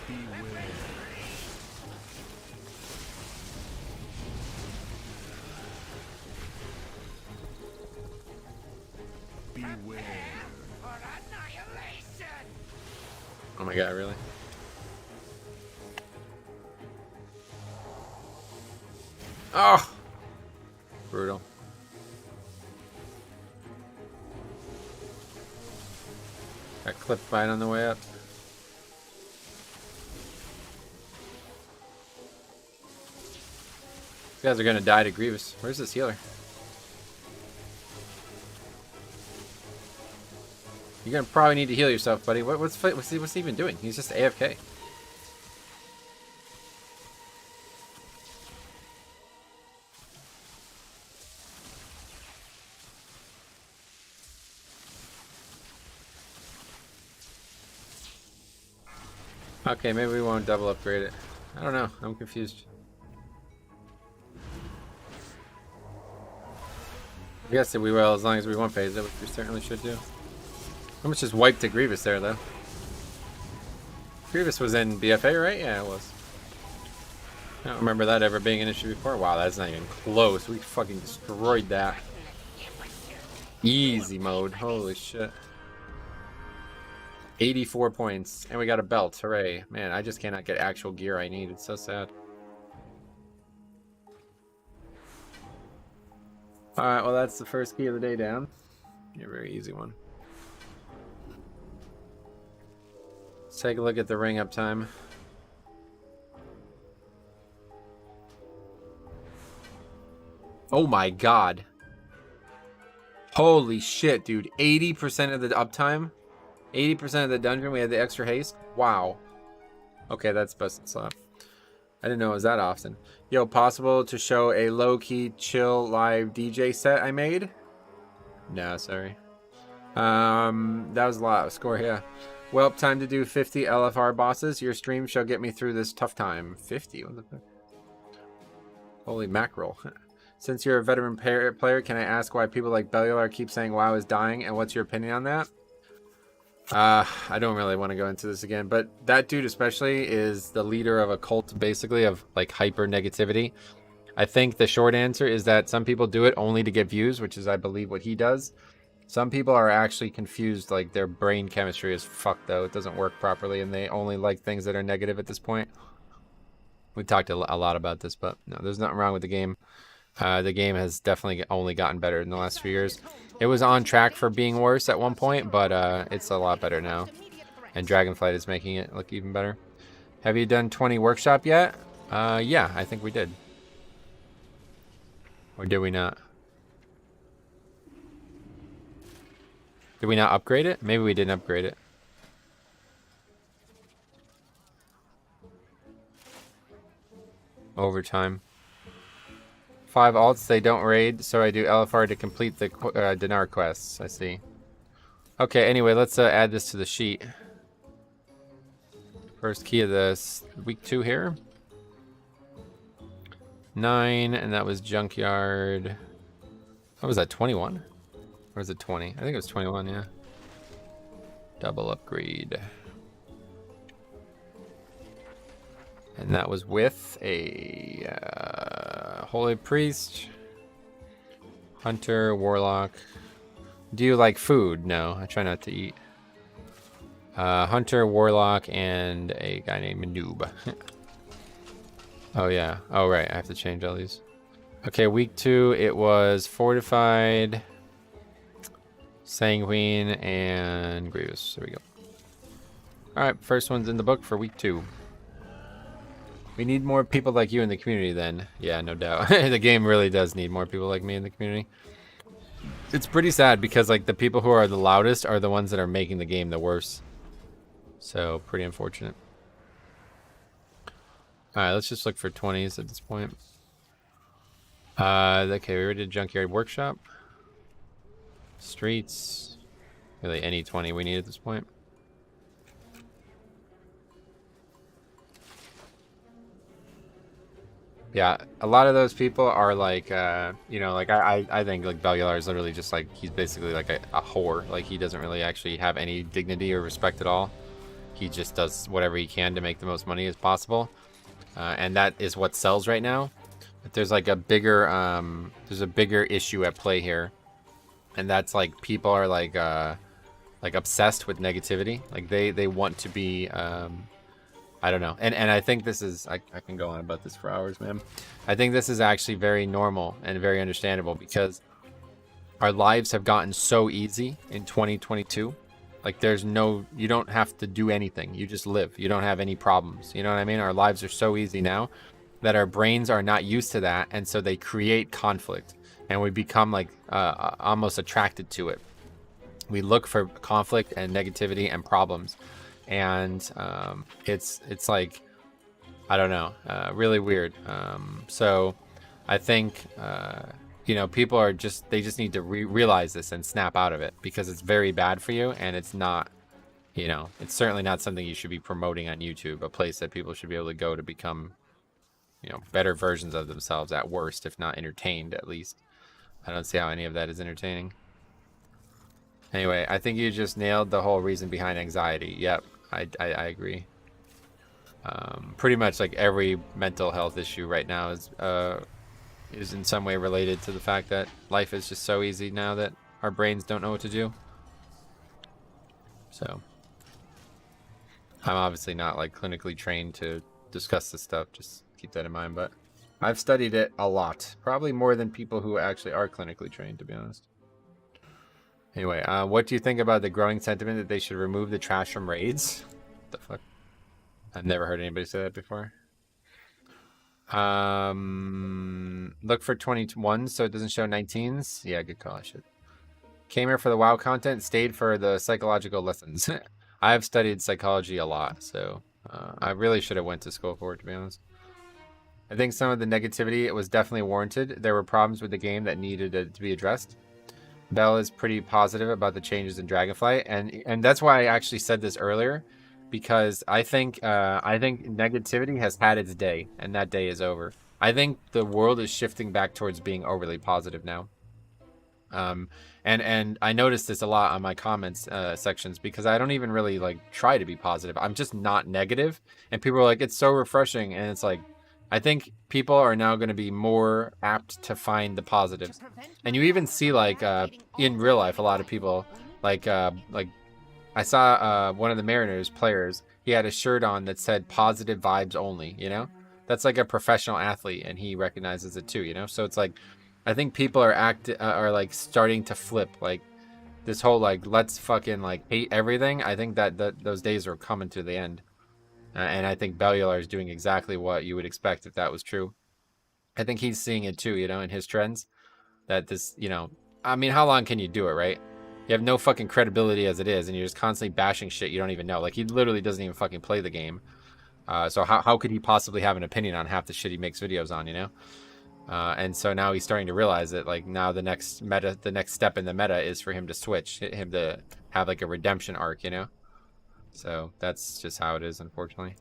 Beware. Beware. For annihilation. Oh my god, really? Oh! Brutal. Got clipped by it on the way up. You guys are gonna die to Grievous. Where's this healer? You're gonna probably need to heal yourself, buddy. What's he even doing? He's just AFK. Okay, maybe we won't double upgrade it. I don't know. I'm confused. I guess that we will, as long as we won't phase it, which we certainly should do. How much just wiped to Grievous there, though? Grievous was in BFA, right? Yeah, it was. I don't remember that ever being an issue before. Wow, that's not even close. We fucking destroyed that. Easy mode. Holy shit. 84 points. And we got a belt. Hooray. Man, I just cannot get actual gear I need. It's so sad. Alright, well that's the first key of the day down. A very easy one. Let's take a look at the ring up time. Oh my god. Holy shit, dude. 80% of the uptime? 80% of the dungeon, we had the extra haste? Wow. Okay, that's busted slap. I didn't know it was that often. Yo, possible to show a low-key, chill, live DJ set I made? No, sorry. That was a lot of score, yeah. Well, time to do 50 LFR bosses. Your stream shall get me through this tough time. 50? What the fuck? Holy mackerel. Since you're a veteran player, can I ask why people like Bellular keep saying WoW is dying, and what's your opinion on that? I don't really want to go into this again, but that dude especially is the leader of a cult, basically, of like hyper negativity. I think the short answer is that some people do it only to get views, which is, I believe, what he does. Some people are actually confused, like their brain chemistry is fucked, though. It doesn't work properly, and they only like things that are negative at this point. We talked a lot about this, but no, there's nothing wrong with the game. The game has definitely only gotten better in the last few years. It was on track for being worse at one point, but it's a lot better now. And Dragonflight is making it look even better. Have you done 20 workshop yet? Yeah, I think we did. Or did we not? Did we not upgrade it? Maybe we didn't upgrade it. Overtime. 5 alts, they don't raid, so I do LFR to complete the Dinar quests. I see. Okay, anyway, let's add this to the sheet. First key of this week 2 here. 9, and that was Junkyard. What was that, 21? Or was it 20? I think it was 21, yeah. Double upgrade. And that was with a Holy Priest, Hunter, Warlock. Do you like food? No, I try not to eat. Hunter, Warlock, and a guy named Noob. Oh, yeah. Oh, right. I have to change all these. Okay, week 2, it was Fortified, Sanguine, and Grievous. There we go. Alright, first one's in the book for week 2. We need more people like you in the community then. Yeah, no doubt. The game really does need more people like me in the community. It's pretty sad because like the people who are the loudest are the ones that are making the game the worst. So, pretty unfortunate. Alright, let's just look for 20s at this point. Okay, we already did Junkyard Workshop. Streets. Really any 20 we need at this point. Yeah, a lot of those people are like, you know, like I think like Bellular is literally just like, he's basically like a whore. Like he doesn't really actually have any dignity or respect at all. He just does whatever he can to make the most money as possible. And that is what sells right now. But there's like a bigger, there's a bigger issue at play here. And that's like people are like obsessed with negativity. Like they want to be, I don't know. And I think this is, I can go on about this for hours, man. I think this is actually very normal and very understandable because our lives have gotten so easy in 2022. Like there's no, you don't have to do anything. You just live. You don't have any problems. You know what I mean? Our lives are so easy now that our brains are not used to that. And so they create conflict and we become like almost attracted to it. We look for conflict and negativity and problems. And it's like, I don't know, really weird. So I think, you know, people are just, they just need to realize this and snap out of it because it's very bad for you. And it's not, you know, it's certainly not something you should be promoting on YouTube, a place that people should be able to go to become, you know, better versions of themselves at worst, if not entertained at least. I don't see how any of that is entertaining. Anyway, I think you just nailed the whole reason behind anxiety. Yep, I agree. Pretty much like every mental health issue right now is in some way related to the fact that life is just so easy now that our brains don't know what to do. So, I'm obviously not like clinically trained to discuss this stuff. Just keep that in mind. But I've studied it a lot, probably more than people who actually are clinically trained, to be honest. Anyway, what do you think about the growing sentiment that they should remove the trash from raids? What the fuck? I've never heard anybody say that before. Look for 21 so it doesn't show 19s. Yeah, good call. I should. Came here for the WoW content, stayed for the psychological lessons. I have studied psychology a lot, so I really should have went to school for it, to be honest. I think some of the negativity was definitely warranted. There were problems with the game that needed to be addressed. Bell is pretty positive about the changes in Dragonflight, and that's why I actually said this earlier, because I think negativity has had its day, and that day is over. I think the world is shifting back towards being overly positive now. And I noticed this a lot on my comments sections, because I don't even really like try to be positive. I'm just not negative, and people are like, it's so refreshing, and it's like, I think people are now going to be more apt to find the positives. And you even see like in real life, a lot of people like I saw one of the Mariners players, he had a shirt on that said positive vibes only, you know? That's like a professional athlete, and he recognizes it too, you know? So it's like, I think people are like starting to flip, like this whole like let's fucking like hate everything. I think that those days are coming to the end, and I think Bellular is doing exactly what you would expect if that was true. I think he's seeing it too, you know, in his trends. That this, you know, I mean, how long can you do it, right? You have no fucking credibility as it is, and you're just constantly bashing shit you don't even know. Like, he literally doesn't even fucking play the game. So how could he possibly have an opinion on half the shit he makes videos on, you know? And so now he's starting to realize that, like, now the next step in the meta is for him to switch, him to have like a redemption arc, you know? So that's just how it is, unfortunately.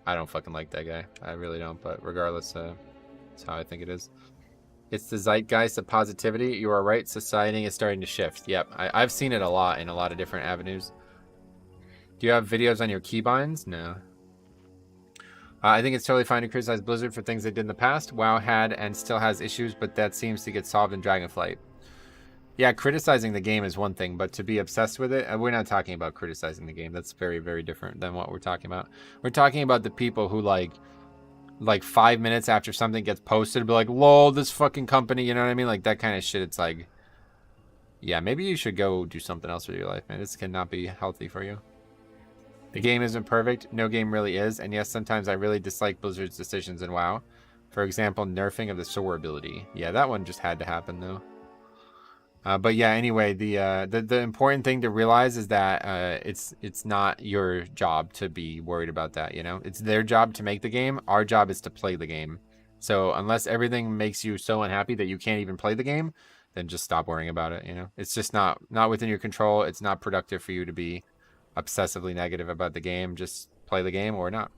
I don't fucking like that guy. I really don't, but regardless, that's how I think it is. It's the zeitgeist of positivity. You are right. Society is starting to shift. Yep. I've seen it a lot in a lot of different avenues. Do you have videos on your keybinds? No. I think it's totally fine to criticize Blizzard for things they did in the past. WoW had and still has issues, but that seems to get solved in Dragonflight. Yeah, criticizing the game is one thing, but to be obsessed with it, we're not talking about criticizing the game. That's very, very different than what we're talking about. We're talking about the people who like 5 minutes after something gets posted, be like, lol, this fucking company, you know what I mean? Like that kind of shit. It's like, yeah, maybe you should go do something else with your life, man. This cannot be healthy for you. The game isn't perfect. No game really is. And yes, sometimes I really dislike Blizzard's decisions in WoW. For example, nerfing of the soar ability. Yeah, that one just had to happen though. But yeah, anyway, the important thing to realize is that it's not your job to be worried about that, you know? It's their job to make the game. Our job is to play the game. So unless everything makes you so unhappy that you can't even play the game, then just stop worrying about it, you know? It's just not within your control. It's not productive for you to be obsessively negative about the game. Just play the game or not.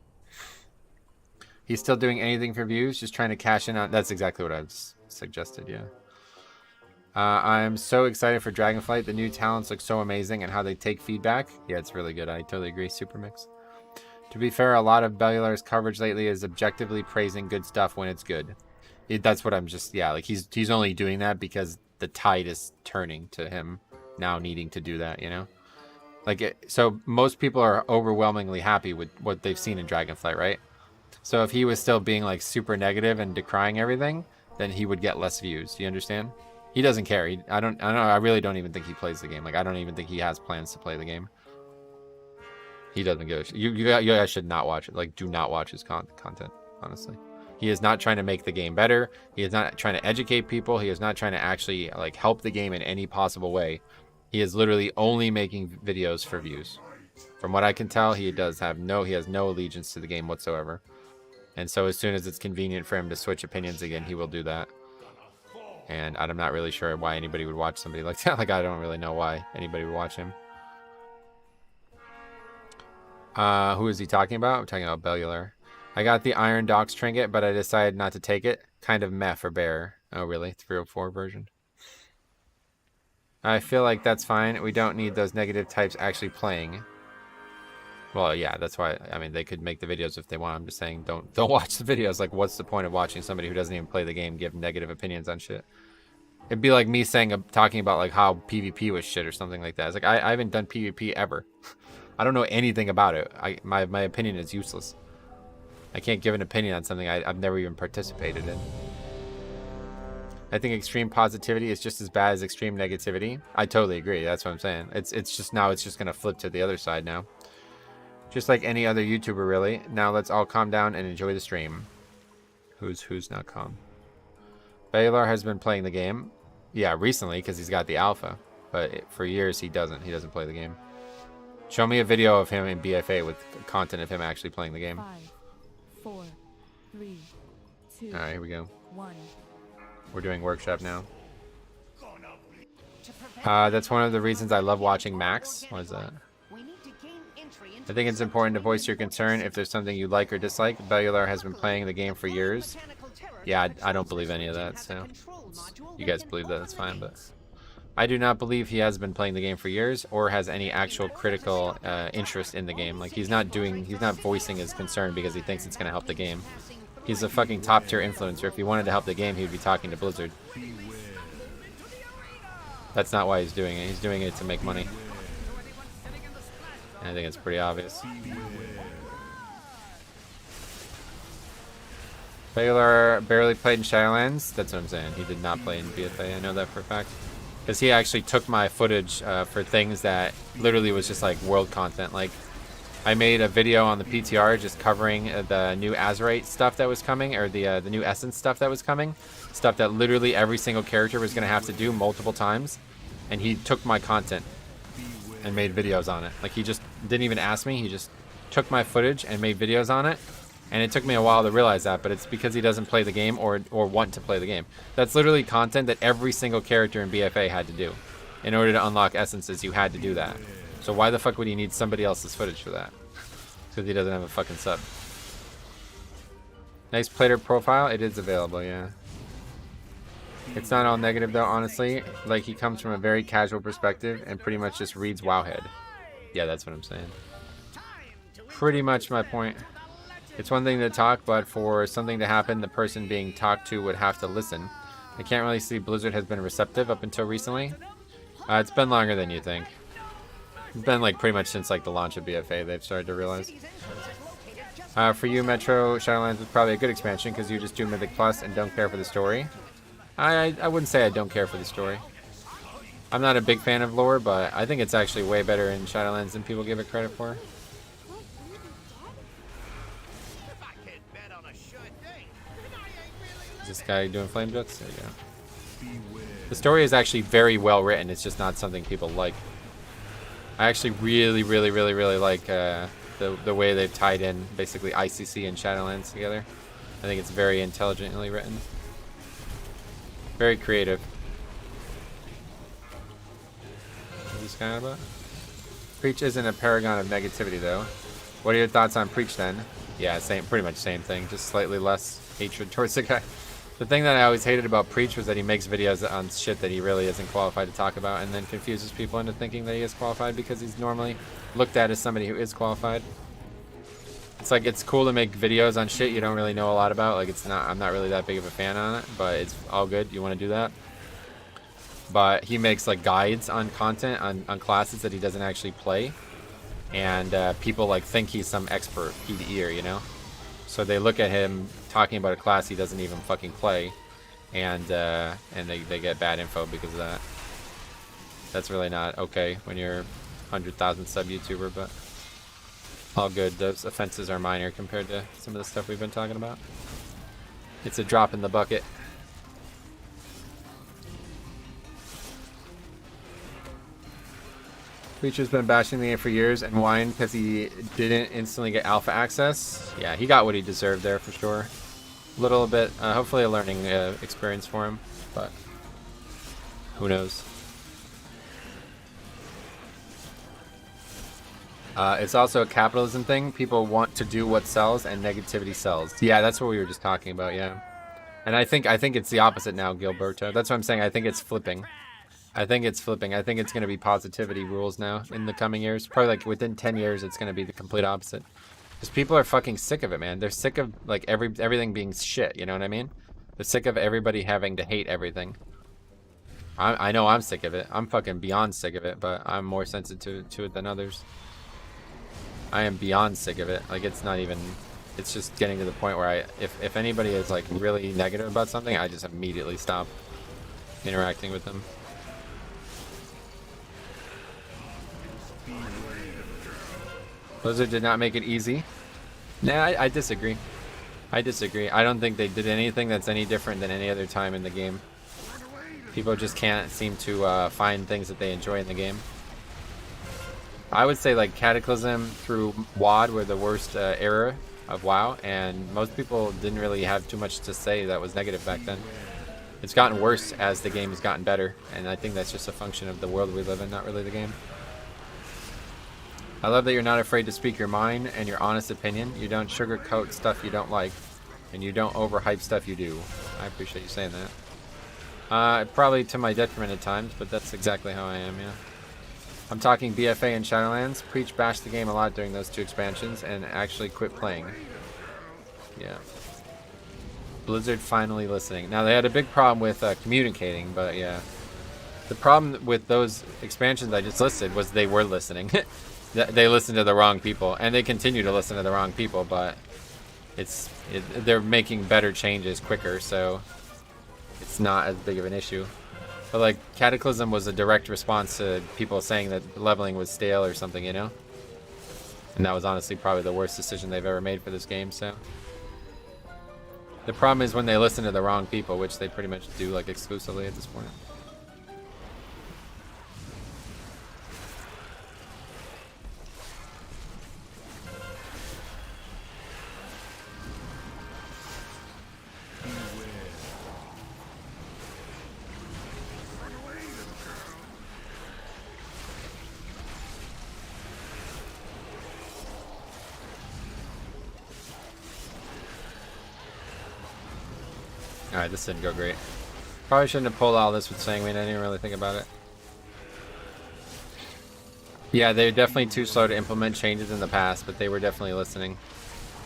He's still doing anything for views, just trying to cash in on... That's exactly what I've suggested, yeah. I'm so excited for Dragonflight. The new talents look so amazing, and how they take feedback. Yeah, it's really good. I totally agree. Super mix. To be fair, a lot of Bellular's coverage lately is objectively praising good stuff when it's good. That's what I'm just... Yeah, like he's only doing that because the tide is turning to him now needing to do that, you know? Like, so most people are overwhelmingly happy with what they've seen in Dragonflight, right? So if he was still being like super negative and decrying everything, then he would get less views. Do you understand? He doesn't care. I don't know. I really don't even think he plays the game. Like, I don't even think he has plans to play the game. He doesn't give a shit. You guys should not watch it. Like, do not watch his content, honestly. He is not trying to make the game better. He is not trying to educate people. He is not trying to actually, like, help the game in any possible way. He is literally only making videos for views. From what I can tell, he has no allegiance to the game whatsoever. And so as soon as it's convenient for him to switch opinions again, he will do that. And I'm not really sure why anybody would watch somebody like that. Like, I don't really know why anybody would watch him. Who is he talking about? I'm talking about Bellular. I got the Iron Docs trinket, but I decided not to take it. Kind of meh for bear. Oh, really? 304 version. I feel like that's fine. We don't need those negative types actually playing. Well, yeah, that's why. I mean, they could make the videos if they want. I'm just saying, don't watch the videos. Like, what's the point of watching somebody who doesn't even play the game give negative opinions on shit? It'd be like me talking about like how PvP was shit or something like that. It's like I haven't done PvP ever. I don't know anything about it. My opinion is useless. I can't give an opinion on something I've never even participated in. I think extreme positivity is just as bad as extreme negativity. I totally agree. That's what I'm saying. It's just now it's just gonna flip to the other side now. Just like any other YouTuber, really. Now let's all calm down and enjoy the stream. Who's not calm? Baylor has been playing the game. Yeah, recently because he's got the alpha. But for years he doesn't. He doesn't play the game. Show me a video of him in BFA with content of him actually playing the game. 5, 4, 3, 2, All right, here we go. 1. We're doing workshop now. That's one of the reasons I love watching Max. What is that? I think it's important to voice your concern if there's something you like or dislike. Bellular has been playing the game for years. Yeah, I don't believe any of that, so you guys believe that, that's fine, but I do not believe he has been playing the game for years or has any actual critical interest in the game. Like, he's not voicing his concern because he thinks it's going to help the game. He's a fucking top tier influencer. If he wanted to help the game, he would be talking to Blizzard. That's not why he's doing it. He's doing it to make money. And I think it's pretty obvious. Baylor barely played in Shadowlands. That's what I'm saying. He did not play in BFA. I know that for a fact. Because he actually took my footage for things that literally was just like world content. Like, I made a video on the PTR just covering the new Azerite stuff that was coming, or the new Essence stuff that was coming. Stuff that literally every single character was going to have to do multiple times. And he took my content and made videos on it. Like, he just didn't even ask me. He just took my footage and made videos on it. And it took me a while to realize that, but it's because he doesn't play the game or want to play the game. That's literally content that every single character in BFA had to do. In order to unlock essences, you had to do that. So why the fuck would he need somebody else's footage for that? Because he doesn't have a fucking sub. Nice player profile. It is available, yeah. It's not all negative though, honestly. Like, he comes from a very casual perspective and pretty much just reads Wowhead. Yeah, that's what I'm saying. Pretty much my point. It's one thing to talk, but for something to happen, the person being talked to would have to listen. I can't really see Blizzard has been receptive up until recently. It's been longer than you think. It's been like pretty much since like the launch of BFA they've started to realize. For you, Metro, Shadowlands is probably a good expansion because you just do Mythic Plus and don't care for the story. I wouldn't say I don't care for the story. I'm not a big fan of lore, but I think it's actually way better in Shadowlands than people give it credit for. Is this guy doing flame jets? There you go. The story is actually very well written. It's just not something people like. I actually really like the way they've tied in basically ICC and Shadowlands together. I think it's very intelligently written. Very creative. What is this guy about? Preach isn't a paragon of negativity though. What are your thoughts on Preach then? Yeah, pretty much same thing, just slightly less hatred towards the guy. The thing that I always hated about Preach was that he makes videos on shit that he really isn't qualified to talk about and then confuses people into thinking that he is qualified because he's normally looked at as somebody who is qualified. It's like, it's cool to make videos on shit you don't really know a lot about. Like, I'm not really that big of a fan on it, but it's all good. You want to do that. But he makes like guides on content on classes that he doesn't actually play. And people like think he's some expert PvEer, you know? So they look at him talking about a class he doesn't even fucking play, and they get bad info because of that. That's really not okay when you're 100,000 sub YouTuber, but all good. Those offenses are minor compared to some of the stuff we've been talking about. It's a drop in the bucket. Preacher's been bashing the game for years and whined because he didn't instantly get alpha access. Yeah, he got what he deserved there for sure. A little bit, hopefully a learning experience for him, but who knows. It's also a capitalism thing. People want to do what sells and negativity sells. Yeah, that's what we were just talking about, yeah. And I think it's the opposite now, Gilberto. That's what I'm saying. I think it's flipping. I think it's flipping. I think it's going to be positivity rules now in the coming years. Probably like within 10 years, it's going to be the complete opposite. Because people are fucking sick of it, man. They're sick of like everything being shit. You know what I mean? They're sick of everybody having to hate everything. I know I'm sick of it. I'm fucking beyond sick of it, but I'm more sensitive to it than others. I am beyond sick of it. Like, it's not even, it's just getting to the point where if anybody is like really negative about something, I just immediately stop interacting with them. Blizzard did not make it easy. Nah, I disagree. I disagree. I don't think they did anything that's any different than any other time in the game. People just can't seem to find things that they enjoy in the game. I would say like Cataclysm through WoD were the worst era of WoW, and most people didn't really have too much to say that was negative back then. It's gotten worse as the game has gotten better, and I think that's just a function of the world we live in, not really the game. I love that you're not afraid to speak your mind and your honest opinion. You don't sugarcoat stuff you don't like, and you don't overhype stuff you do. I appreciate you saying that. Probably to my detriment at times, but that's exactly how I am, yeah. I'm talking BFA and Shadowlands. Preach bashed the game a lot during those 2 expansions and actually quit playing. Yeah. Blizzard finally listening. Now, they had a big problem with communicating, but yeah. The problem with those expansions I just listed was they were listening. They listened to the wrong people, and they continue to listen to the wrong people, but they're making better changes quicker, so it's not as big of an issue. But like Cataclysm was a direct response to people saying that leveling was stale or something, you know? And that was honestly probably the worst decision they've ever made for this game, so. The problem is when they listen to the wrong people, which they pretty much do like exclusively at this point. Alright, this didn't go great. Probably shouldn't have pulled all this with Sanguine. I didn't really think about it. Yeah, they're definitely too slow to implement changes in the past, but they were definitely listening.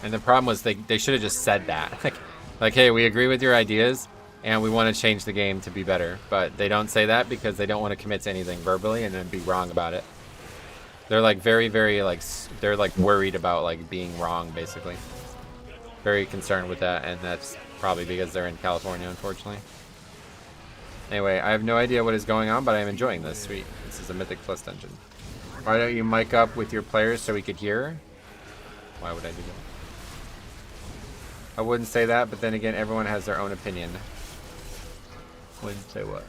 And the problem was they should have just said that. Like, hey, we agree with your ideas, and we want to change the game to be better. But they don't say that because they don't want to commit to anything verbally and then be wrong about it. They're like very, very, like, they're like worried about like being wrong, basically. Very concerned with that, and that's probably because they're in California, unfortunately. Anyway, I have no idea what is going on, but I am enjoying this. Sweet. This is a Mythic Plus dungeon. Why don't you mic up with your players so we could hear? Why would I do that? I wouldn't say that, but then again, everyone has their own opinion. Wouldn't say what?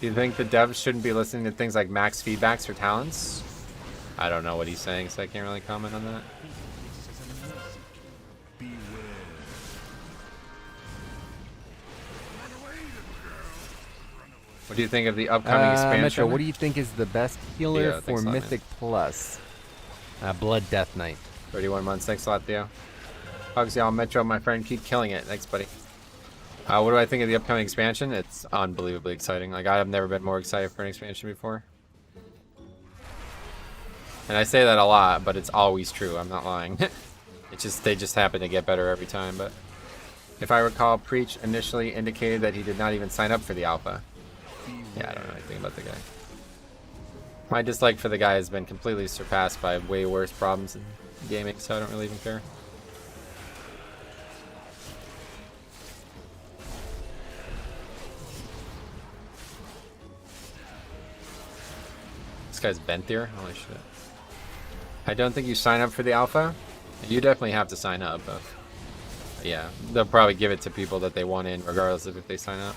Do you think the devs shouldn't be listening to things like max feedbacks for talents? I don't know what he's saying, so I can't really comment on that. What do you think of the upcoming expansion? Metro, what do you think is the best healer for thanks a lot, Mythic Plus? Blood Death Knight. 31 months. Thanks a lot, Theo. Hugs y'all, Metro, my friend. Keep killing it. Thanks, buddy. What do I think of the upcoming expansion? It's unbelievably exciting. Like, I have never been more excited for an expansion before. And I say that a lot, but it's always true. I'm not lying. They just happen to get better every time. But if I recall, Preach initially indicated that he did not even sign up for the alpha. Yeah, I don't know anything about the guy. My dislike for the guy has been completely surpassed by way worse problems in gaming, so I don't really even care. This guy's bent there? Holy shit. I don't think you sign up for the alpha. You definitely have to sign up, but yeah, they'll probably give it to people that they want in regardless of if they sign up.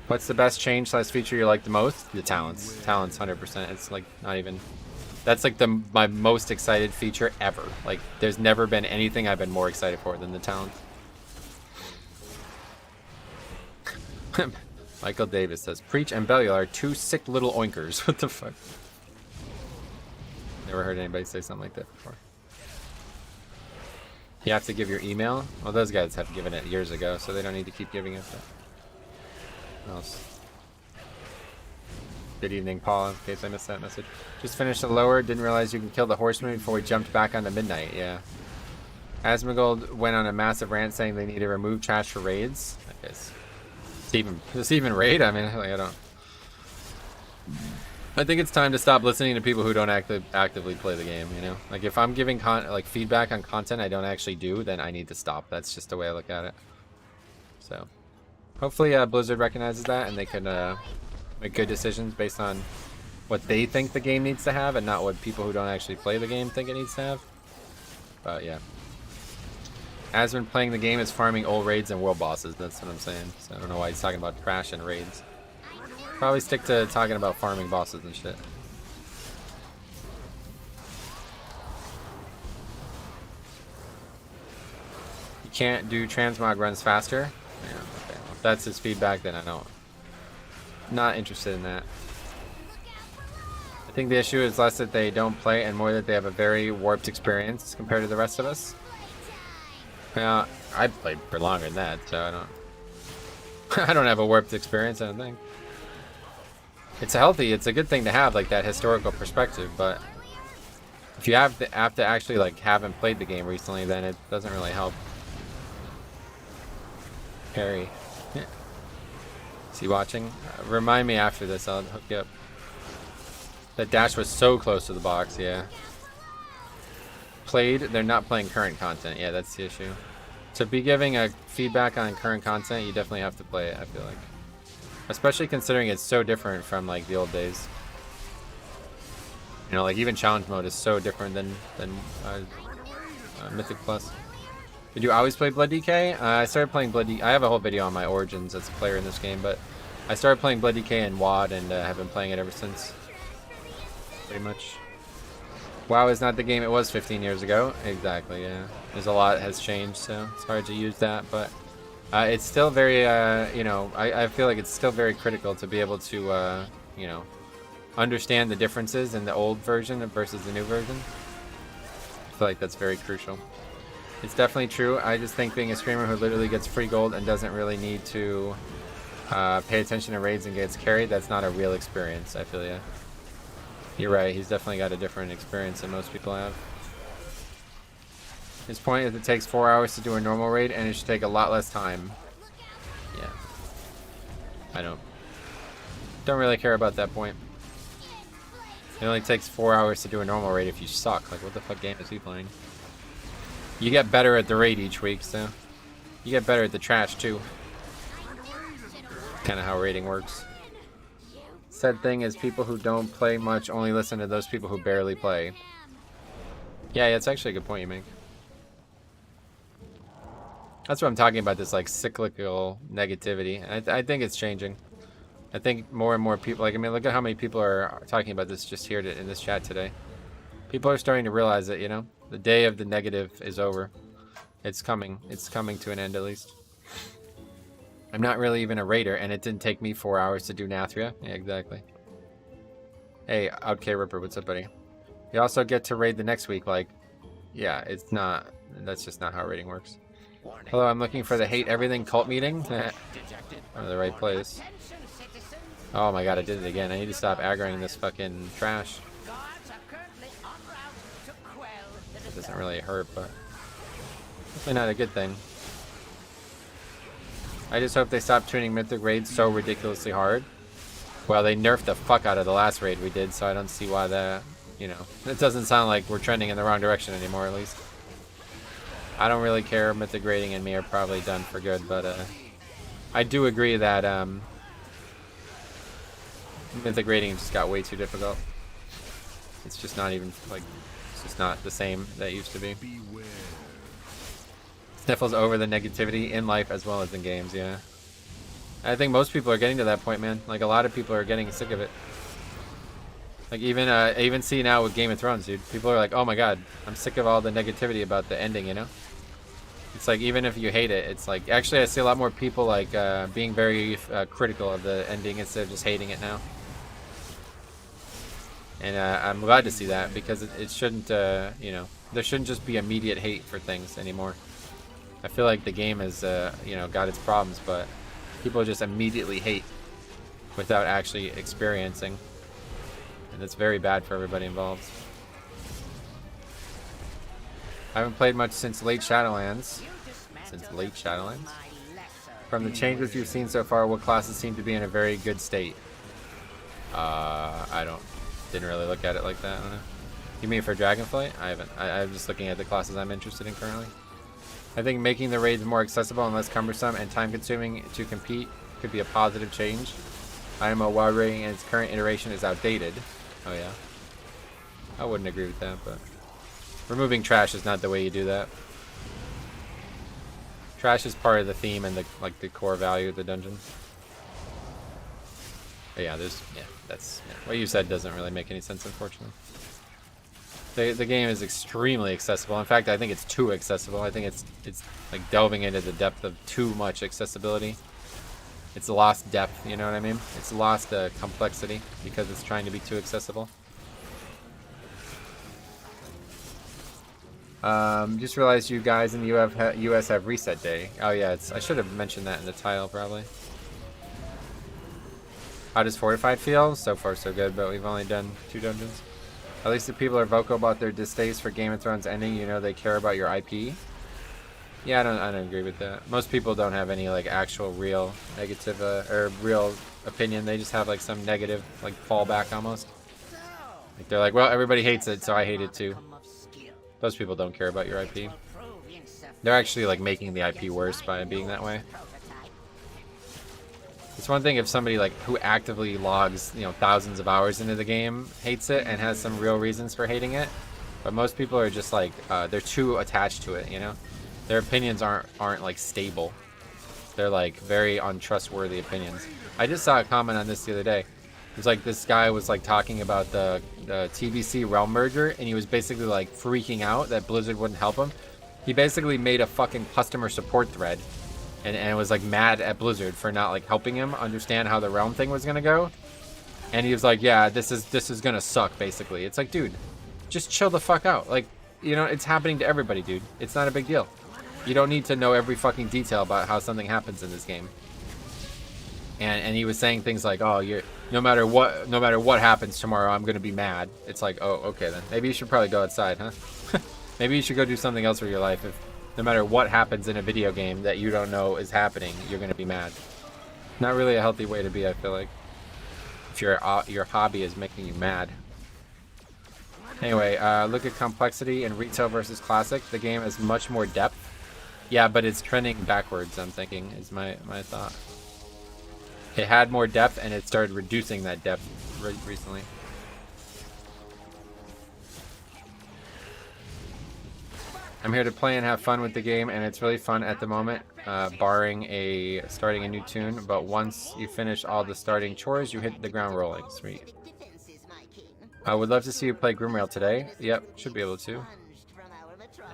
What's the best change / feature you like the most? The talents. Talents, 100%. It's like not even... That's like my most excited feature ever. Like, there's never been anything I've been more excited for than the talents. Michael Davis says, Preach and Belial are 2 sick little oinkers. What the fuck? Never heard anybody say something like that before. You have to give your email? Well, those guys have given it years ago, so they don't need to keep giving it. What else? Good evening, Paul, in case I missed that message. Just finished the lower, didn't realize you can kill the horseman before we jumped back onto midnight, yeah. Asmongold went on a massive rant saying they need to remove trash for raids. I guess. It's even raid? I mean, like, I don't... I think it's time to stop listening to people who don't actively play the game, you know? Like, if I'm giving feedback on content I don't actually do, then I need to stop. That's just the way I look at it. So, hopefully Blizzard recognizes that and they can make good decisions based on what they think the game needs to have and not what people who don't actually play the game think it needs to have. But, yeah. As been playing the game is farming old raids and world bosses, that's what I'm saying. So I don't know why he's talking about Crash and raids. Probably stick to talking about farming bosses and shit. You can't do transmog runs faster? Yeah, okay. Well, if that's his feedback, then I don't. Not interested in that. I think the issue is less that they don't play and more that they have a very warped experience compared to the rest of us. Yeah, I played for longer than that, so I don't. I don't have a warped experience, I don't think. It's it's a good thing to have, like, that historical perspective, but if you have to actually, like, haven't played the game recently, then it doesn't really help. Harry. Yeah. Is he watching? Remind me after this, I'll hook you up. That dash was so close to the box, yeah. Played, they're not playing current content. Yeah, that's the issue. To be giving a feedback on current content, you definitely have to play it, I feel like. Especially considering it's so different from, like, the old days. You know, like, even challenge mode is so different than Mythic Plus. Did you always play Blood DK? I started playing Blood DK. I have a whole video on my origins as a player in this game, but I started playing Blood DK in WoD and have been playing it ever since. Pretty much. WoW is not the game it was 15 years ago. Exactly, yeah. There's a lot has changed, so it's hard to use that, but it's still very, you know, I feel like it's still very critical to be able to, you know, understand the differences in the old version versus the new version. I feel like that's very crucial. It's definitely true. I just think being a streamer who literally gets free gold and doesn't really need to pay attention to raids and gets carried, that's not a real experience, I feel, yeah. You're right, he's definitely got a different experience than most people have. His point is it takes 4 hours to do a normal raid and it should take a lot less time. Yeah. I don't really care about that point. It only takes 4 hours to do a normal raid if you suck. Like, what the fuck game is he playing? You get better at the raid each week, so you get better at the trash too. Kind of how raiding works. Said thing is people who don't play much only listen to those people who barely play. Yeah, it's actually a good point you make. That's what I'm talking about, this like cyclical negativity. I think it's changing. I think more and more people, like, I mean, look at how many people are talking about this just here in this chat today. People are starting to realize that, you know, the day of the negative is over. It's coming. It's coming to an end at least. I'm not really even a raider, and it didn't take me 4 hours to do Nathria. Yeah, exactly. Hey, OutK Ripper, what's up, buddy? You also get to raid the next week, like, yeah, it's not, that's just not how raiding works. Hello, I'm looking for the Hate Everything cult meeting. I'm in the right place. Oh my god, I did it again. I need to stop aggroing this fucking trash. It doesn't really hurt, but definitely not a good thing. I just hope they stop tuning Mythic raids so ridiculously hard. Well, they nerfed the fuck out of the last raid we did, so I don't see why that, you know, it doesn't sound like we're trending in the wrong direction anymore, at least. I don't really care. Mythic raiding and me are probably done for good, but I do agree that Mythic raiding just got way too difficult. It's just not even, like, it's just not the same that it used to be. Sniffles over the negativity in life as well as in games, yeah. I think most people are getting to that point, man. Like, a lot of people are getting sick of it. Like, even see now with Game of Thrones, dude. People are like, oh my god, I'm sick of all the negativity about the ending, you know? It's like, even if you hate it, it's like, actually I see a lot more people, like, being very critical of the ending instead of just hating it now. And I'm glad to see that, because it shouldn't, you know, there shouldn't just be immediate hate for things anymore. I feel like the game has, you know, got its problems, but people just immediately hate without actually experiencing. And it's very bad for everybody involved. I haven't played much since late Shadowlands. From the changes you've seen so far, what classes seem to be in a very good state? Didn't really look at it like that. I don't know. You mean for Dragonflight? I haven't. I'm just looking at the classes I'm interested in currently. I think making the raids more accessible and less cumbersome and time-consuming to compete could be a positive change. IMO WoW rating in its current iteration is outdated. Oh yeah. I wouldn't agree with that, but removing trash is not the way you do that. Trash is part of the theme and the core value of the dungeon. But yeah, what you said doesn't really make any sense, unfortunately. The game is extremely accessible. In fact, I think it's too accessible. I think it's like delving into the depth of too much accessibility. It's lost depth, you know what I mean? It's lost complexity because it's trying to be too accessible. Just realized you guys in the US have reset day. Oh yeah, I should have mentioned that in the title probably. How does Fortified feel? So far so good, but we've only done 2 dungeons. At least if people are vocal about their distaste for Game of Thrones ending, you know they care about your IP. Yeah, I don't agree with that. Most people don't have any like actual real negative or real opinion. They just have like some negative like fallback almost. Like they're like, well, everybody hates it, so I hate it too. Those people don't care about your IP. They're actually like making the IP worse by being that way. It's one thing if somebody like who actively logs, thousands of hours into the game hates it and has some real reasons for hating it. But most people are just like they're too attached to it, Their opinions aren't like stable. They're like very untrustworthy opinions. I just saw a comment on this the other day. It was like this guy was like talking about the TBC Realm merger, and he was basically like freaking out that Blizzard wouldn't help him. He basically made a fucking customer support thread and was like mad at Blizzard for not like helping him understand how the Realm thing was gonna go. And he was like, yeah, this is gonna suck basically. It's like, dude, just chill the fuck out. Like, it's happening to everybody, dude. It's not a big deal. You don't need to know every fucking detail about how something happens in this game. And he was saying things like, oh, no matter what happens tomorrow, I'm gonna be mad. It's like, oh, okay then. Maybe you should probably go outside, huh? Maybe you should go do something else with your life. If no matter what happens in a video game that you don't know is happening, you're gonna be mad. Not really a healthy way to be, I feel like. If your hobby is making you mad. Anyway, look at complexity in retail versus classic. The game has much more depth. Yeah, but it's trending backwards, I'm thinking, is my thought. It had more depth, and it started reducing that depth recently. I'm here to play and have fun with the game, and it's really fun at the moment, barring starting a new tune. But once you finish all the starting chores, you hit the ground rolling. Sweet. I would love to see you play Grimrail today. Yep, should be able to.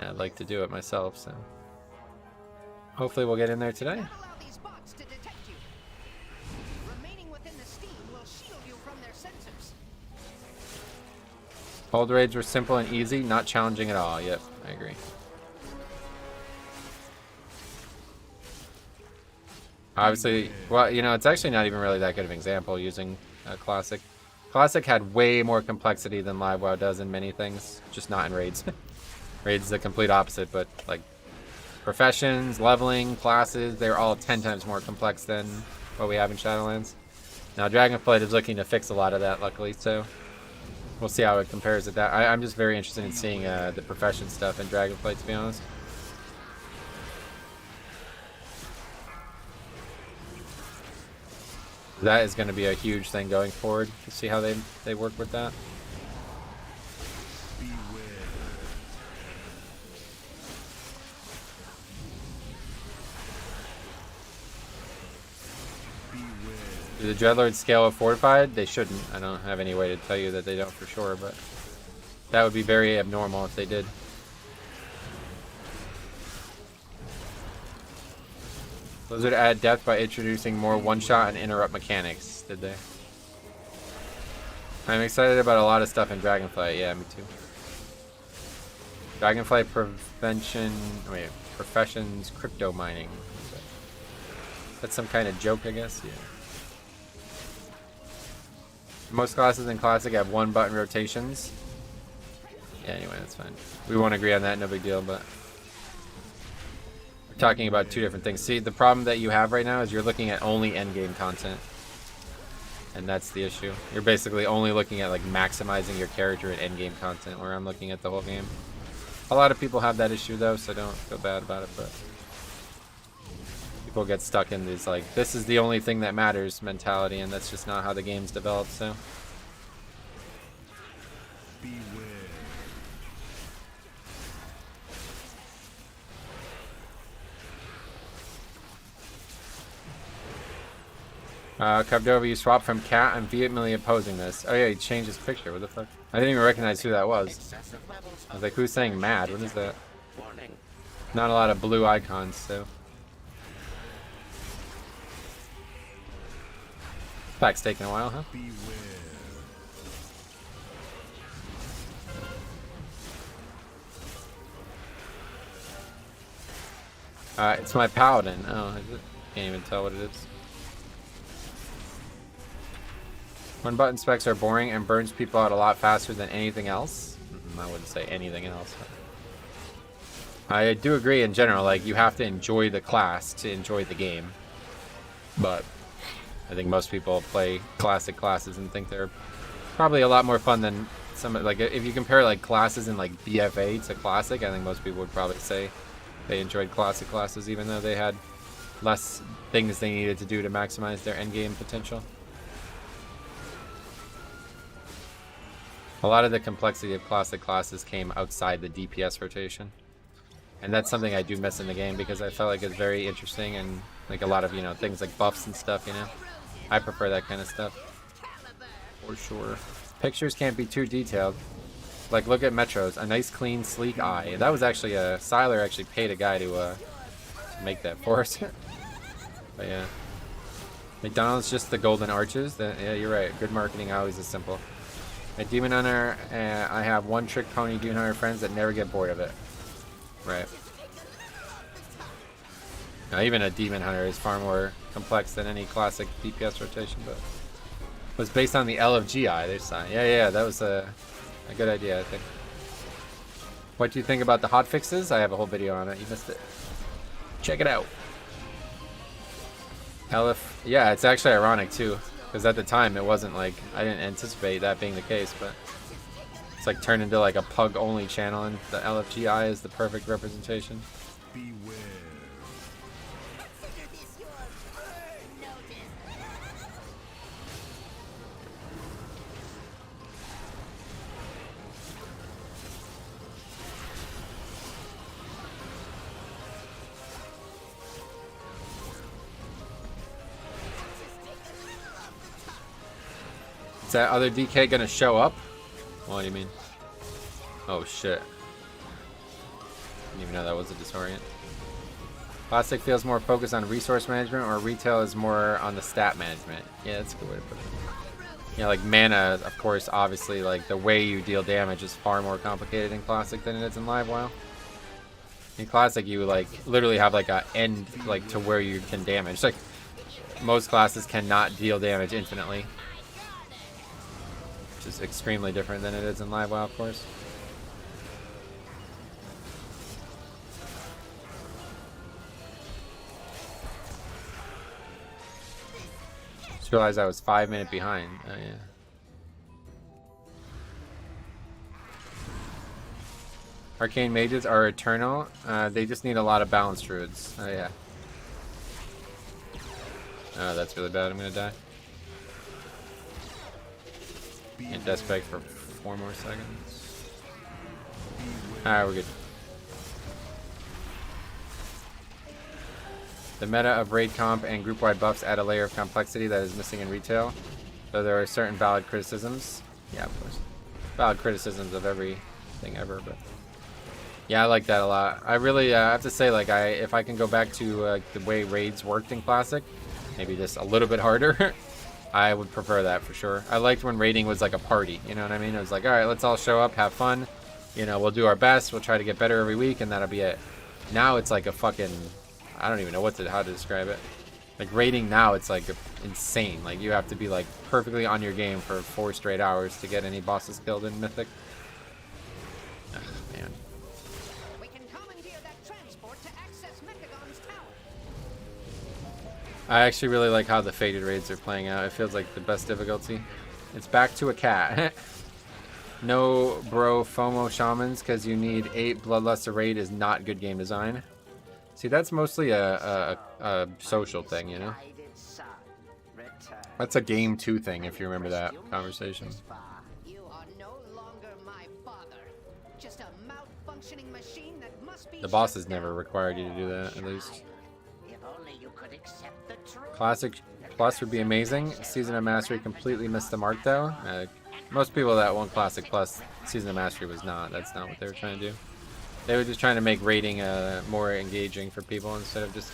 I'd like to do it myself, so hopefully we'll get in there today. Hold raids were simple and easy, not challenging at all. Yep, I agree. Obviously, well, it's actually not even really that good of an example using Classic. Classic had way more complexity than Live WoW does in many things, just not in raids. Raids is the complete opposite, but like professions, leveling, classes, they're all 10 times more complex than what we have in Shadowlands. Now Dragonflight is looking to fix a lot of that, luckily, so we'll see how it compares with that. I'm just very interested in seeing the profession stuff in Dragonflight, to be honest. That is going to be a huge thing going forward, to see how they work with that. Do the Dreadlords scale with Fortified? They shouldn't. I don't have any way to tell you that they don't for sure, but that would be very abnormal if they did. Blizzard add depth by introducing more one-shot and interrupt mechanics, did they? I'm excited about a lot of stuff in Dragonflight. Yeah, me too. Dragonflight professions, crypto mining. That's some kind of joke, I guess. Yeah. Most classes in Classic have one-button rotations. Yeah, anyway, that's fine. We won't agree on that, no big deal, but we're talking about 2 different things. See, the problem that you have right now is you're looking at only endgame content. And that's the issue. You're basically only looking at like maximizing your character and endgame content, where I'm looking at the whole game. A lot of people have that issue though, so don't feel bad about it, but people get stuck in this like, this is the only thing that matters mentality, and that's just not how the game's developed, so. Cubdova, you swapped from Cat. I'm vehemently opposing this. Oh yeah, he changed his picture. What the fuck? I didn't even recognize who that was. I was like, who's saying mad? What is that? Not a lot of blue icons, so. Pack's taking a while, huh? It's my paladin. Oh, is it? Can't even tell what it is. One button specs are boring and burns people out a lot faster than anything else. I wouldn't say anything else. I do agree in general, like you have to enjoy the class to enjoy the game. But I think most people play classic classes and think they're probably a lot more fun than some, like if you compare like classes in like BFA to classic, I think most people would probably say they enjoyed classic classes even though they had less things they needed to do to maximize their endgame potential. A lot of the complexity of classic classes came outside the DPS rotation. And that's something I do miss in the game because I felt like it's very interesting and like a lot of, you know, things like buffs and stuff, you know. I prefer that kind of stuff. For sure. Pictures can't be too detailed. Like look at Metro's, a nice clean sleek eye. That was actually a Siler actually paid a guy to make that for us. But yeah. McDonald's just the golden arches. Yeah, you're right. Good marketing always is simple. A Demon Hunter, I have one trick pony Demon Hunter friends that never get bored of it. Right. Now, even a Demon Hunter is far more complex than any classic DPS rotation, but it was based on the L of GI. Yeah, that was a good idea, I think. What do you think about the hotfixes? I have a whole video on it. You missed it. Check it out. Elif, yeah, it's actually ironic too. Because at the time, it wasn't like, I didn't anticipate that being the case, but it's like turned into like a pug-only channel, and the LFGI is the perfect representation. Beware. Is that other DK gonna show up? What do you mean? Oh shit. Didn't even know that was a disorient. Classic feels more focused on resource management, or retail is more on the stat management. Yeah, that's a good way to put it. Yeah, like mana, of course, obviously, like the way you deal damage is far more complicated in Classic than it is in Live WoW. In Classic, you like literally have like a end like to where you can damage. Like most classes cannot deal damage infinitely. Which is extremely different than it is in Live WoW, of course. Just realized I was 5 minutes behind. Oh yeah. Arcane mages are eternal. They just need a lot of balance druids. Oh yeah. Oh, that's really bad. I'm gonna die. And death spike for 4 more seconds. Alright, we're good. The meta of raid comp and group-wide buffs add a layer of complexity that is missing in retail, though there are certain valid criticisms. Yeah, of course. Valid criticisms of everything ever, but yeah, I like that a lot. I really have to say, like, if I can go back to the way raids worked in Classic, maybe just a little bit harder, I would prefer that for sure. I liked when raiding was like a party, you know what I mean? It was like, all right, let's all show up, have fun. You know, we'll do our best. We'll try to get better every week, and that'll be it. Now it's like a fucking, I don't even know how to describe it. Like raiding now, it's like insane. Like you have to be like perfectly on your game for 4 straight hours to get any bosses killed in Mythic. Ugh, man. We can commandeer that transport to access Mechagon's tower. I actually really like how the faded raids are playing out. It feels like the best difficulty. It's back to a cat. No bro FOMO shamans because you need 8 bloodlust a raid is not good game design. See, that's mostly a social thing, you know? That's a game 2 thing, if you remember that conversation. You are no longer my father. Just a malfunctioning machine that must be The bosses never required you to do that, at least. If only you could accept the truth. Classic Plus would be amazing. Season of Mastery completely missed the mark, though. Most people that want Classic Plus, Season of Mastery was not. That's not what they were trying to do. They were just trying to make raiding more engaging for people instead of just,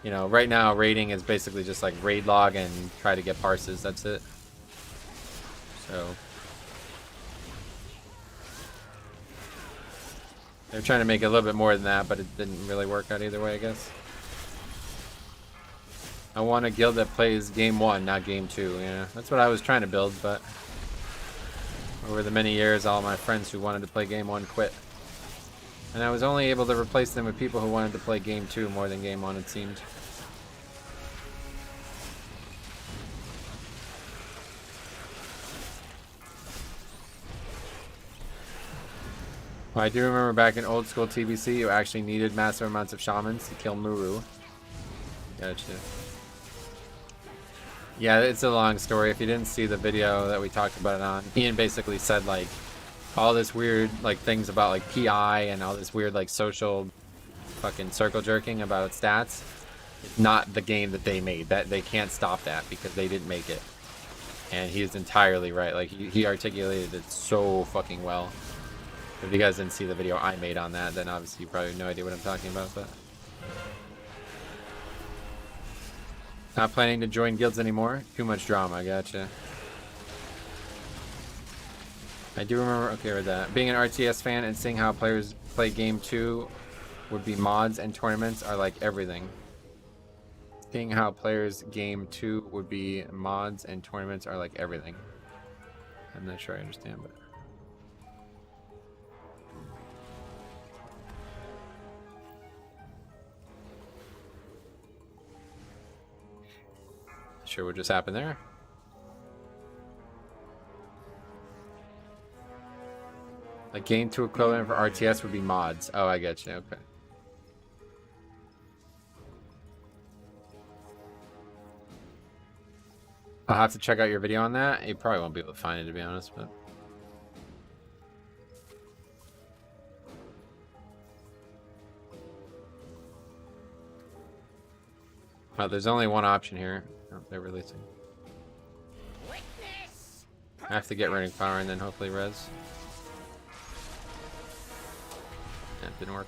you know, right now raiding is basically just like raid log and try to get parses. That's it. So they're trying to make it a little bit more than that, but it didn't really work out either way, I guess. I want a guild that plays game 1, not game 2. Yeah, that's what I was trying to build, but over the many years, all my friends who wanted to play game 1 quit. And I was only able to replace them with people who wanted to play game 2 more than game 1, it seemed. Well, I do remember back in old school TBC, you actually needed massive amounts of shamans to kill Muru. Gotcha. Yeah, it's a long story. If you didn't see the video that we talked about it on, Ian basically said like all this weird like things about like PI and all this weird like social fucking circle jerking about stats. It's not the game that they made. That they can't stop that because they didn't make it. And he is entirely right. Like he articulated it so fucking well. If you guys didn't see the video I made on that, then obviously you probably have no idea what I'm talking about, but not planning to join guilds anymore. Too much drama, gotcha. I do remember, okay, with that. Being an RTS fan and seeing how players play game 2 would be mods and tournaments are like everything. Seeing how players game 2 would be mods and tournaments are like everything. I'm not sure I understand, but sure what just happened there. Like game 2 equivalent for RTS would be mods. Oh, I get you. Okay. I'll have to check out your video on that. You probably won't be able to find it, to be honest, but oh, there's only one option here. Oh, they're releasing. I have to get running power and then hopefully res. That didn't work.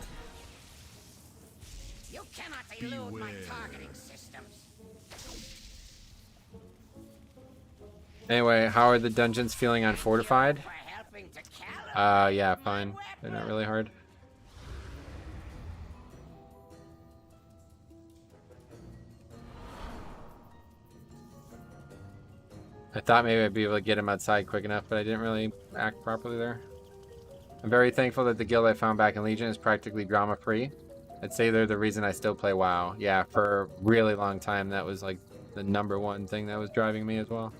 You cannot elude my targeting systems. Anyway, how are the dungeons feeling on Fortified? For helping to calibrate Yeah, fine. They're not really hard. I thought maybe I'd be able to get him outside quick enough, but I didn't really act properly there. I'm very thankful that the guild I found back in Legion is practically drama-free. I'd say they're the reason I still play WoW. Yeah, for a really long time, that was like the #1 thing that was driving me as well.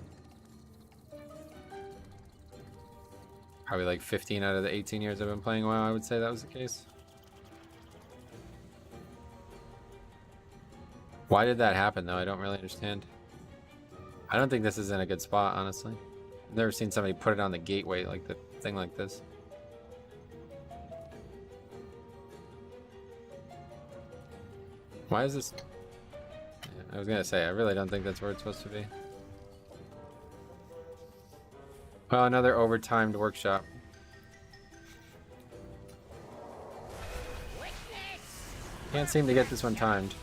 Probably like 15 out of the 18 years I've been playing WoW, I would say that was the case. Why did that happen, though? I don't really understand. I don't think this is in a good spot, honestly. I've never seen somebody put it on the gateway, like the thing like this. Why is this? Yeah, I was gonna say, I really don't think that's where it's supposed to be. Well, another overtimed workshop. Can't seem to get this one timed.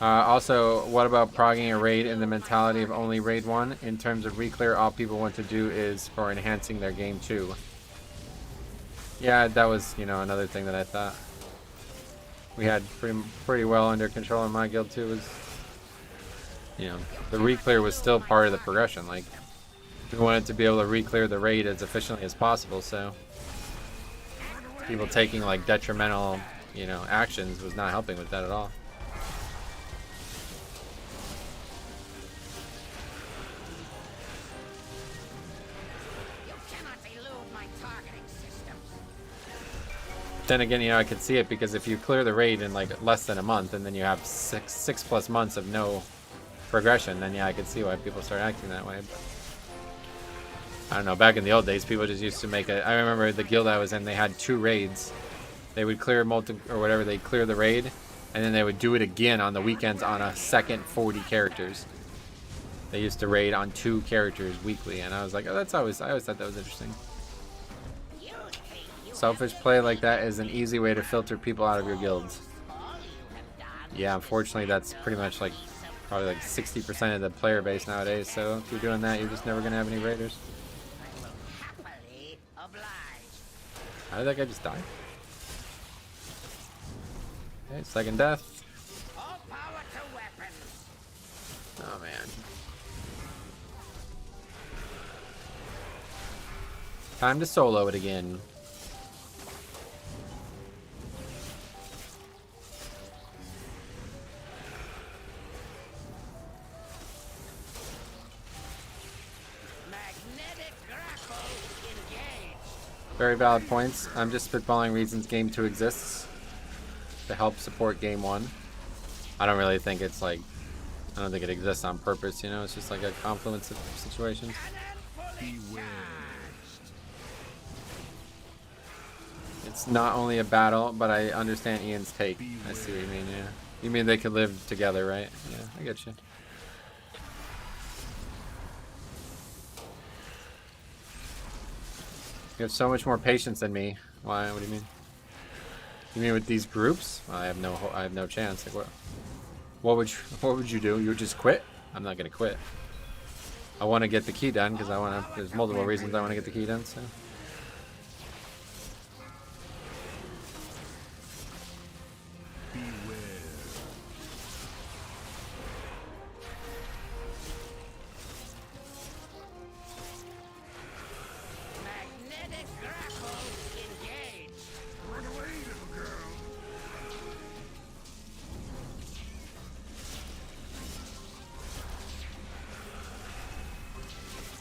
Also, what about progging a raid in the mentality of only raid 1? In terms of reclear, all people want to do is for enhancing their game 2. Yeah, that was, you know, another thing that I thought we had pretty well under control in my guild too. Was, you know, the reclear was still part of the progression. Like, we wanted to be able to reclear the raid as efficiently as possible, so people taking like detrimental you know, actions was not helping with that at all. You cannot elude my targeting systems. Then again, you know, I could see it because if you clear the raid in like less than a month and then you have six plus months of no progression, then yeah, I could see why people start acting that way. But I don't know, back in the old days, people just used to make I remember the guild I was in, they had 2 raids. They would clear or whatever, they'd clear the raid, and then they would do it again on the weekends on a second 40 characters. They used to raid on 2 characters weekly, and I was like, oh, I always thought that was interesting. Selfish play like that is an easy way to filter people out of your guilds. Yeah, unfortunately, that's pretty much like probably like 60% of the player base nowadays, so if you're doing that, you're just never going to have any raiders. How did that guy just die? Okay, second death. Oh man. Time to solo it again. Very valid points. I'm just spitballing reasons game 2 exists to help support game 1. I don't really think it's like, I don't think it exists on purpose, you know, it's just like a confluence of situations. It's not only a battle, but I understand Ian's take. I see what you mean, yeah. You mean they could live together, right? Yeah, I get you. You have so much more patience than me. Why? What do you mean? You mean with these groups? Well, I have no chance. Like, what would you do? You would just quit? I'm not gonna quit. I want to get the key done because there's multiple reasons I want to get the key done. So.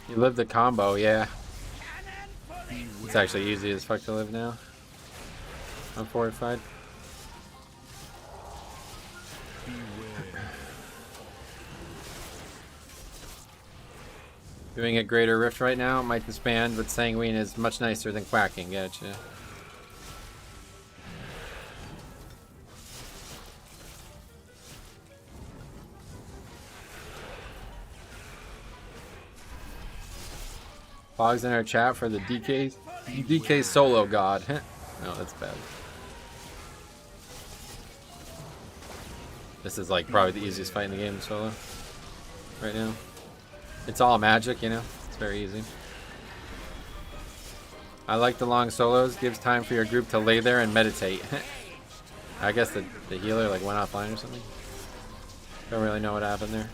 You live the combo, yeah. It's actually easy as fuck to live now. I'm fortified. Doing a greater rift right now might disband, but sanguine is much nicer than quacking. Gotcha. Logs in our chat for the DK solo god. No, that's bad. This is like probably the easiest fight in the game solo right now. It's all magic, you know. It's very easy. I like the long solos. Gives time for your group to lay there and meditate. I guess the healer like went offline or something. Don't really know what happened there.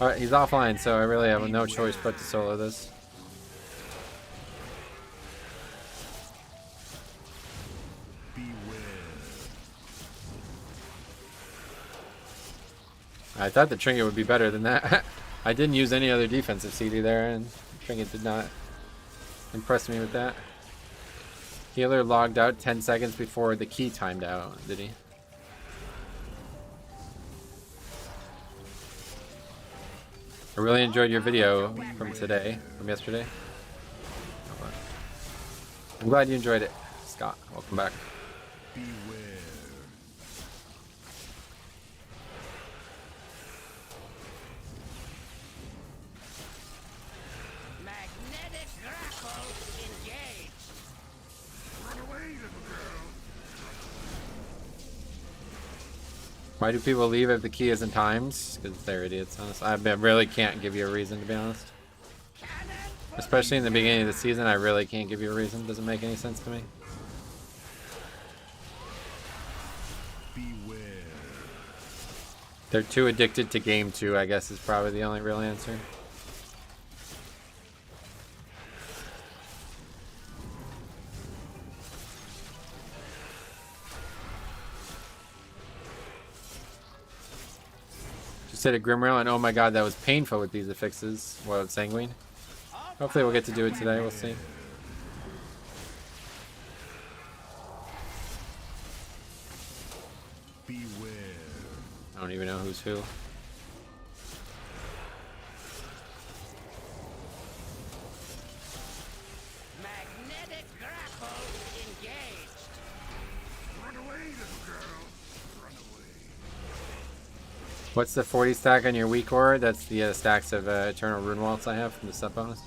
Alright, he's offline, so I really have no choice but to solo this. I thought the trinket would be better than that. I didn't use any other defensive CD there, and the trinket did not impress me with that. Healer logged out 10 seconds before the key timed out, did he? I really enjoyed your video from yesterday. I'm glad you enjoyed it, Scott. Welcome back. Magnetic grapple engaged. Run away, little girl. Why do people leave if the key isn't timed? Because they're idiots, honestly. I really can't give you a reason, to be honest. Especially in the beginning of the season, I really can't give you a reason. It doesn't make any sense to me. Beware. They're too addicted to game 2, I guess, is probably the only real answer. Instead of Grimrail, and oh my god, that was painful with these affixes. Well, Sanguine. Hopefully we'll get to do it today, we'll see. Beware. I don't even know who's who. Magnetic grapple engaged. Run away, little girl. Run away. What's the 40 stack on your weak ore? That's the stacks of Eternal Rune Waltz I have from the sub bonus.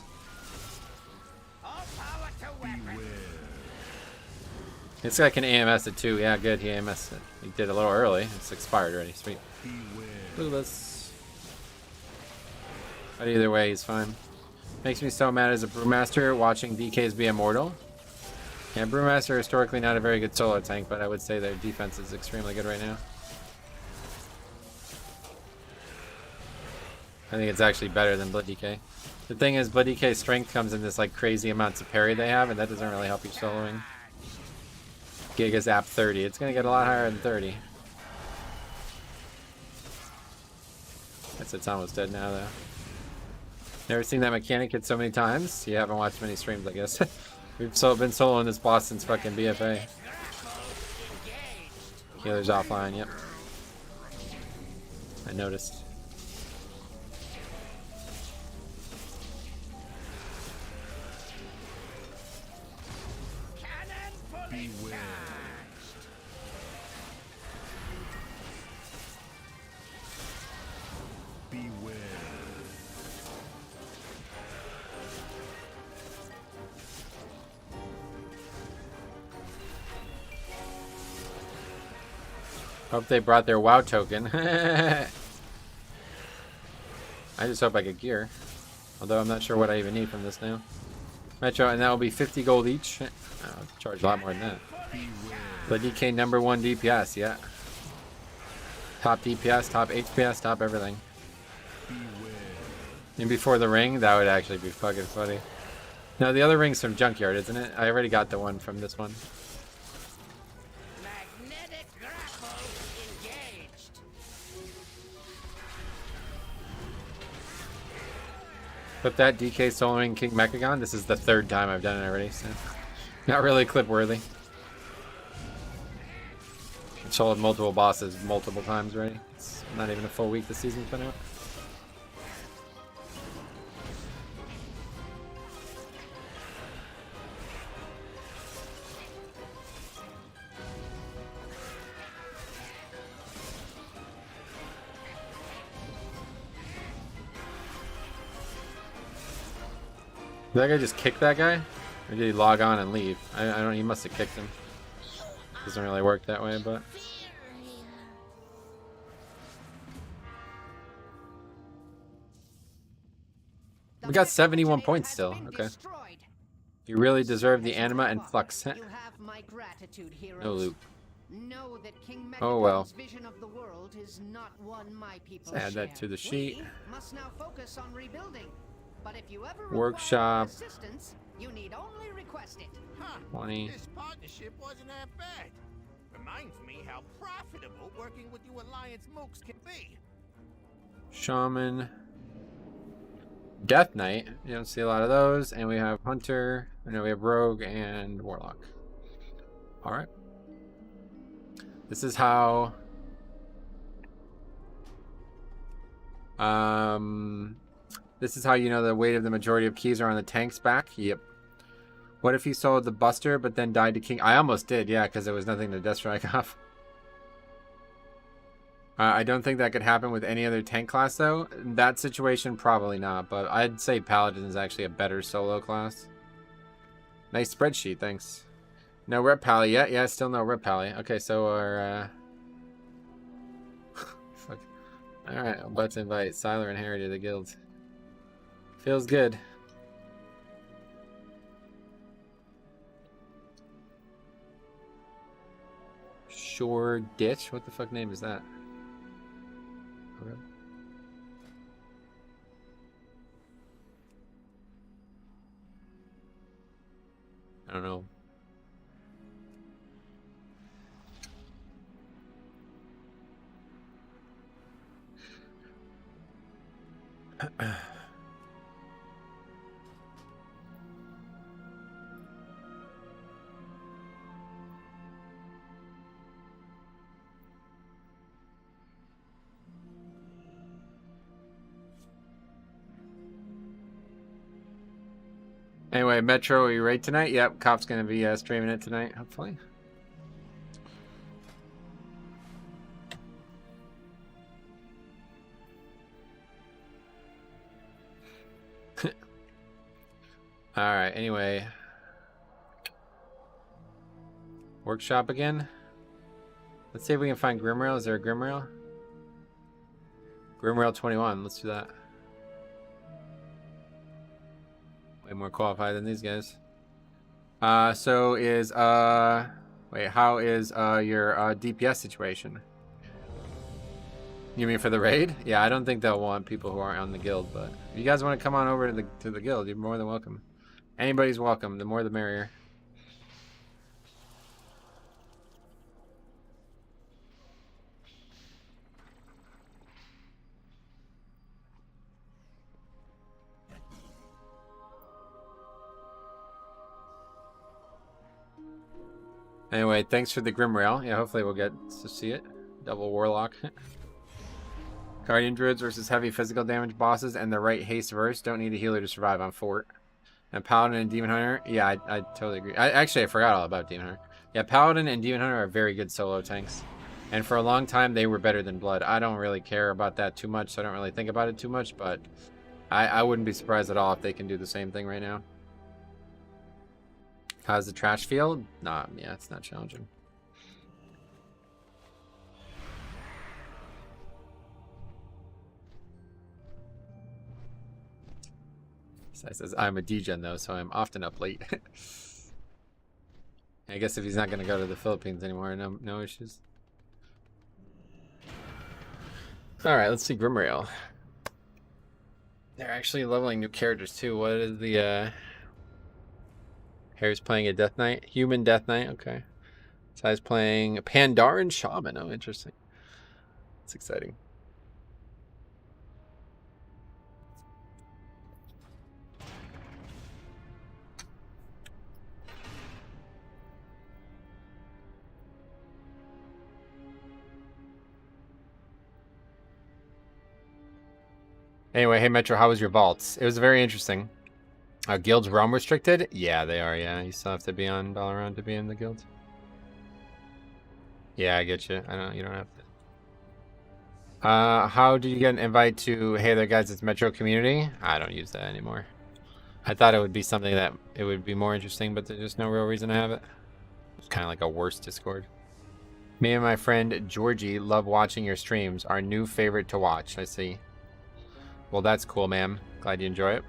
All power to weapon. Beware. This guy can AMS it too. Yeah, good. He AMS it. He did a little early. It's expired already. Sweet. Beware. Look at this. But either way, he's fine. Makes me so mad as a Brewmaster watching DKs be immortal. Yeah, Brewmaster historically not a very good solo tank, but I would say their defense is extremely good right now. I think it's actually better than Blood DK. The thing is, Blood DK's strength comes in this like crazy amounts of parry they have, and that doesn't really help you soloing. Giga's app 30. It's gonna get a lot higher than 30. That's it's almost dead now though. Never seen that mechanic hit so many times. You haven't watched many streams, I guess. We've been soloing this boss since fucking BFA. Healer's offline, yep. I noticed. Beware. Beware. Hope they brought their WoW token. I just hope I get gear. Although I'm not sure what I even need from this now. Metro, and that will be 50 gold each. I'll charge a lot more than that. But DK number 1 DPS, yeah. Top DPS, top HPS, top everything. And before the ring, that would actually be fucking funny. No, the other ring's from Junkyard, isn't it? I already got the one from this one. Magnetic grapple engaged. But that DK soloing King Mechagon, this is the 3rd time I've done it already, so not really clip worthy. I've soloed multiple bosses multiple times already. It's not even a full week the season's been out. Did that guy just kick that guy? Or did he log on and leave? I don't, he must have kicked him. Doesn't really work that way, but. We got 71 points still, okay. You really deserve the anima and flux. You have my gratitude, heroes. No loot. Know that King Oh well. Mechagon's vision of the world is not one my people Let's add that to the sheet. We must now focus on rebuilding. But if you ever Workshop. require assistance, you need only request it. Huh, 20. This partnership wasn't that bad. Reminds me how profitable working with you Alliance mooks can be. Shaman. Death Knight. You don't see a lot of those. And we have Hunter. I know we have Rogue and Warlock. Alright. This is how... This is how you know the weight of the majority of keys are on the tank's back. Yep. What if he sold the Buster but then died to King? I almost did, yeah, because there was nothing to Death Strike off. I don't think that could happen with any other tank class, though. In that situation, probably not. But I'd say Paladin is actually a better solo class. Nice spreadsheet, thanks. No Rep Pally yet? Yeah, still no Rep Pally. Okay, so our... Fuck. Alright, I'm about to invite Sylar and Harry to the guild. Feels good. Shore Ditch? What the fuck name is that? Okay. I don't know. Anyway, Metro, are you right tonight? Yep, Cop's gonna be streaming it tonight, hopefully. Alright, anyway. Workshop again. Let's see if we can find Grimrail. Is there a Grimrail? Grimrail 21, let's do that. Way more qualified than these guys. So is wait, how is your DPS situation? You mean for the raid? Yeah, I don't think they'll want people who aren't on the guild, but if you guys want to come on over to the guild, you're more than welcome. Anybody's welcome. The more the merrier. Anyway, thanks for the Grimrail. Yeah, hopefully we'll get to see it. Double Warlock. Guardian Druids versus heavy physical damage bosses and the right haste verse. Don't need a healer to survive on Fort. And Paladin and Demon Hunter. Yeah, I totally agree. I forgot all about Demon Hunter. Yeah, Paladin and Demon Hunter are very good solo tanks. And for a long time, they were better than Blood. I don't really care about that too much, so I don't really think about it too much, but I wouldn't be surprised at all if they can do the same thing right now. How's the trash feel? Nah, yeah, it's not challenging. Sai says, I'm a degen though, so I'm often up late. I guess if he's not going to go to the Philippines anymore, no issues. Alright, let's see Grimrail. They're actually leveling new characters too. What is the... Harry's playing a Death Knight. Human Death Knight, okay. Sai's playing a Pandaren Shaman. Oh, interesting. That's exciting. Anyway, hey Metro, how was your vaults? It was very interesting. Guilds realm restricted? Yeah, they are, yeah. You still have to be on Valorant to be in the guild. Yeah, I get you. You don't have to. How do you get an invite to Hey there guys, it's Metro Community? I don't use that anymore. I thought it would be something that it would be more interesting, but there's just no real reason to have it. It's kind of like a worse Discord. Me and my friend Georgie love watching your streams. Our new favorite to watch, I see. Well, that's cool, ma'am. Glad you enjoy it.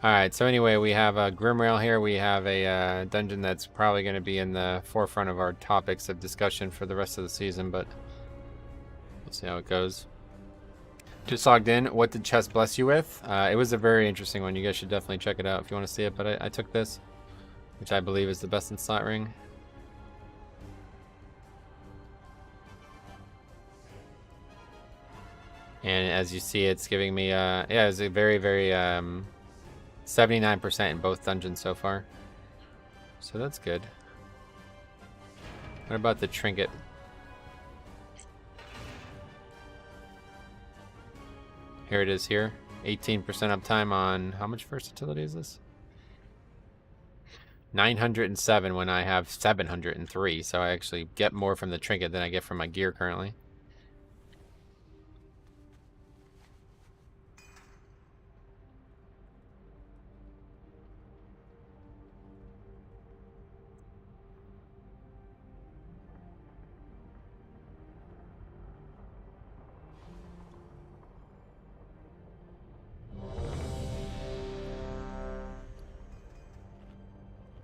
Alright, so anyway, we have a Grimrail here. We have a dungeon that's probably going to be in the forefront of our topics of discussion for the rest of the season, but we'll see how it goes. Just logged in. What did Chess bless you with? It was a very interesting one. You guys should definitely check it out if you want to see it, but I took this, which I believe is the best in slot ring. And as you see, it's giving me, yeah, it's a very, very, 79% in both dungeons so far. So that's good. What about the trinket? Here it is here. 18% uptime on, how much versatility is this? 907 when I have 703. So I actually get more from the trinket than I get from my gear currently.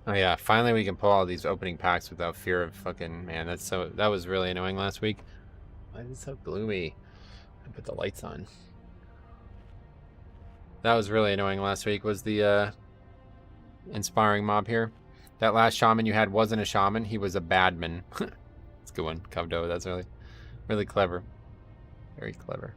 Oh yeah, finally we can pull all these opening packs without fear of fucking, man, that was really annoying last week. Why is it so gloomy? I put the lights on. That was really annoying last week, was the inspiring mob here. That last shaman you had wasn't a shaman, he was a badman. That's a good one, Cubdo. That's really clever. Very clever.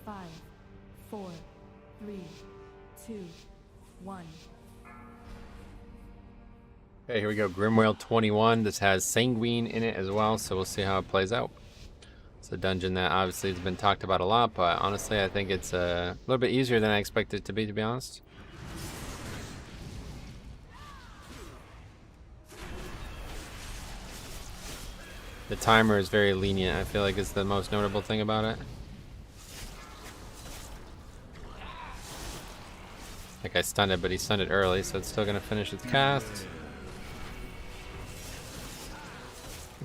Five, 4, 3, 2, 1. Okay, here we go. Grimwhale 21. This has Sanguine in it as well, so we'll see how it plays out. It's a dungeon that obviously has been talked about a lot, but honestly, I think it's a little bit easier than I expected it to be honest. The timer is very lenient, I feel like is the most notable thing about it. Like I stunned it, but he stunned it early, so it's still gonna finish its cast.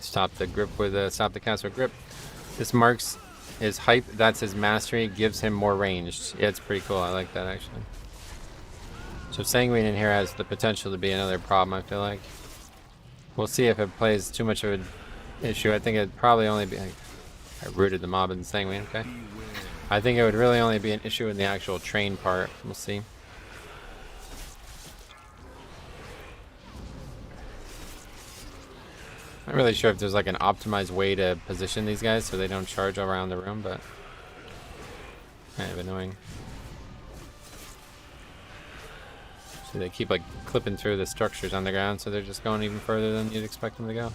Stop the grip with stop the cast with grip. This marks his hype. That's his mastery. Gives him more ranged. Yeah, it's pretty cool. I like that actually. So Sanguine in here has the potential to be another problem. I feel like we'll see if it plays too much of an issue. I think it'd probably only be. I rooted the mob in Sanguine. Okay. I think it would really only be an issue in the actual train part. We'll see. Not really sure if there's like an optimized way to position these guys so they don't charge around the room, but kind of annoying. So they keep like clipping through the structures on the ground, so they're just going even further than you'd expect them to go.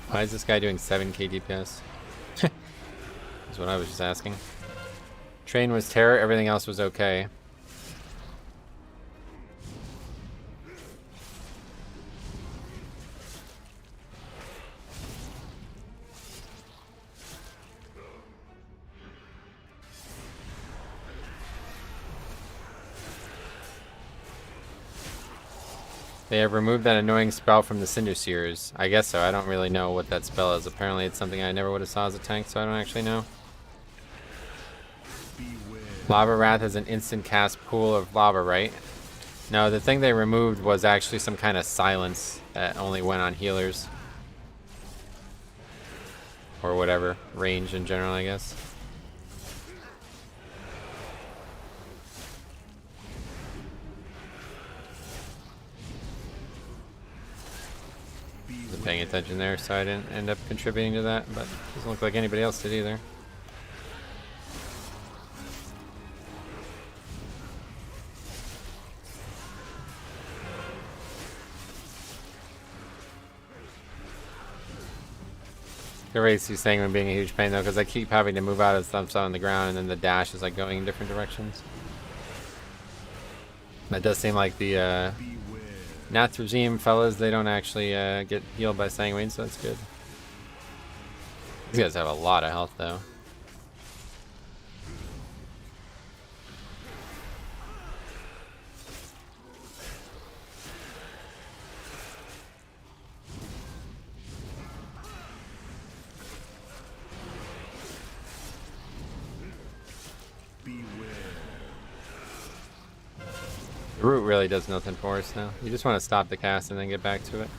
Why is this guy doing 7k DPS? That's what I was just asking. Train was terror, everything else was okay. They have removed that annoying spell from the Cinder Seers. I guess so. I don't really know what that spell is. Apparently it's something I never would have saw as a tank, so I don't actually know. Lava Wrath is an instant cast pool of lava, right? No, the thing they removed was actually some kind of silence that only went on healers. Or whatever. Range in general, I guess. Wasn't paying attention there, so I didn't end up contributing to that, but doesn't look like anybody else did either. The race he's saying when being a huge pain though, because I keep having to move out of stumps on the ground and then the dash is like going in different directions. That does seem like the Nath regime fellas, they don't actually get healed by Sanguine, so that's good. These guys have a lot of health though. The root really does nothing for us now. You just want to stop the cast and then get back to it.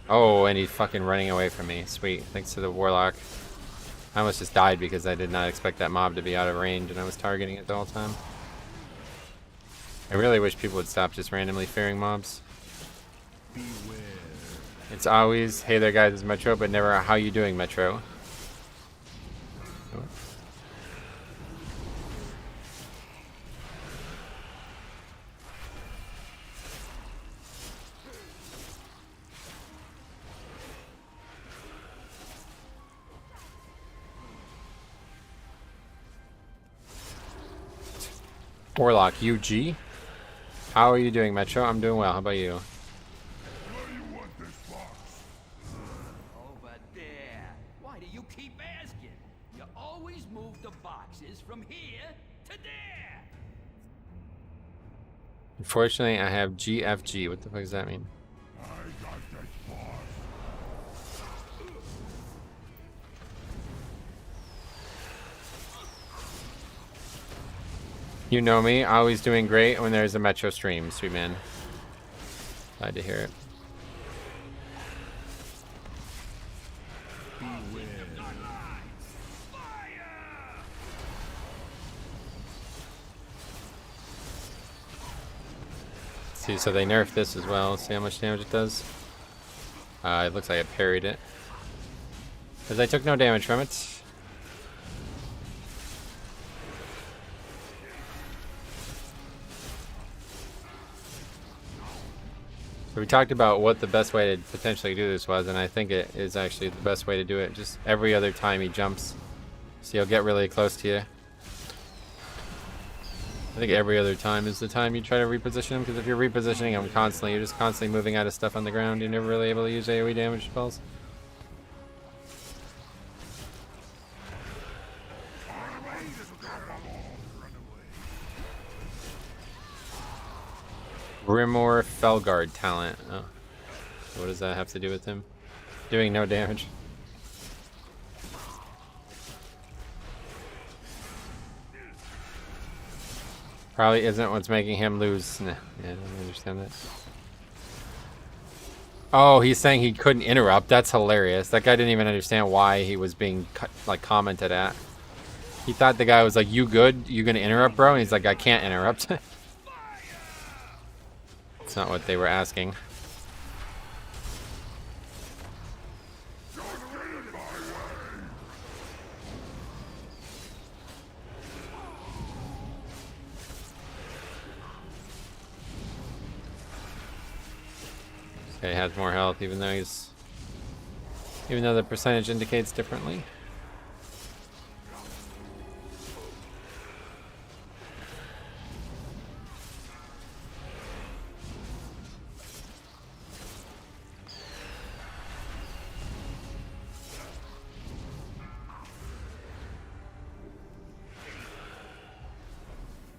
Oh, and he's fucking running away from me. Sweet. Thanks to the Warlock. I almost just died because I did not expect that mob to be out of range and I was targeting it the whole time. I really wish people would stop just randomly fearing mobs. It's always, hey there guys, it's Metro, but never, how you doing, Metro? Warlock, UG? How are you doing, Metro? I'm doing well. How about you? Where you want this box? Over there. Why do you keep asking? You always move the boxes from here to there. Unfortunately, I have GFG. What the fuck does that mean? I got this box. You know me, always doing great when there's a Metro stream, sweet man. Glad to hear it. See, so they nerfed this as well. See how much damage it does? It looks like I parried it. Because I took no damage from it. So we talked about what the best way to potentially do this was, and I think it is actually the best way to do it. Just every other time he jumps. So he'll get really close to you. I think every other time is the time you try to reposition him, because if you're repositioning him constantly, you're just constantly moving out of stuff on the ground. You're never really able to use AoE damage spells. Grimoire Felguard talent. Oh. What does that have to do with him? Doing no damage. Probably isn't what's making him lose. Nah, yeah, I don't understand that. Oh, he's saying he couldn't interrupt. That's hilarious. That guy didn't even understand why he was being commented at. He thought the guy was like, "You good? You gonna interrupt, bro?" And he's like, "I can't interrupt." That's not what they were asking. Okay, has more health, even though the percentage indicates differently.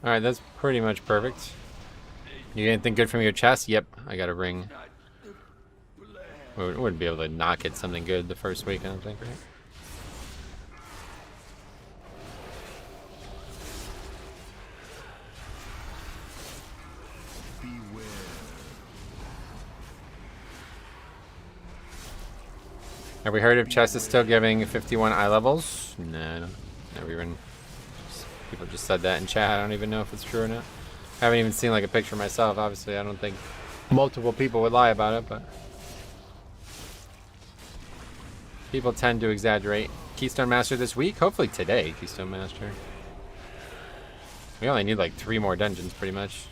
Alright, that's pretty much perfect. You get anything good from your chest? Yep, I got a ring. We wouldn't be able to knock it something good the first week, I don't think, right? Have we heard if chess is still giving 51 eye levels? No, I don't. Never even. People just said that in chat. I don't even know if it's true or not. I haven't even seen like a picture myself. Obviously, I don't think multiple people would lie about it, but people tend to exaggerate. Keystone Master this week? Hopefully today, Keystone Master. We only need like 3 more dungeons, pretty much.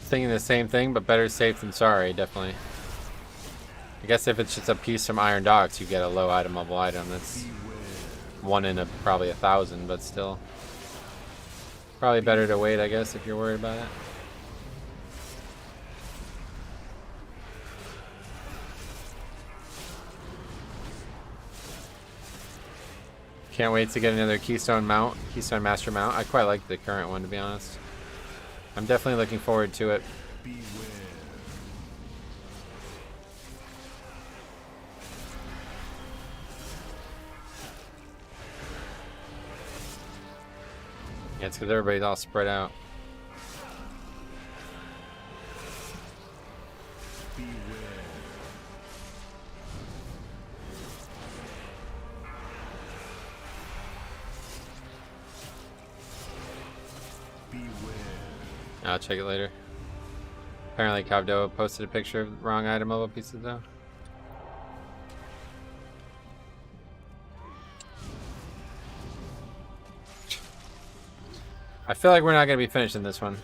Thinking the same thing, but better safe than sorry, definitely. I guess if it's just a piece from Iron Docks, you get a low item level item. That's 1 in probably 1,000, but still. Probably better to wait, I guess, if you're worried about it. Can't wait to get another Keystone Master mount. I quite like the current one, to be honest. I'm definitely looking forward to it. Yeah, it's because everybody's all spread out. I'll check it later. Apparently Cavdo posted a picture of the wrong item level pieces though. I feel like we're not going to be finishing this one.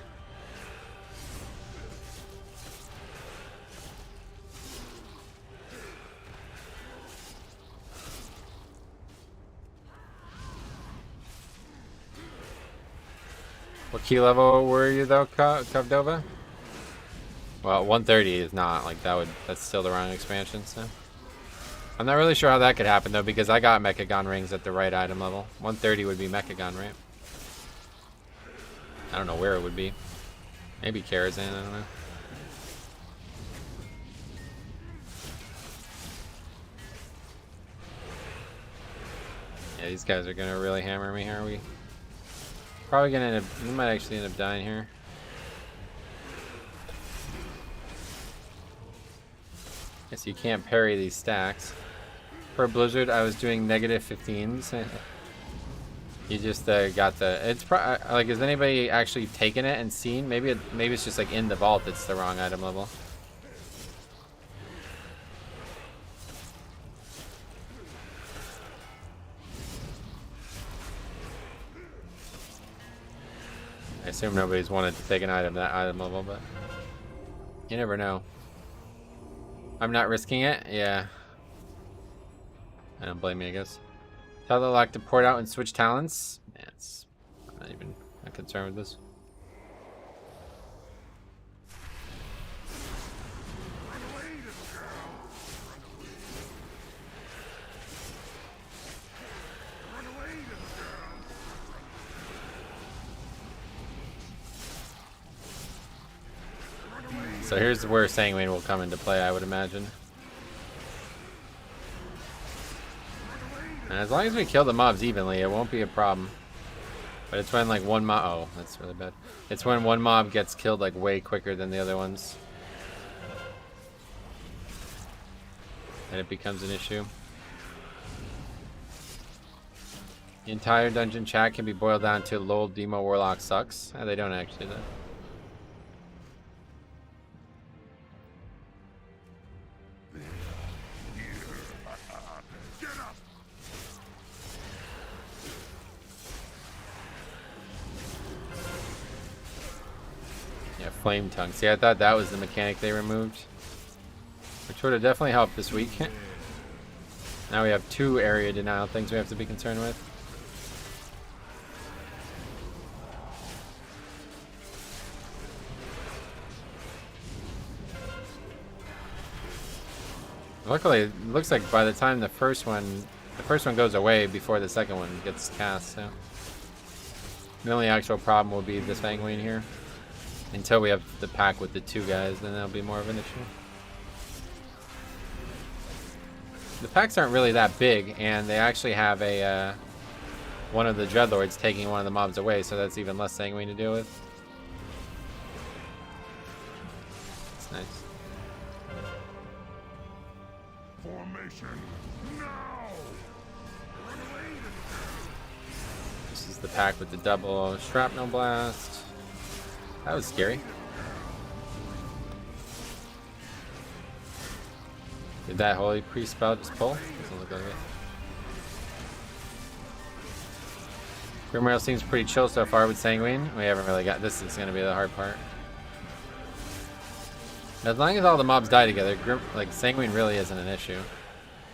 What key level were you though, Cavdova? Well, 130 is not like that's still the wrong expansion, so. I'm not really sure how that could happen though, because I got Mechagon rings at the right item level. 130 would be Mechagon, right? I don't know where it would be. Maybe Karazhan, I don't know. Yeah, these guys are gonna really hammer me here, are we? Probably gonna end up, he might actually end up dying here. Guess you can't parry these stacks. For Blizzard, I was doing -15s. You just got the. It's like, has anybody actually taken it and seen? Maybe it's just like in the vault. It's the wrong item level. I assume nobody's wanted to take an item that item level, but you never know. I'm not risking it. Yeah. I don't blame you, I guess. Tell the lock to port out and switch talents. Man, I'm not even concerned with this. So here's where Sanguine will come into play, I would imagine. And as long as we kill the mobs evenly, it won't be a problem. But it's when like one mob, oh, that's really bad. It's when one mob gets killed like way quicker than the other ones. And it becomes an issue. The entire dungeon chat can be boiled down to lol Demo Warlock sucks. They don't actually though. Flame tongue. See, I thought that was the mechanic they removed, which would have definitely helped this week. Now we have 2 area denial things we have to be concerned with. Luckily, it looks like by the time the first one goes away before the second one gets cast. So the only actual problem will be the Sanguine here. Until we have the pack with the 2 guys, then that'll be more of an issue. The packs aren't really that big, and they actually have a one of the Dreadlords taking one of the mobs away, so that's even less Sanguine to deal with. It's nice. Formation now. This is the pack with the double shrapnel blast. That was scary. Did that holy priest spell just pull? Doesn't look like it. Grimrail seems pretty chill so far with Sanguine. We haven't really got this. Is going to be the hard part. As long as all the mobs die together, like Sanguine really isn't an issue.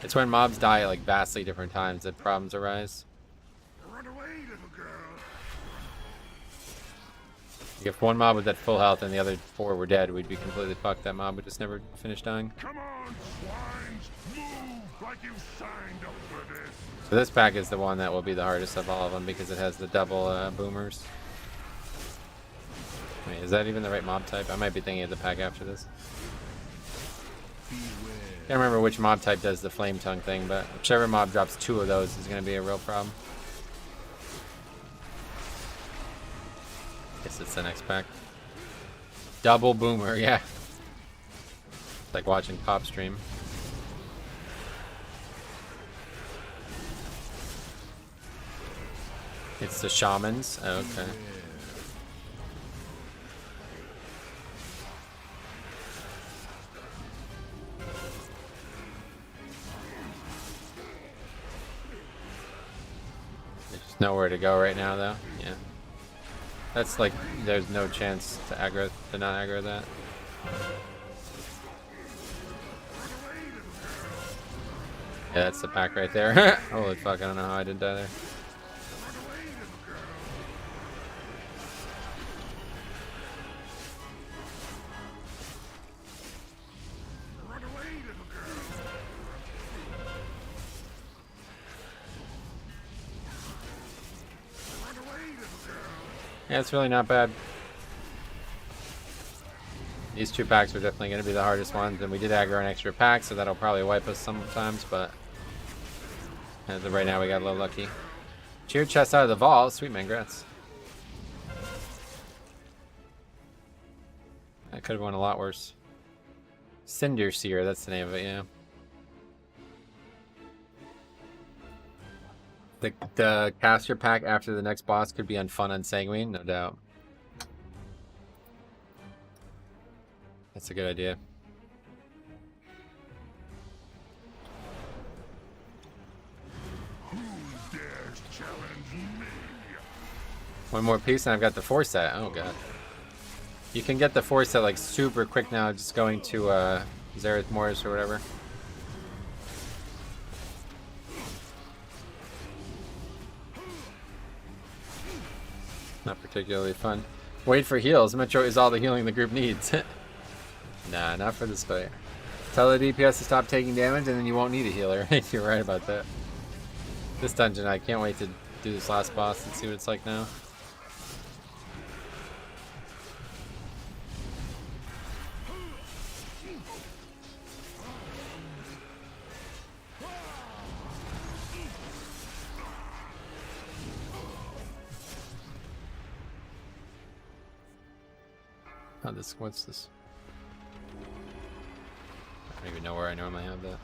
It's when mobs die at like vastly different times that problems arise. If one mob was at full health and the other 4 were dead, we'd be completely fucked. That mob would just never finish dying. Come on, swines, move like you signed up for this. So this pack is the one that will be the hardest of all of them because it has the double boomers. Wait, is that even the right mob type? I might be thinking of the pack after this. Can't remember which mob type does the flame tongue thing, but whichever mob drops 2 of those is going to be a real problem. Guess it's the next pack. Double boomer, yeah. It's like watching Pop stream. It's the shamans. Oh, okay. There's just nowhere to go right now, though. Yeah. That's like, there's no chance to not aggro that. Yeah, that's the pack right there. Holy fuck, I don't know how I didn't die there. Yeah, it's really not bad. These 2 packs are definitely going to be the hardest ones, and we did aggro an extra pack, so that'll probably wipe us sometimes, but as of right now, we got a little lucky. Cheer chest out of the vault. Sweet man, grats. That could have went a lot worse. Cinder Seer, that's the name of it, yeah. The caster pack after the next boss could be unfun and sanguine, no doubt. That's a good idea. Who dares challenge me? One more piece and I've got the 4 set. Oh god. You can get the 4 set like super quick now, just going to Zareth Morris or whatever. Not particularly fun. Wait for heals. Metro is all the healing the group needs. Nah, not for this fight. Tell the DPS to stop taking damage and then you won't need a healer. You're right about that. This dungeon, I can't wait to do this last boss and see what it's like now. Oh, what's this? I don't even know where I normally have that.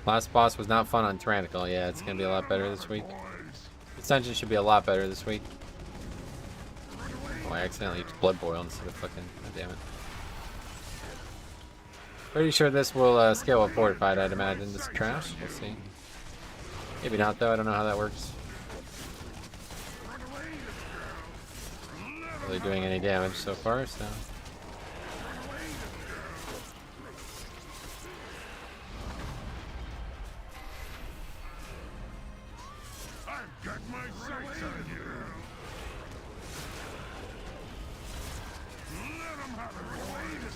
Last boss was not fun on Tyrannical. Yeah, it's gonna be a lot better this week. This dungeon should be a lot better this week. Oh, I accidentally used Blood Boil instead of fucking... God damn it. Pretty sure this will scale with Fortified, I'd imagine. This trash? We'll see. Maybe not, though. I don't know how that works. Really doing any damage so far, so... I've got my sights on you. Let 'em have it, boys.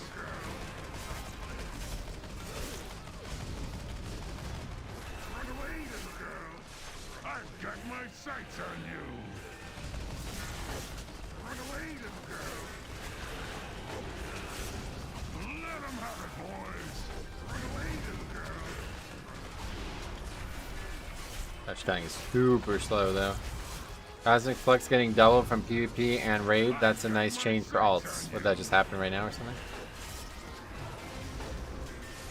Run away, little girl. I've got my sights on you. Run away, little girl. Let 'em have it, boys. Run away, little girl. Touchdown is super slow though. Cosmic Flux getting double from PvP and Raid, that's a nice change for alts. Would that just happen right now or something?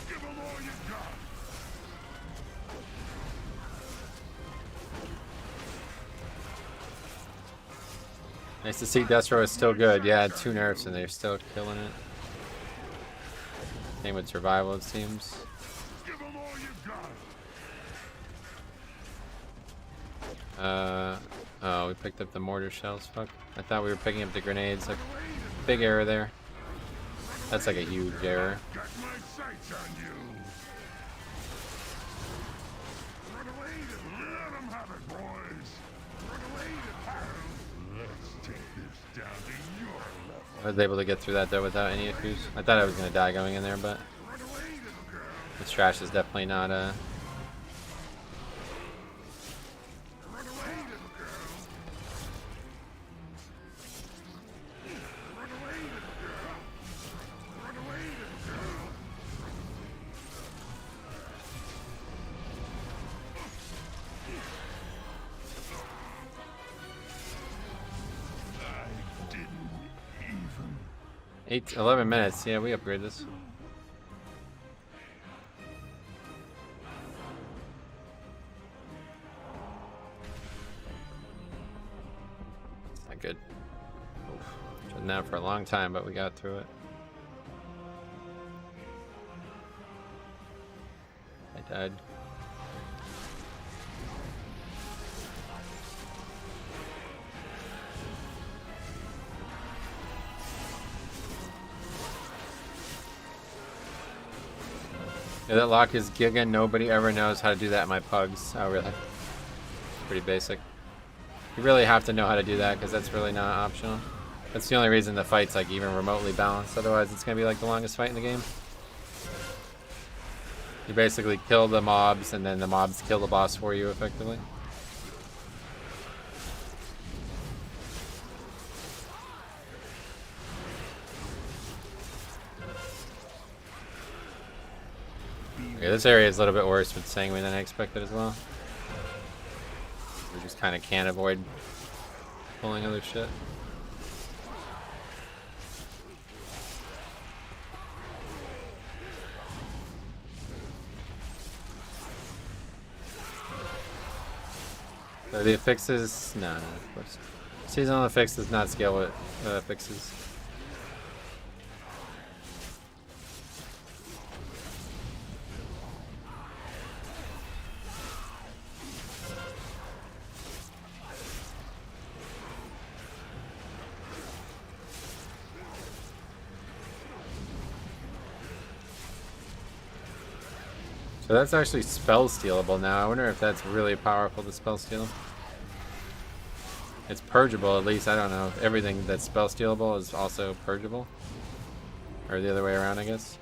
Give 'em all you got. Nice to see Destro is still good. Yeah, 2 nerfs and they're still killing it. Same with Survival it seems. Give 'em all you got. Oh, we picked up the mortar shells. Fuck. I thought we were picking up the grenades. Like, big error there. That's like a huge error. Got my sights on you. Run away, let 'em have it, boys. Run away, let's take this down to your level. I was able to get through that though without any issues. I thought I was gonna die going in there, but Run away, little girl. this trash is definitely not Run away, little girl. Run away, little girl. Run away, little girl. I didn't even. 11 minutes. Yeah, we upgrade this. Not good. Been out for a long time, but we got through it. I died. Yeah, that lock is giga. Nobody ever knows how to do that in my pugs. Oh, really? Pretty basic. You really have to know how to do that because that's really not optional. That's the only reason the fight's like even remotely balanced. Otherwise, it's gonna be like the longest fight in the game. You basically kill the mobs, and then the mobs kill the boss for you, effectively. Okay, this area is a little bit worse with Sanguine than I expected as well. We just kind of can't avoid pulling other shit. So the fixes, no, of course. Seasonal effects does not scale with fixes. So that's actually spell stealable now. I wonder if that's really powerful to spell steal. It's purgeable at least. I don't know if everything that's spell stealable is also purgeable. Or the other way around, I guess.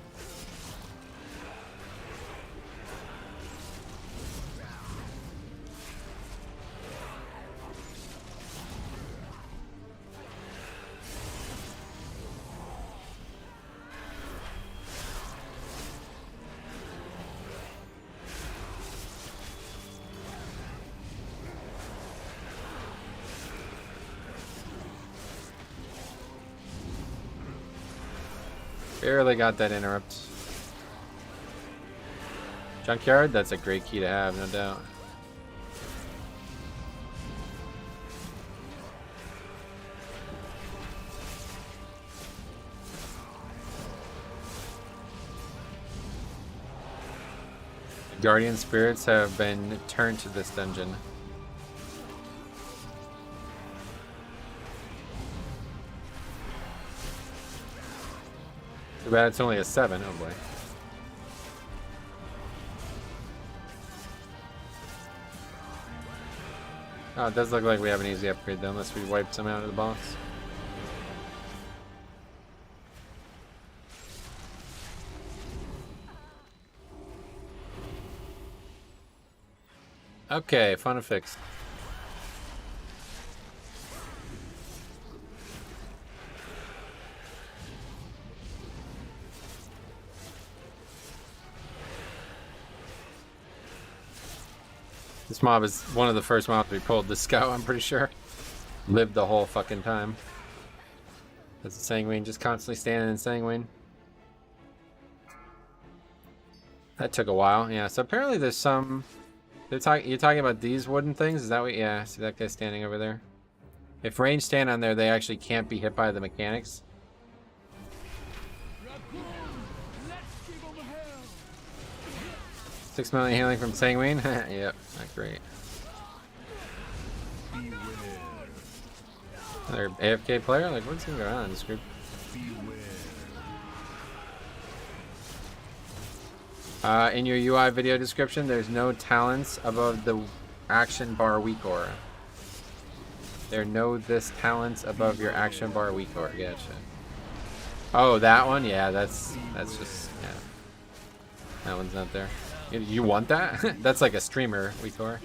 Barely got that interrupt. Junkyard, that's a great key to have, no doubt. The Guardian spirits have been turned to this dungeon. Too bad it's only a 7, oh boy. Oh, it does look like we have an easy upgrade though, unless we wipe some out of the boss. Okay, fun and fixed. This mob is one of the first mobs we pulled. The scout, I'm pretty sure, lived the whole fucking time. That's the sanguine, just constantly standing in sanguine. That took a while, yeah. So apparently there's some. You're talking about these wooden things? Is that what? Yeah. See that guy standing over there? If range stand on there, they actually can't be hit by the mechanics. 6 million healing from sanguine. Yep, not great. Another AFK player? Like, what's going on in this group? In your UI video description, there's no talents above the action bar weak aura. There are no this talents above your action bar weak aura. Gotcha. Oh, that one? Yeah, that's just, yeah. That one's not there. You want that? That's like a streamer weak aura.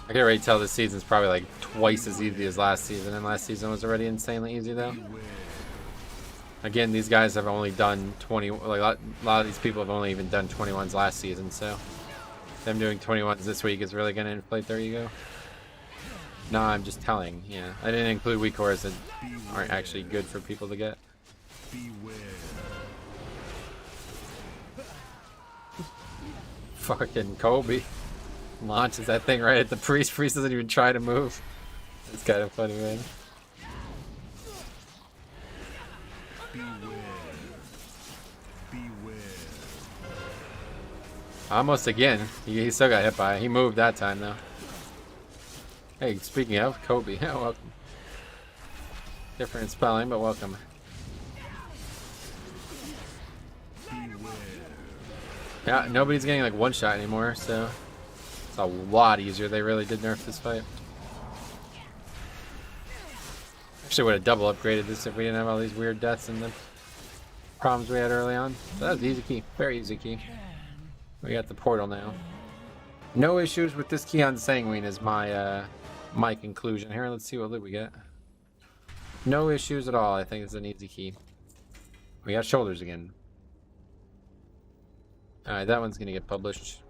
I can already tell this season's probably like twice as easy as last season, and last season was already insanely easy though. Again, these guys have only done 20, like a lot of these people have only even done 21s last season, so them doing 21s this week is really going to inflate their ego. No, I'm just telling, yeah. I didn't include weak auras that aren't actually good for people to get. Fucking Kobe launches that thing right at the priest. Priest doesn't even try to move. It's kind of funny, man. Almost again. He still got hit by it. He moved that time though. Hey, speaking of Kobe, welcome. Different spelling, but welcome. Yeah, nobody's getting like one shot anymore, so it's a lot easier. They really did nerf this fight. Actually would have double upgraded this if we didn't have all these weird deaths and the problems we had early on. So that was easy key. Very easy key. We got the portal now. No issues with this key on Sanguine is my my conclusion. Here, let's see what loot we get. No issues at all. I think it's an easy key. We got shoulders again. Alright, that one's gonna get published.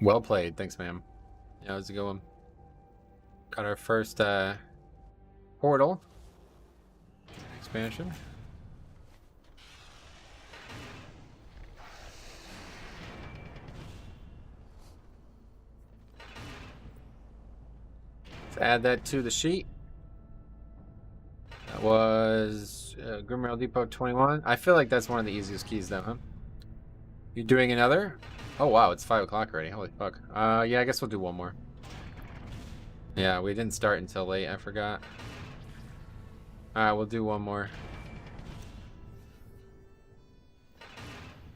Well played. Thanks, ma'am. Yeah, that was a good one. Got our first portal expansion. Let's add that to the sheet. That was Grimrail Depot 21. I feel like that's one of the easiest keys though, huh? You doing another? Oh wow, it's 5 o'clock already. Holy fuck. Yeah, I guess we'll do one more. Yeah, we didn't start until late. I forgot. Alright, we'll do one more.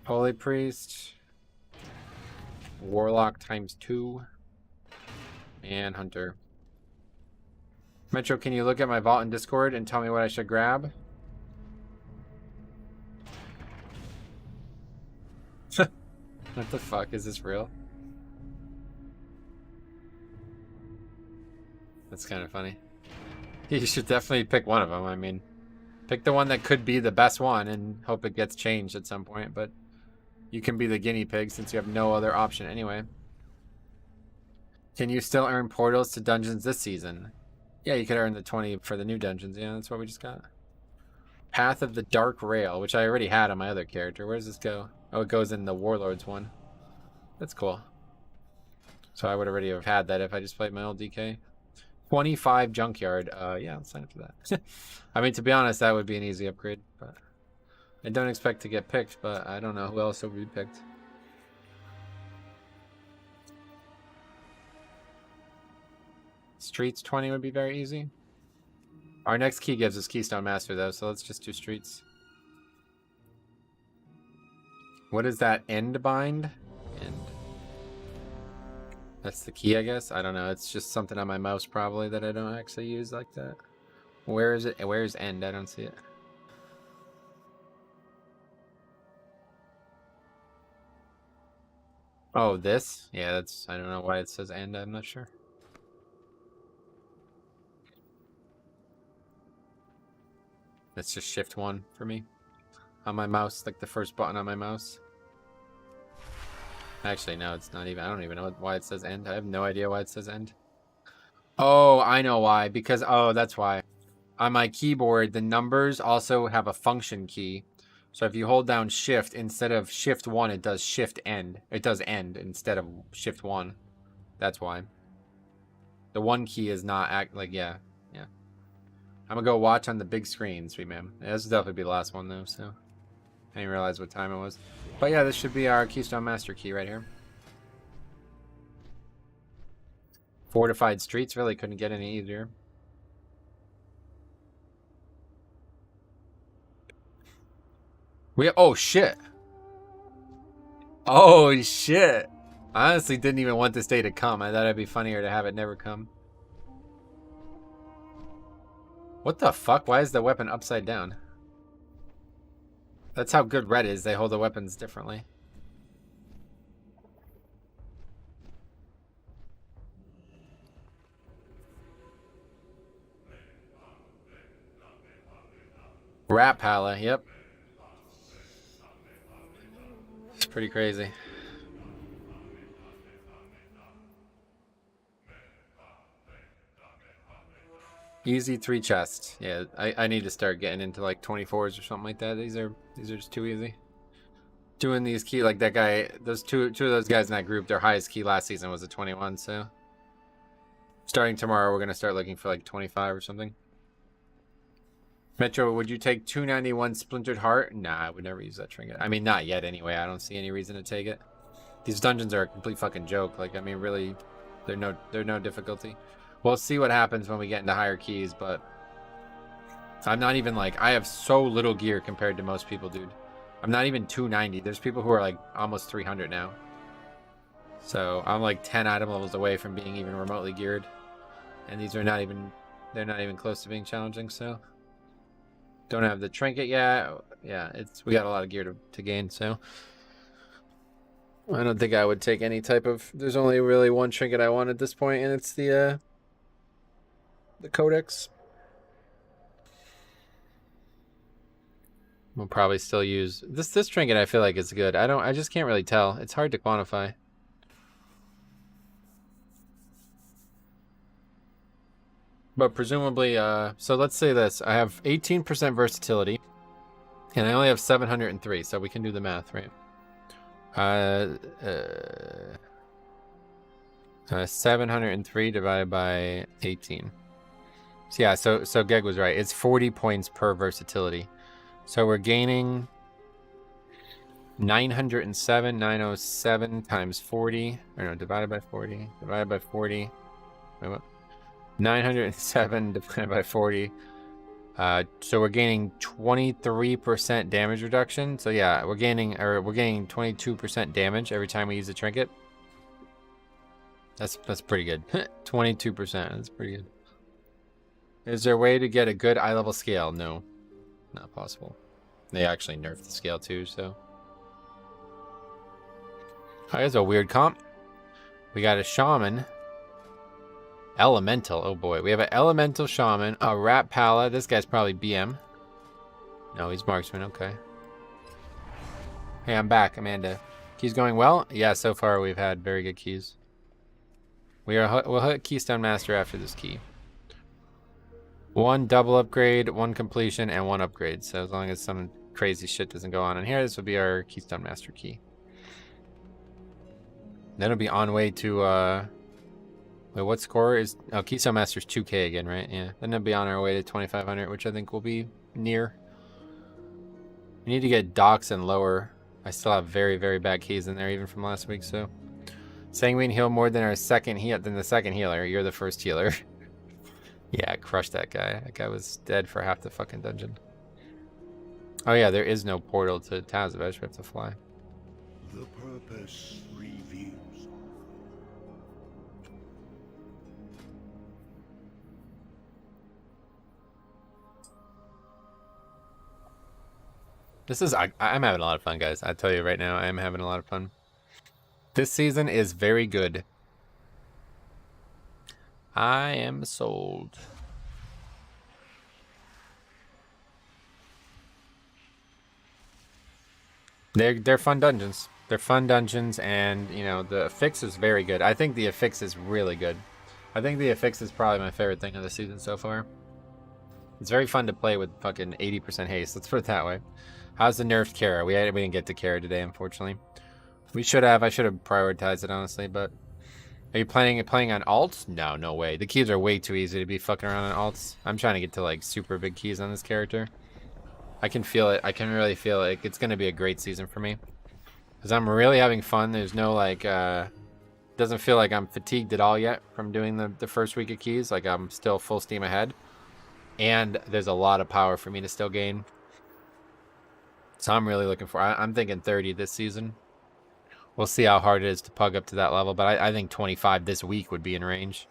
Holy Priest. Warlock ×2. And Hunter. Metro, can you look at my vault in Discord and tell me what I should grab? What the fuck? Is this real? That's kind of funny. You should definitely pick one of them. I mean, pick the one that could be the best one and hope it gets changed at some point, but you can be the guinea pig since you have no other option anyway. Can you still earn portals to dungeons this season? Yeah, you could earn the 20 for the new dungeons. Yeah, that's what we just got. Path of the Dark Rail, which I already had on my other character. Where does this go? Oh, it goes in the Warlords one. That's cool. So I would already have had that if I just played my old DK. 25 Junkyard. Yeah, I'll sign up for that. I mean, to be honest, that would be an easy upgrade. But I don't expect to get picked, but I don't know who else would be picked. Streets 20 would be very easy. Our next key gives us Keystone Master, though, so let's just do Streets. What is that? End bind? End. That's the key, I guess. I don't know. It's just something on my mouse, probably, that I don't actually use like that. Where is it? Where's end? I don't see it. Oh, this? Yeah, that's... I don't know why it says end. I'm not sure. That's just shift 1 for me. On my mouse, like the first button on my mouse. Actually, no, it's not even. I don't even know why it says end. I have no idea why it says end. Oh, I know why. Because, oh, that's why. On my keyboard, the numbers also have a function key. So if you hold down shift, instead of shift 1, it does shift end. It does end instead of shift 1. That's why. The 1 key is not yeah. I'm gonna go watch on the big screen, sweet ma'am. Yeah, this will definitely be the last one though, so I didn't realize what time it was. But yeah, this should be our Keystone Master key right here. Fortified Streets, really couldn't get any easier. Oh shit. Oh shit. I honestly didn't even want this day to come. I thought it'd be funnier to have it never come. What the fuck? Why is the weapon upside down? That's how good red is. They hold the weapons differently. Rat Pala, yep. It's pretty crazy. Easy 3 chests. Yeah, I need to start getting into like 24s or something like that. These are just too easy. Doing these key like that guy, those two of those guys in that group, their highest key last season was a 21, so starting tomorrow we're gonna start looking for like 25 or something. Metro, would you take 291 Splintered Heart? Nah, I would never use that trinket. I mean, not yet anyway. I don't see any reason to take it. These dungeons are a complete fucking joke. Like, I mean, really, they're no difficulty. We'll see what happens when we get into higher keys, but I'm not even like, I have so little gear compared to most people, dude. I'm not even 290. There's people who are like almost 300 now. So I'm like 10 item levels away from being even remotely geared. And these are they're not even close to being challenging, so. Don't have the trinket yet. Yeah, we got a lot of gear to gain, so. I don't think I would take any type of, there's only really one trinket I want at this point, and it's the Codex. We'll probably still use this trinket. I feel like it's good. I just can't really tell. It's hard to quantify. But presumably, so let's say this. I have 18% versatility, and I only have 703, so we can do the math, right? 703 divided by 18. So yeah, so Geg was right. It's 40 points per versatility. So we're gaining 907 times 40. Or no, divided by 40. Divided by 40. Wait, what? 907 divided by 40. So we're gaining 23% damage reduction. So yeah, we're gaining 22% damage every time we use a trinket. That's pretty good. 22%. That's pretty good. Is there a way to get a good eye level scale? No, not possible. They actually nerfed the scale too, so. Oh, here's a weird comp. We got a shaman. Elemental. Oh boy, we have an elemental shaman, a rat pala. This guy's probably BM. No, he's marksman. Okay. Hey, I'm back, Amanda. Keys going well? Yeah, so far we've had very good keys. We'll hit Keystone Master after this key. 1 double upgrade, 1 completion, and 1 upgrade. So as long as some crazy shit doesn't go on in here, this will be our Keystone Master key. Then it'll be on way to wait, what score is... Oh, Keystone Master's 2K again, right? Yeah. Then it'll be on our way to 2500, which I think will be near. We need to get docks and lower. I still have very, very bad keys in there, even from last week, so... Sanguine heal more than the second healer. You're the first healer. Yeah, crush that guy. That guy was dead for half the fucking dungeon. Oh yeah, there is no portal to Tazavesh. We have to fly. The purpose reveals. This is... I'm having a lot of fun, guys. I tell you right now, I am having a lot of fun. This season is very good. I am sold. They're fun dungeons. They're fun dungeons, and you know the affix is very good. I think the affix is really good. I think the affix is probably my favorite thing of the season so far. It's very fun to play with fucking 80% haste. Let's put it that way. How's the nerfed Kara? We didn't get to Kara today, unfortunately. We should have. I should have prioritized it, honestly, but... Are you playing on alts? No, no way. The keys are way too easy to be fucking around on alts. I'm trying to get to, like, super big keys on this character. I can feel it. I can really feel it. It's going to be a great season for me. Because I'm really having fun. There's no, like, doesn't feel like I'm fatigued at all yet from doing the first week of keys. Like, I'm still full steam ahead. And there's a lot of power for me to still gain. So I'm really looking for... I'm thinking 30 this season. We'll see how hard it is to pug up to that level, but I think 25 this week would be in range.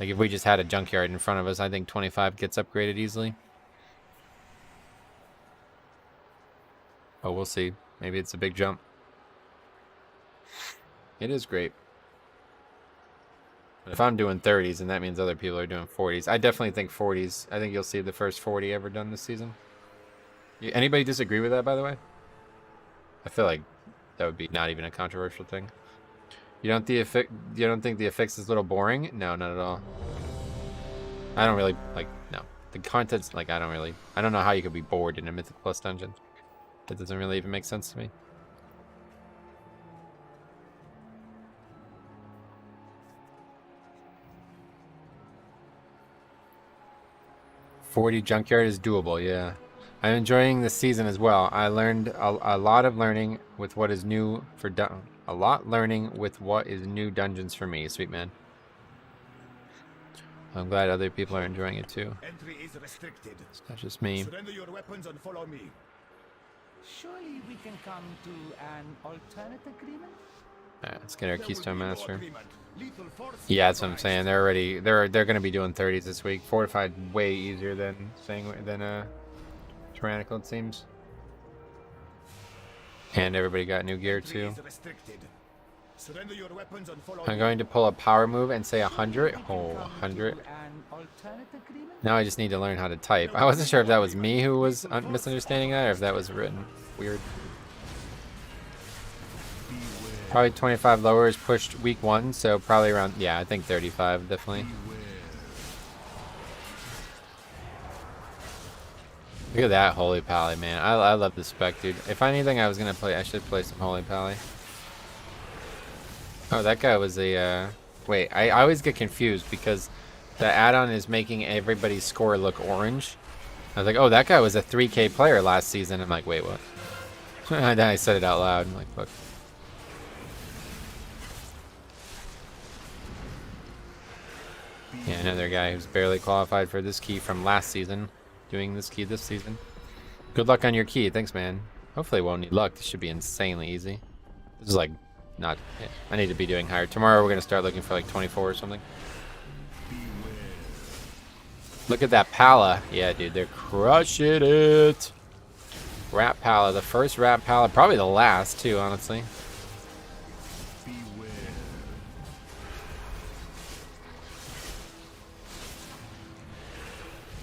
Like, if we just had a junkyard in front of us, I think 25 gets upgraded easily. Oh, we'll see. Maybe it's a big jump. It is great. But if I'm doing 30s, then that means other people are doing 40s. I definitely think 40s. I think you'll see the first 40 ever done this season. Anybody disagree with that, by the way? I feel like that would be not even a controversial thing. You don't think the affix is a little boring? No, not at all. I don't really like. No, the content's like I don't know how you could be bored in a Mythic Plus dungeon. That doesn't really even make sense to me. $40 junkyard is doable. Yeah. I'm enjoying this season as well. I learned a lot of learning with what is new for learning with what is new dungeons for me, sweet man. I'm glad other people are enjoying it too. Entry is restricted. It's not just me. Surrender your weapons and follow me. Surely we can come to an alternate agreement? Alright, let's get our Keystone Master. Yeah, that's what I'm saying. They're gonna be doing 30s this week. Fortified way easier than Tyrannical, it seems. And everybody got new gear too. Surrender your weapons and follow I'm going to pull a power move and say 100. Oh, 100. An alternate agreement? Now I just need to learn how to type. I wasn't sure if that was me who was misunderstanding that or if that was written weird. Probably 25 lowers pushed week 1, so probably around, yeah, I think 35, definitely. Look at that Holy Pally, man. I love the spec, dude. If anything I was going to play, I should play some Holy Pally. Oh, that guy was a, wait, I always get confused because the add-on is making everybody's score look orange. I was like, oh, that guy was a 3K player last season. I'm like, wait, what? And then I said it out loud. I'm like, fuck. Yeah, another guy who's barely qualified for this key from last season, doing this key this season. Good luck on your key. Thanks, man. Hopefully it won't need luck. This should be insanely easy. This is like, not, yeah, I need to be doing higher. Tomorrow we're going to start looking for like 24 or something. Look at that Pala. Yeah, dude, they're crushing it. Rat Pala, the first Rat Pala, probably the last too, honestly.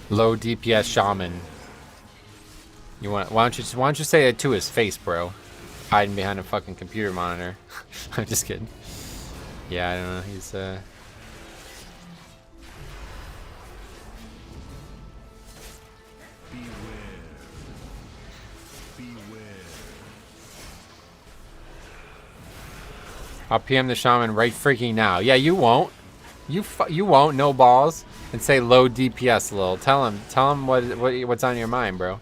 Low DPS Shaman. You want? Why don't you say it to his face, bro? Hiding behind a fucking computer monitor. I'm just kidding. Yeah, I don't know. He's I'll PM the shaman right freaking now. Yeah, you won't. You won't. No balls. And say low DPS, lil. Tell him what's on your mind, bro.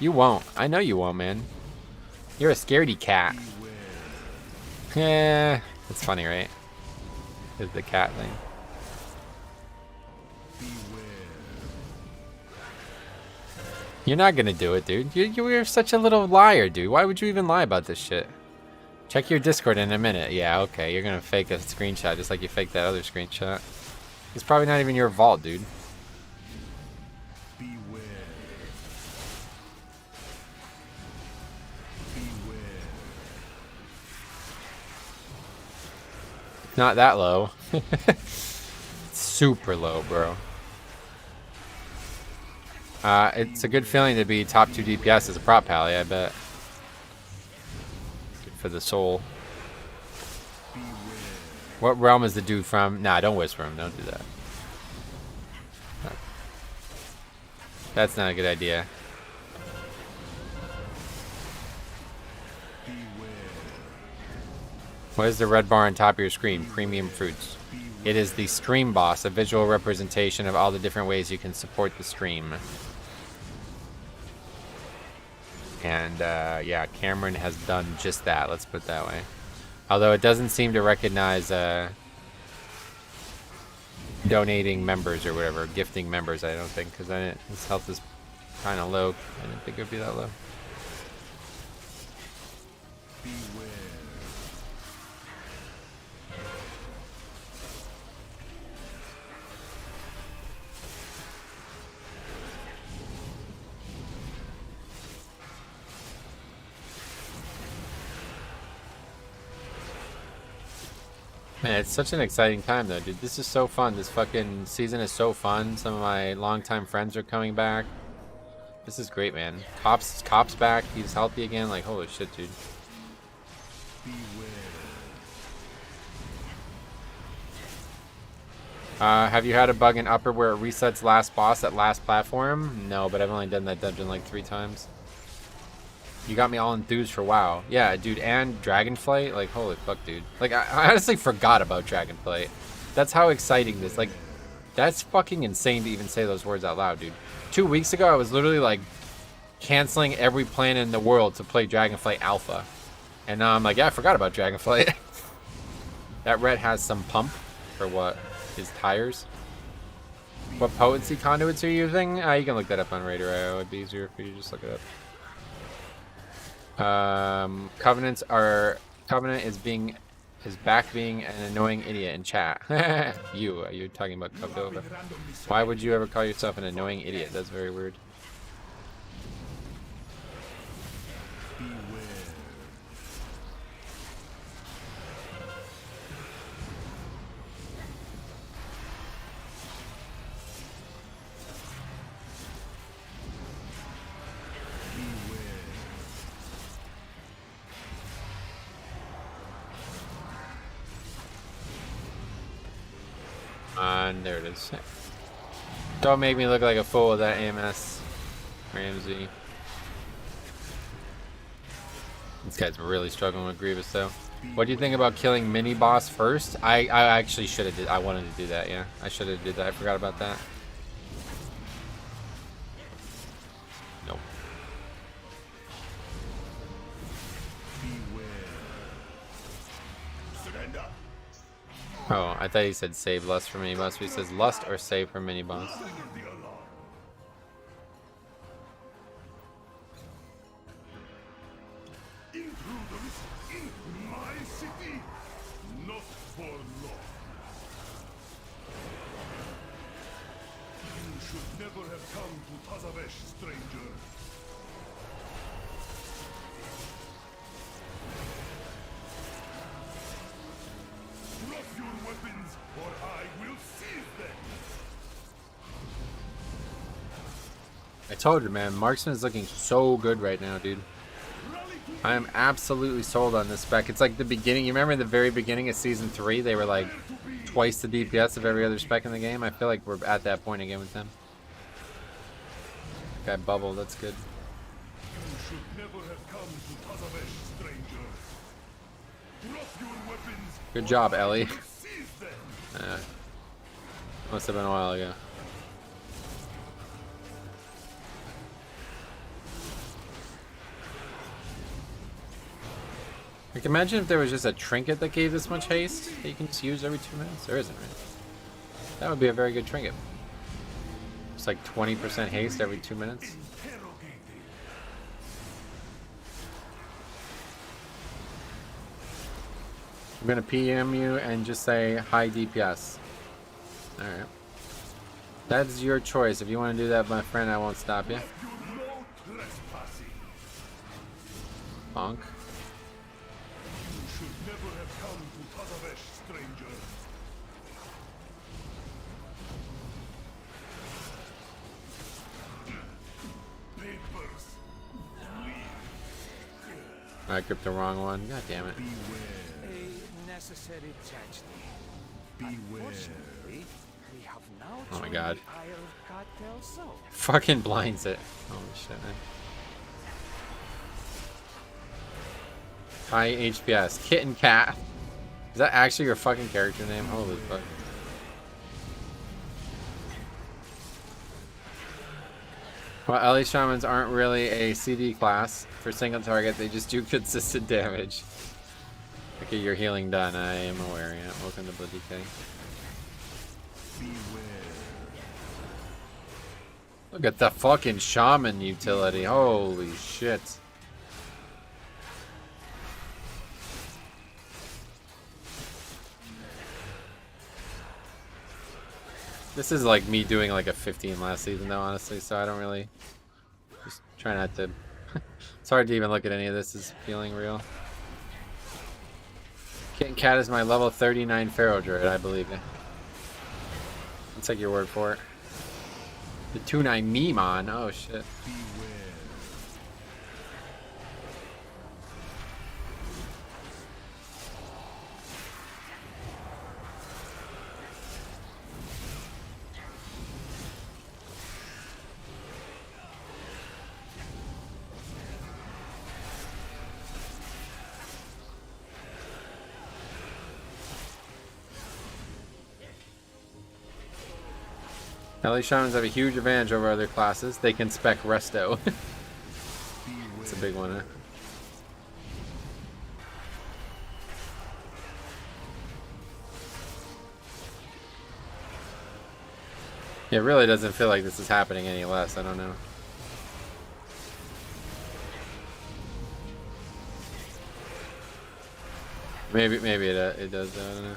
You won't. I know you won't, man. You're a scaredy cat. Yeah, it's funny, right? It's the cat thing. You're not gonna do it, dude. You're such a little liar, dude. Why would you even lie about this shit? Check your Discord in a minute. Yeah, okay. You're gonna fake a screenshot just like you faked that other screenshot. It's probably not even your vault, dude. Not that low. It's super low, bro. It's a good feeling to be top 2 DPS as a prop pally, I bet. Good for the soul. What realm is the dude from? Nah, don't whisper him. Don't do that. That's not a good idea. What is the red bar on top of your screen? Premium fruits. It is the stream boss, a visual representation of all the different ways you can support the stream. And yeah, Cameron has done just that. Let's put it that way. Although it doesn't seem to recognize donating members or whatever, gifting members, I don't think, because then his health is kind of low. I didn't think it would be that low. Man, it's such an exciting time though, dude. This is so fun. This fucking season is so fun. Some of my longtime friends are coming back. This is great, man. Cop's back. He's healthy again. Like, holy shit, dude. Have you had a bug in Upper where it resets last boss at last platform? No, but I've only done that dungeon like 3 times. You got me all enthused for WoW. Yeah, dude, and Dragonflight? Like, holy fuck, dude. Like, I honestly forgot about Dragonflight. That's how exciting this, like, that's fucking insane to even say those words out loud, dude. 2 weeks ago, I was literally, like, canceling every plan in the world to play Dragonflight Alpha. And now I'm like, yeah, I forgot about Dragonflight. That red has some pump for what? His tires? What potency conduits are you using? You can look that up on Raider IO. It'd be easier if you just look it up. Covenant is back being an annoying idiot in chat. You're talking about Covdova. Why would you ever call yourself an annoying idiot? That's very weird. And there it is. Don't make me look like a fool with that AMS Ramsey. This guy's really struggling with Grievous though. What do you think about killing mini boss first? I actually should have did. I wanted to do that. Yeah, I should have did that. I forgot about that. Nope. Oh, I thought he said save lust for mini boss. He says lust or save for mini boss. I told you, man, Marksman is looking so good right now, dude. I am absolutely sold on this spec. It's like the beginning. You remember the very beginning of Season 3? They were like twice the DPS of every other spec in the game. I feel like we're at that point again with them. Guy bubbled, that's good. Good job, Ellie. Must have been a while ago. Like, imagine if there was just a trinket that gave this much haste that you can just use every 2 minutes. There isn't, right? That would be a very good trinket. It's like 20% haste every 2 minutes. I'm gonna PM you and just say high DPS. Alright. That's your choice. If you want to do that, my friend, I won't stop you. Bonk. I gripped the wrong one. God damn it. A necessary tragedy. Unfortunately, we have now Oh my god. cartel, so Fucking blinds it. Holy shit, man. High HPS. Kitten Cat. Is that actually your fucking character name? Holy fuck. Well, Ellie Shamans aren't really a CD class for single target, they just do consistent damage. Okay, your healing done, I am aware, yeah. Welcome to Bloody K. Look at the fucking shaman utility, holy shit. This is like me doing like a 15 last season though, honestly, so I don't really... Just try not to... It's hard to even look at any of this as feeling real. Kitten Cat is my level 39 Pharaoh Druid, I believe it. I'll take your word for it. The 2-9 Memon, oh shit. Ellie Shamans have a huge advantage over other classes. They can spec Resto. It's a big one, huh? It really doesn't feel like this is happening any less. I don't know. Maybe it does. I don't know.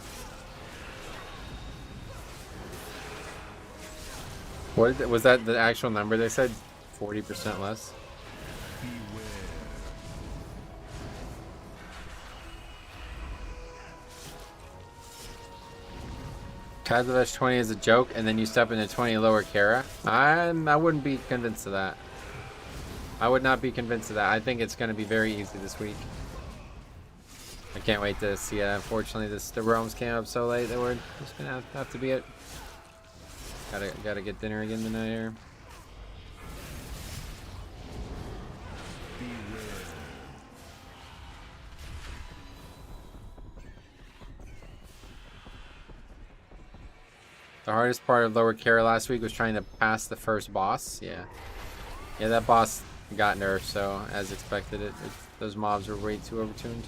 What was that? The actual number they said? 40% less. Kazavesh 20 is a joke, and then you step into 20 lower Kara. I wouldn't be convinced of that. I would not be convinced of that. I think it's going to be very easy this week. I can't wait to see it. Unfortunately, the realms came up so late that we're just gonna have to be it. Gotta get dinner again tonight here. The hardest part of Lower Kara last week was trying to pass the first boss. Yeah, that boss got nerfed, so as expected, those mobs were way too overtuned.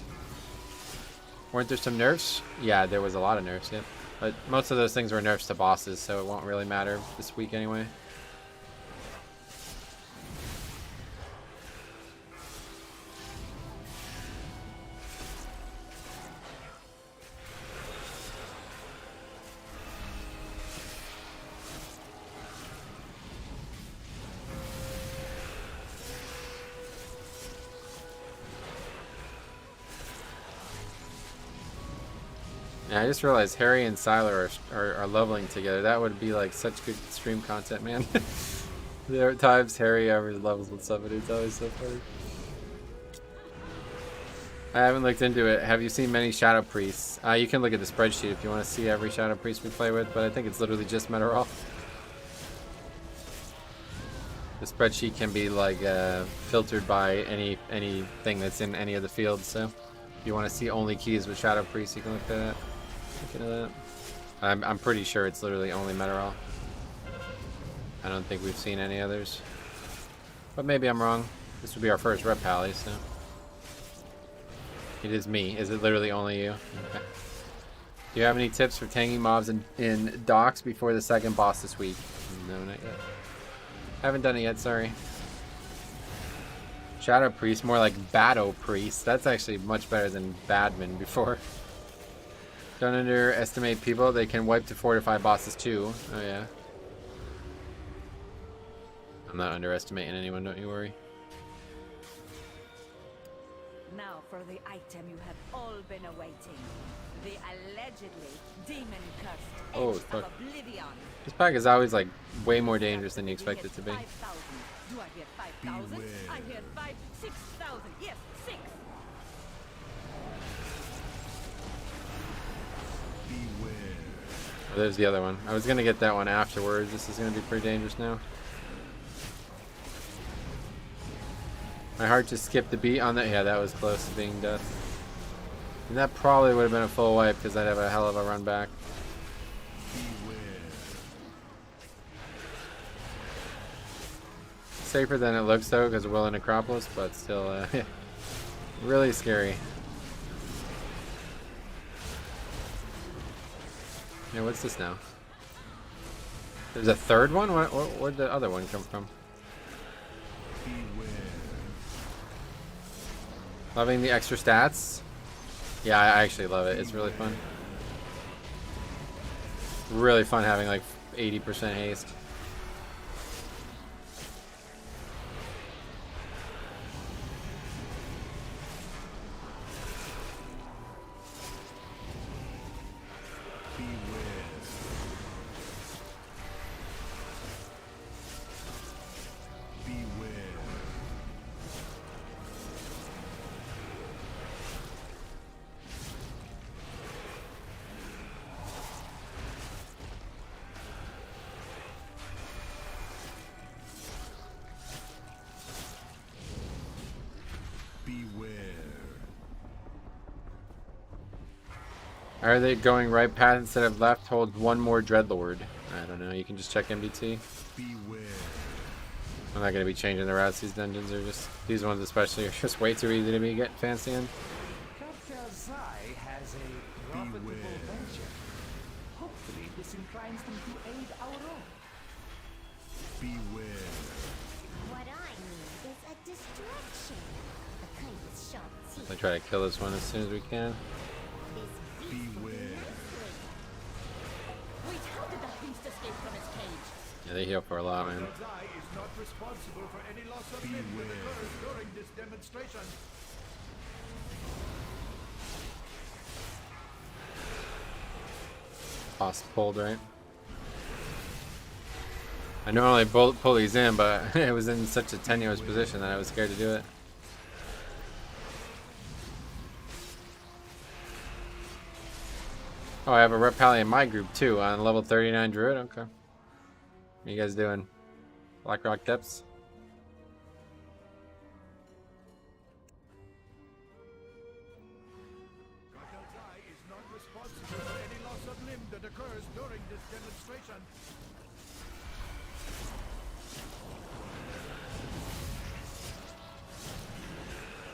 Weren't there some nerfs? Yeah, there was a lot of nerfs, yep. But most of those things were nerfs to bosses, so it won't really matter this week anyway. Yeah, I just realized Harry and Siler are leveling together. That would be like such good stream content, man. There are times Harry ever levels with somebody. It's always so funny. I haven't looked into it. Have you seen many Shadow Priests? You can look at the spreadsheet if you want to see every Shadow Priest we play with, but I think it's literally just Metarol. The spreadsheet can be like filtered by anything that's in any of the fields, so if you want to see only keys with Shadow Priests, you can look at that. Look into that. I'm pretty sure it's literally only Metarol. I don't think we've seen any others. But maybe I'm wrong. This would be our first rep pally, so. It is me. Is it literally only you? Okay. Do you have any tips for tanking mobs in docks before the second boss this week? No, not yet. Haven't done it yet, sorry. Shadow Priest, more like Battle Priest. That's actually much better than Badman before. Don't underestimate people. They can wipe to 4 to 5 bosses too. Oh yeah. I'm not underestimating anyone, don't you worry. Now for the item you have all been awaiting. The allegedly demon-cursed Oh, Edge fuck. of Oblivion. This pack is always like way more dangerous than you expect it to be. 5,000. Do I hear 5,000? I hear 6,000. Yes, 6. Oh, there's the other one. I was gonna get that one afterwards. This is gonna be pretty dangerous now. My heart just skipped the beat on that. Yeah, that was close to being death. And that probably would have been a full wipe because I'd have a hell of a run back. Safer than it looks though because of Will and Necropolis, but still really scary. Yeah, what's this now? There's a third one? Where'd the other one come from? Loving the extra stats? Yeah, I actually love it. It's really fun. Really fun having like 80% haste. Are they going right path instead of left? Hold one more Dreadlord. I don't know. You can just check MDT. Beware. I'm not going to be changing the routes. These dungeons are just... These ones especially are just way too easy to be get fancy in. Captain Zai has a profitable venture. Hopefully this inclines them to aid our own. Beware. What I need is a distraction. The kind with sharp teeth. I try to kill this one as soon as we can. Beware. Wait, how did that beast escape from its cage? Yeah, they heal for a lot, man. Zai is not responsible for any loss of limb that occurs during this demonstration. Boss pulled, right? I normally pull these in, but it was in such a tenuous position that I was scared to do it. Oh, I have a rep pally in my group too on level 39 druid. Okay. What you guys doing? Blackrock depths? is not responsible for any loss of limb that occurs during this demonstration.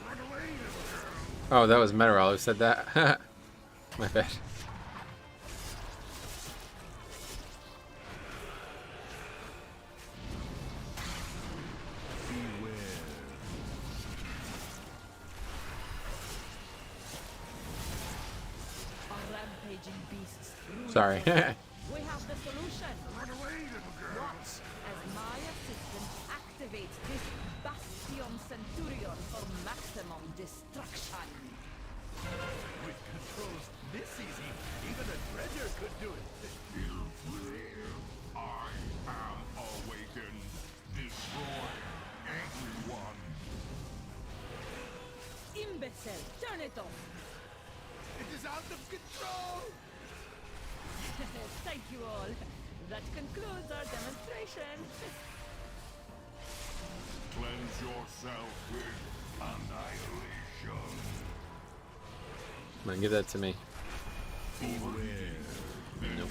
Run away, little girl. Oh, that was Meteorol who said that. My bad. Our rampaging beasts. Sorry. We have the solution. Run away, little girl. Watch as my assistant activates this Bastion Centurion for maximum destruction. With controls this easy, even a treasure could do it. I am awakened. Destroy everyone. Imbecile, turn it off. It is out of control. Thank you all. That concludes our demonstration. Cleanse yourself with annihilation. Come on, give that to me. Beware. Nope.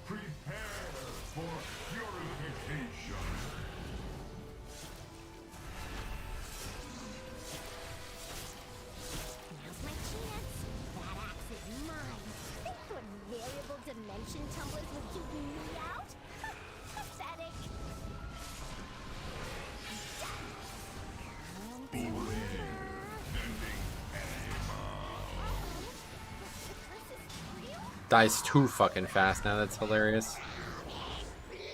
Prepare for purification. Now's my chance. That axe is mine. Think what variable dimension tumblers would keep me out? Pathetic. Dies too fucking fast now. That's hilarious.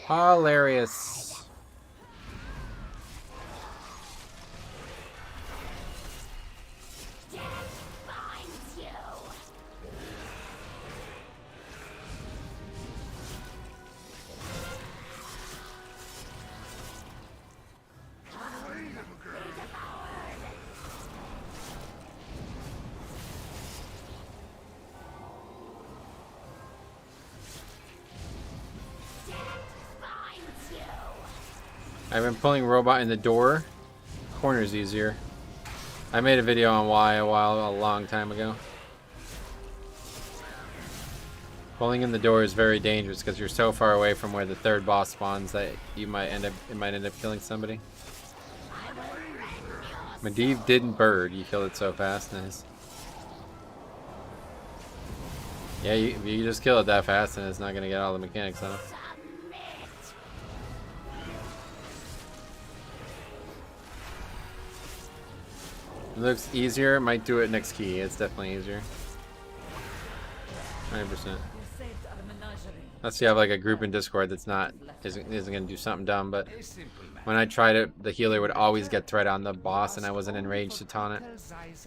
Hilarious. Finds you. Finds you. I've been pulling robot in the door. Corner's easier. I made a video on why a long time ago. Pulling in the door is very dangerous because you're so far away from where the third boss spawns that it might end up killing somebody. Medivh didn't bird. You killed it so fast. Nice. Yeah, you just kill it that fast and it's not gonna get all the mechanics on it. It looks easier. Might do it next key. It's definitely easier. 100%. You saved our menagerie. Unless you have like a group in Discord that's isn't gonna do something dumb. But when I tried it, the healer would always get threat on the boss, and I wasn't in range to taunt it,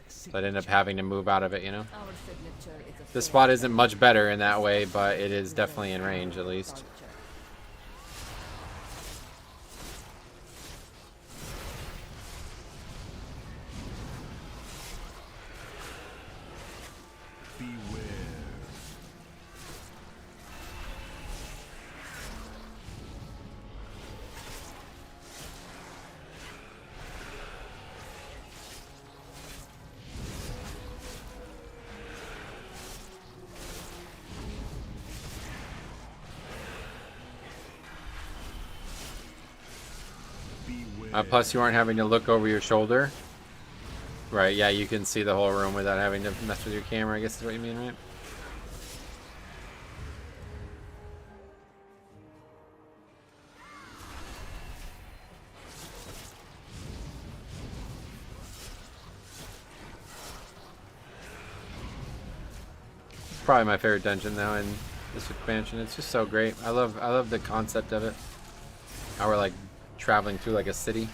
so I'd end up having to move out of it. You know. Our signature is a This spot isn't much better in that way, but it is definitely in range at least. Plus, you aren't having to look over your shoulder. Right, yeah, you can see the whole room without having to mess with your camera, I guess is what you mean, right? Probably my favorite dungeon now in this expansion. It's just so great. I love the concept of it. How we're like traveling through like a city.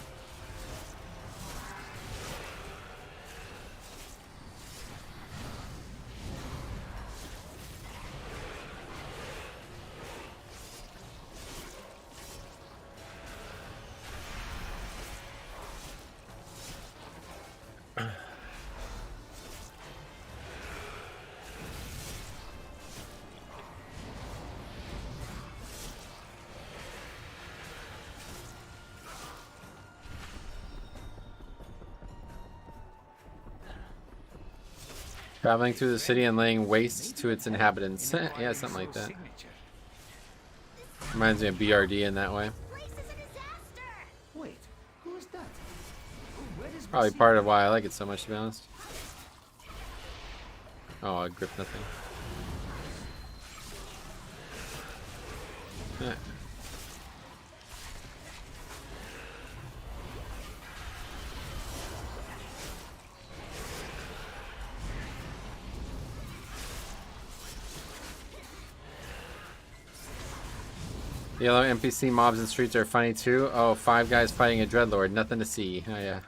Traveling through the city and laying waste to its inhabitants. Yeah, something like that. Reminds me of BRD in that way. Wait, who is that? Where is Probably part of why I like it so much, to be honest. Oh, I gripped nothing. Yeah. Yellow NPC mobs in streets are funny too. Oh, 5 guys fighting a dreadlord. Nothing to see. Oh, yeah.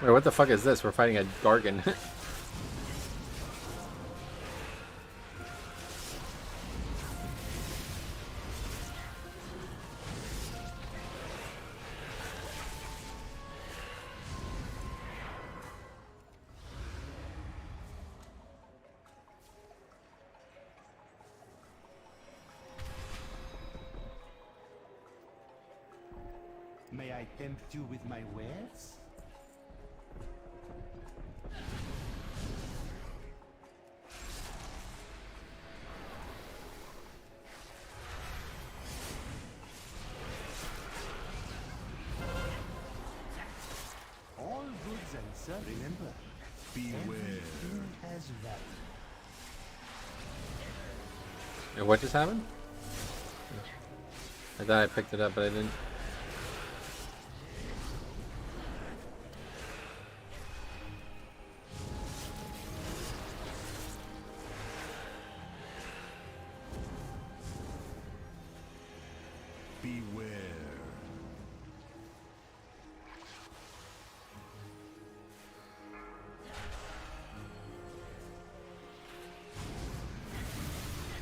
Wait, what the fuck is this? We're fighting a Gargan. May I tempt you with my wares? All goods and services. Remember, beware. Everything has value. And what just happened? I thought I picked it up, but I didn't. Beware.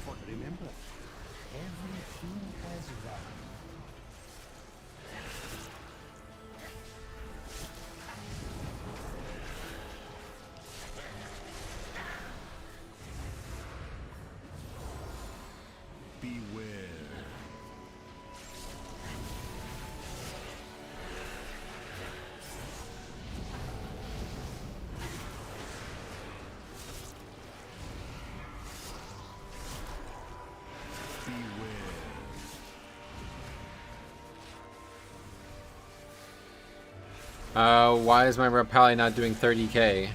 But remember, everything has value. Beware. Why is my Rapali not doing 30k?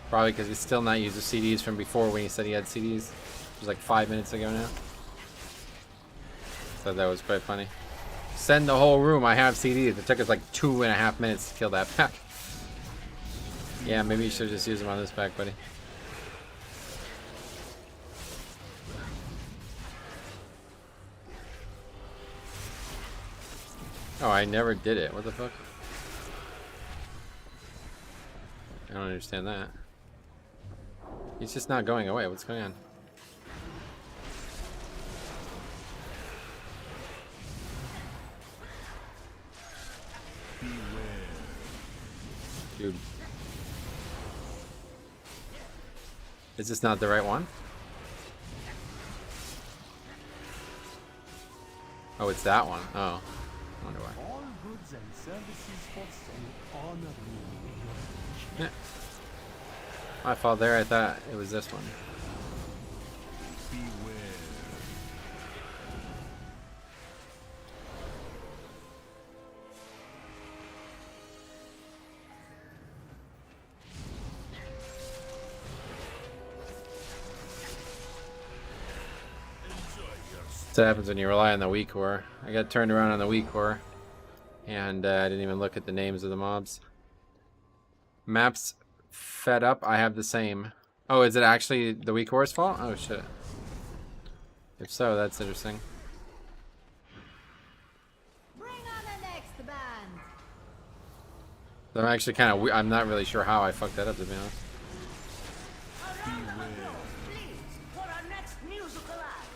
Probably because he's still not used the CDs from before when he said he had CDs. It was like 5 minutes ago now. Thought that was quite funny. Send the whole room, I have CDs. It took us like 2.5 minutes to kill that pack. Yeah, maybe you should just use them on this pack, buddy. Oh, I never did it. What the fuck? I don't understand that. He's just not going away. What's going on? Dude. Is this not the right one? Oh, it's that one. Oh. I wonder why. All goods and services for sale honor me. Yeah. My fault there. I thought it was this one. That's what happens when you rely on the weak core. I got turned around on the weak core, and I didn't even look at the names of the mobs. Maps fed up. I have the same. Oh, is it actually the weak core's fault? Oh shit. If so, that's interesting. Bring on the next band. I'm actually kind of. I'm not really sure how I fucked that up, to be honest. Please, for our next musical act.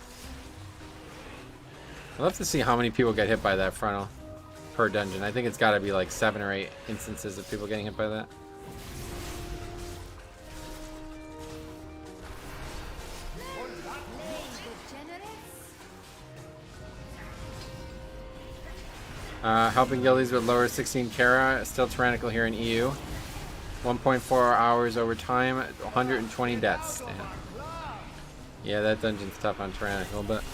I'd love to see how many people get hit by that frontal per dungeon. I think it's got to be like 7 or 8 instances of people getting hit by that. Helping guildies with lower 16 Kara, still tyrannical here in EU. 1.4 hours over time, 120 deaths. Damn. Yeah, that dungeon's tough on tyrannical, but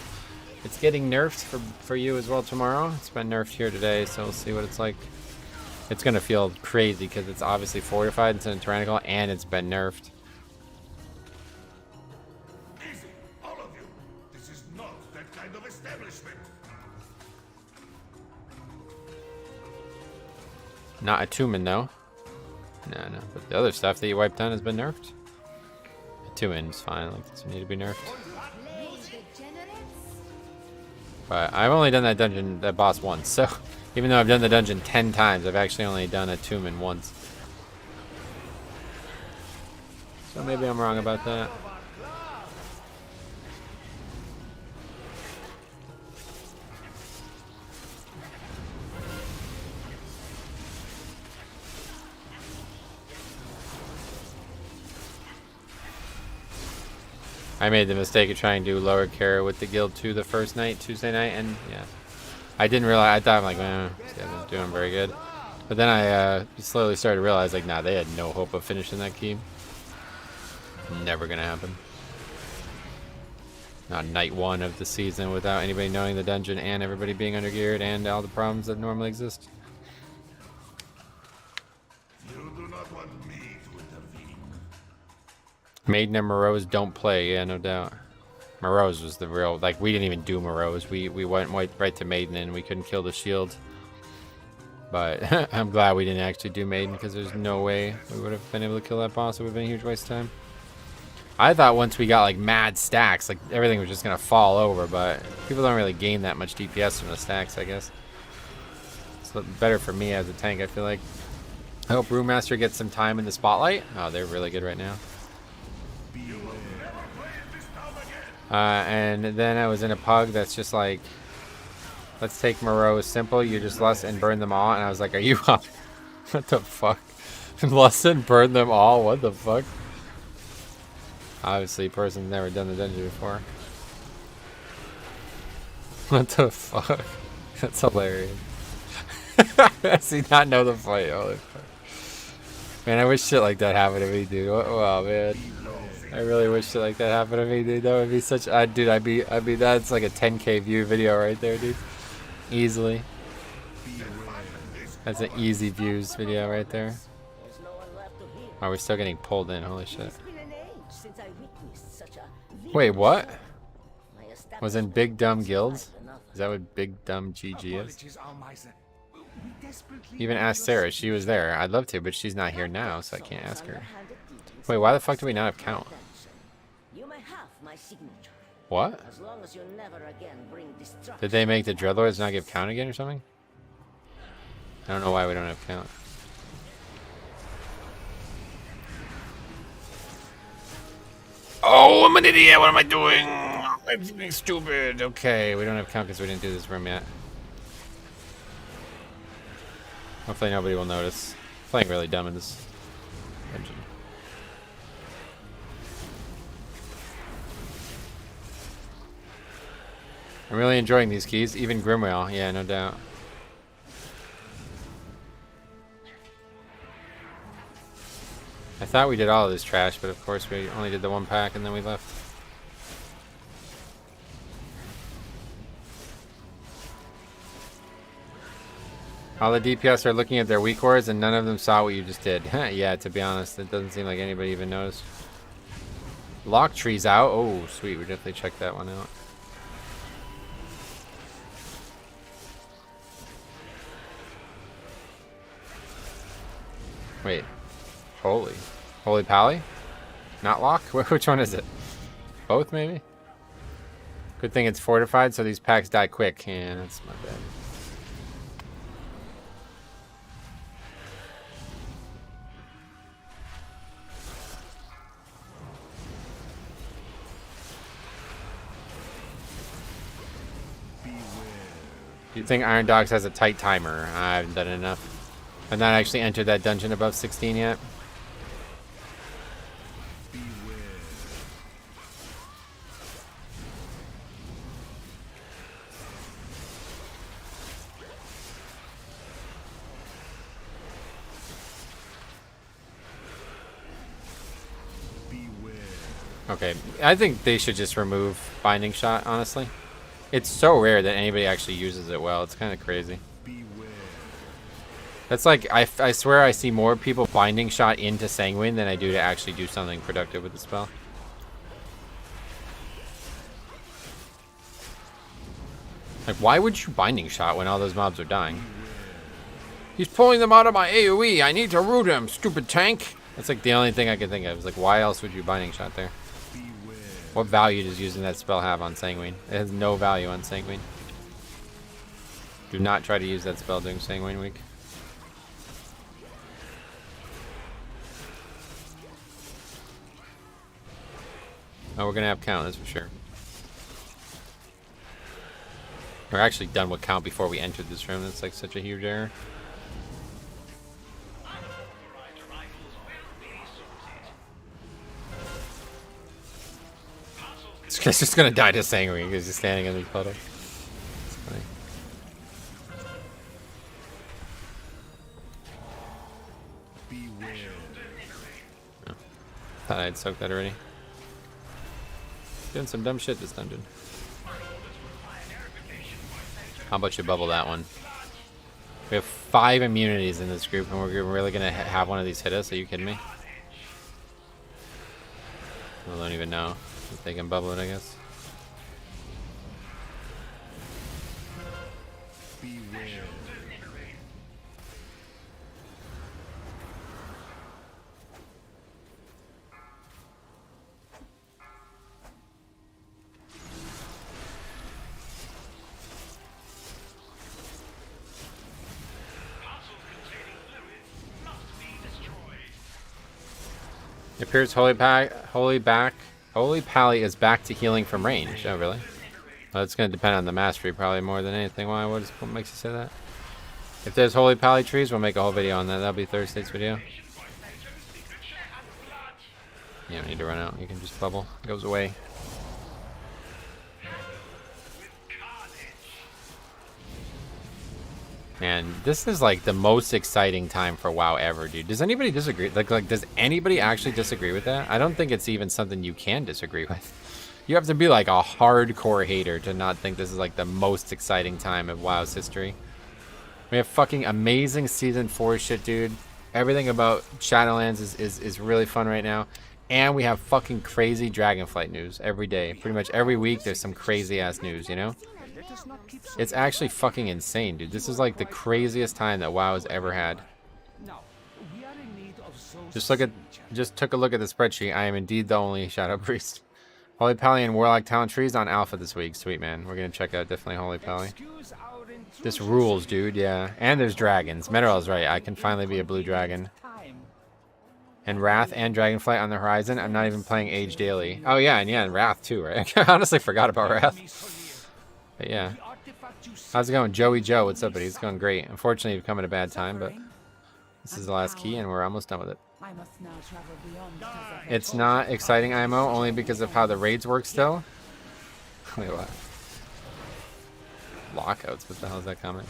it's getting nerfed for you as well tomorrow. It's been nerfed here today, so we'll see what it's like. It's gonna feel crazy because it's obviously fortified instead of tyrannical, and it's been nerfed. Easy, all of you. This is not that kind of establishment. Not a Tumen though. No. But the other stuff that you wiped down has been nerfed. A Tumen is fine. Like, doesn't need to be nerfed. But I've only done that boss once, so even though I've done the dungeon 10 times, I've actually only done a Tumen once. So maybe I'm wrong about that. I made the mistake of trying to do lower Kara with the guild 2 the first night, Tuesday night, and yeah. I didn't realize, I thought, I'm like, this guy isn't doing very good. But then I slowly started to realize, like, nah, they had no hope of finishing that key. Never gonna happen. Not night 1 of the season without anybody knowing the dungeon and everybody being undergeared and all the problems that normally exist. You do not want me to intervene. Maiden and Morose don't play, yeah, no doubt. Morose was the real, like, we didn't even do Morose. We went right to Maiden and we couldn't kill the shield. But I'm glad we didn't actually do Maiden because there's no way we would have been able to kill that boss. It would have been a huge waste of time. I thought once we got like mad stacks, like everything was just gonna fall over, but people don't really gain that much DPS from the stacks, I guess. It's better for me as a tank, I feel like. I hope Brewmaster gets some time in the spotlight. Oh, they're really good right now. And then I was in a pug that's just like, let's take Moreau simple, you just lust and burn them all. And I was like, are you up? What the fuck? Lust and burn them all? What the fuck? Obviously, person's never done the dungeon before. What the fuck? That's hilarious. Does he not know the fight? Holy fuck. Man, I wish shit like that happened to me, dude. Wow, man. I really wish shit like that happened to me, dude. That would be such. Dude, I'd be. That's like a 10K view video right there, dude. Easily. That's an easy views video right there. Oh, we're still getting pulled in. Holy shit. Wait, what? Was in Big Dumb Guilds? Is that what Big Dumb GG is? Even asked Sarah. She was there. I'd love to, but she's not here now, so I can't ask her. Wait, why the fuck do we not have count? What? Did they make the Dreadlords not give count again or something? I don't know why we don't have count. Oh, I'm an idiot. What am I doing? I'm being stupid. Okay, we don't have count because we didn't do this room yet. Hopefully nobody will notice. Playing really dumb in this dungeon. I'm really enjoying these keys, even Grimwell, yeah, no doubt. I thought we did all of this trash, but of course we only did the 1 pack and then we left. All the DPS are looking at their weak wards and none of them saw what you just did. Yeah, to be honest, it doesn't seem like anybody even noticed. Lock tree's out. Oh, sweet, we definitely checked that one out. Wait. Holy Pally? Not lock? Which one is it? Both, maybe? Good thing it's fortified, so these packs die quick. Yeah, that's my bad. Beware. Do you think Iron Dogs has a tight timer? I haven't done enough. I've not actually entered that dungeon above 16 yet. Okay, I think they should just remove Binding Shot, honestly. It's so rare that anybody actually uses it well. It's kind of crazy. That's like, I swear I see more people Binding Shot into Sanguine than I do to actually do something productive with the spell. Like, why would you Binding Shot when all those mobs are dying? He's pulling them out of my AoE. I need to root him, stupid tank. That's like the only thing I can think of. It's like, why else would you Binding Shot there? What value does using that spell have on Sanguine? It has no value on Sanguine. Do not try to use that spell during Sanguine week. Oh, we're gonna have count, that's for sure. We're actually done with count before we entered this room. That's like such a huge error. This guy's just gonna die to Sanguine because he's standing in the puddle. It's funny. Oh, thought I'd soaked that already. Doing some dumb shit this dungeon. How about you bubble that one? We have 5 immunities in this group, and we're really gonna have one of these hit us? Are you kidding me? I don't even know if they can bubble it, I guess. It appears Holy Pally is back to healing from range. Oh, really? Well, it's going to depend on the mastery probably more than anything. Why? What makes you say that? If there's Holy Pally trees, we'll make a whole video on that. That'll be Thursday's video. You don't need to run out. You can just bubble. It goes away. Man, this is like the most exciting time for WoW ever, dude. Does anybody disagree? Like, does anybody actually disagree with that? I don't think it's even something you can disagree with. You have to be like a hardcore hater to not think this is like the most exciting time of WoW's history. We have fucking amazing Season 4 shit, dude. Everything about Shadowlands is really fun right now. And we have fucking crazy Dragonflight news every day. Pretty much every week there's some crazy ass news, you know? It's actually fucking insane, dude. This is like the craziest time that WoW has ever had. Just took a look at the spreadsheet. I am indeed the only Shadow Priest. Holy Pally and Warlock talent trees on Alpha this week. Sweet, man. We're gonna check out definitely Holy Pally. This rules, dude. Yeah. And there's dragons. Metarel's right. I can finally be a blue dragon. And Wrath and Dragonflight on the horizon. I'm not even playing Age Daily. Oh yeah, and Wrath too, right? I honestly forgot about Wrath. But yeah. How's it going? Joey Joe, what's up, buddy? It's going great. Unfortunately, you've come at a bad time, but this is the last key and we're almost done with it. It's not exciting IMO only because of how the raids work still. Wait, what? Lockouts, what the hell is that comment?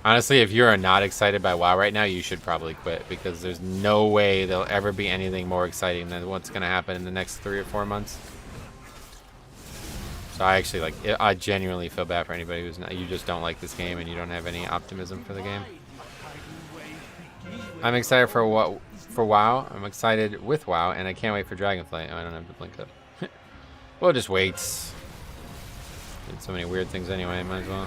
Honestly, if you're not excited by WoW right now, you should probably quit because there's no way there'll ever be anything more exciting than what's going to happen in the next 3 or 4 months. So I actually I genuinely feel bad for anybody who's not, you just don't like this game and you don't have any optimism for the game. I'm excited for WoW. I'm excited with WoW, and I can't wait for Dragonflight. Oh, I don't have to blink up. We'll just wait. Did so many weird things anyway, might as well.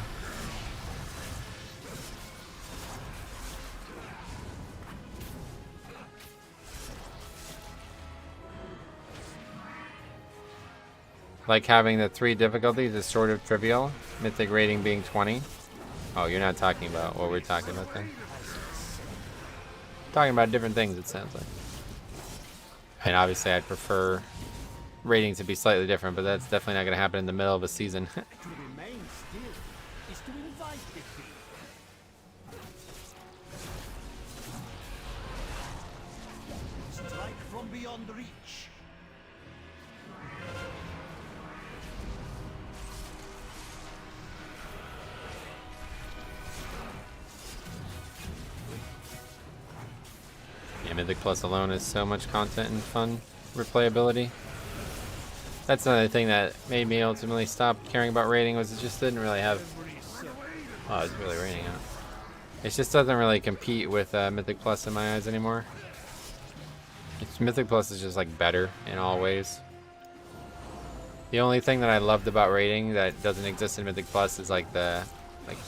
Like having the 3 difficulties is sort of trivial. Mythic rating being 20. Oh, you're not talking about what we're talking about then. Talking about different things, it sounds like. And obviously I'd prefer ratings to be slightly different, but that's definitely not going to happen in the middle of a season. To remain still is to invite defeat. Strike from beyond reach. Yeah, Mythic Plus alone is so much content and fun replayability. That's another thing that made me ultimately stop caring about rating, was it just didn't really have... Oh, it's really raining out. It just doesn't really compete with Mythic Plus in my eyes anymore. Mythic Plus is just like better in all ways. The only thing that I loved about rating that doesn't exist in Mythic Plus is like the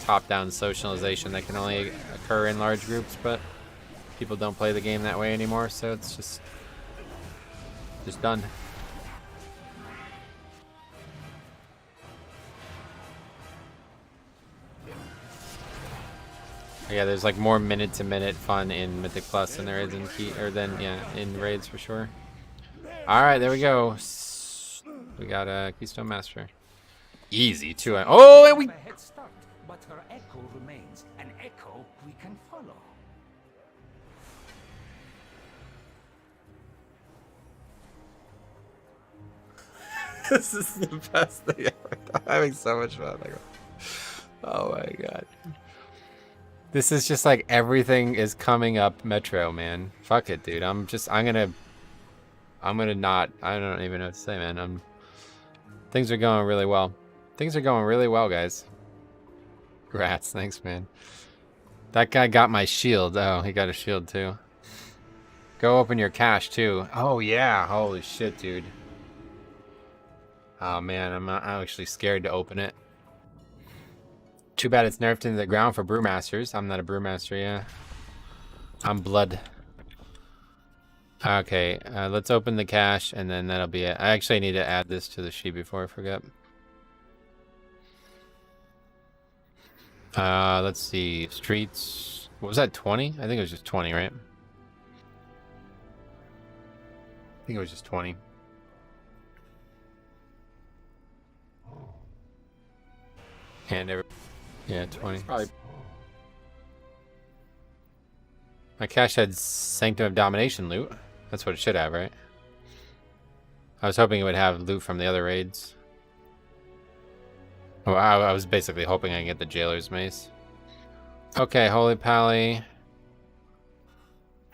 top-down socialization that can only occur in large groups, but people don't play the game that way anymore, so it's just done. Yeah, there's like more minute-to-minute fun in Mythic Plus than there is in in raids for sure. All right, there we go. We got a Keystone Master. Easy too. Oh, and we. A head start, but her echo remains an echo we can follow. This is the best thing ever. I'm having so much fun. Oh my god. This is just like everything is coming up Metro, man. Fuck it, dude. I'm gonna not, I don't even know what to say, man. Things are going really well. Things are going really well, guys. Grats, thanks, man. That guy got my shield. Oh, he got a shield too. Go open your cache too. Oh yeah, holy shit, dude. Oh man, I'm actually scared to open it. Too bad it's nerfed into the ground for brewmasters. I'm not a brewmaster, yeah. I'm blood. Okay, let's open the cache and then that'll be it. I actually need to add this to the sheet before I forget. Let's see. Streets. What was that, 20? I think it was just 20, right? I think it was just 20. And yeah, 20. Probably. My cache had Sanctum of Domination loot. That's what it should have, right? I was hoping it would have loot from the other raids. Well, I was basically hoping I could get the Jailer's Mace. Okay, Holy Pally.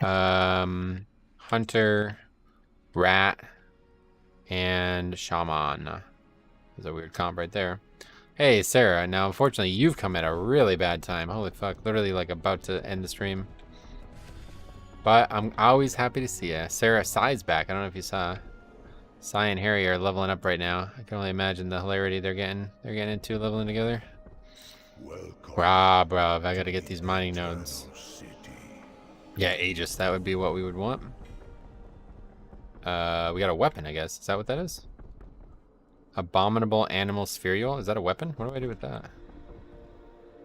Hunter, Rat, and Shaman. There's a weird comp right there. Hey, Sarah. Now, unfortunately, you've come at a really bad time. Holy fuck. Literally, like, about to end the stream. But I'm always happy to see you. Sarah, Sai's back. I don't know if you saw. Sai and Harry are leveling up right now. I can only imagine the hilarity they're getting into leveling together. Rah, bruv. I gotta get these mining nodes. Yeah, Aegis. That would be what we would want. We got a weapon, I guess. Is that what that is? Abominable Animal Spherial. Is that a weapon? What do I do with that?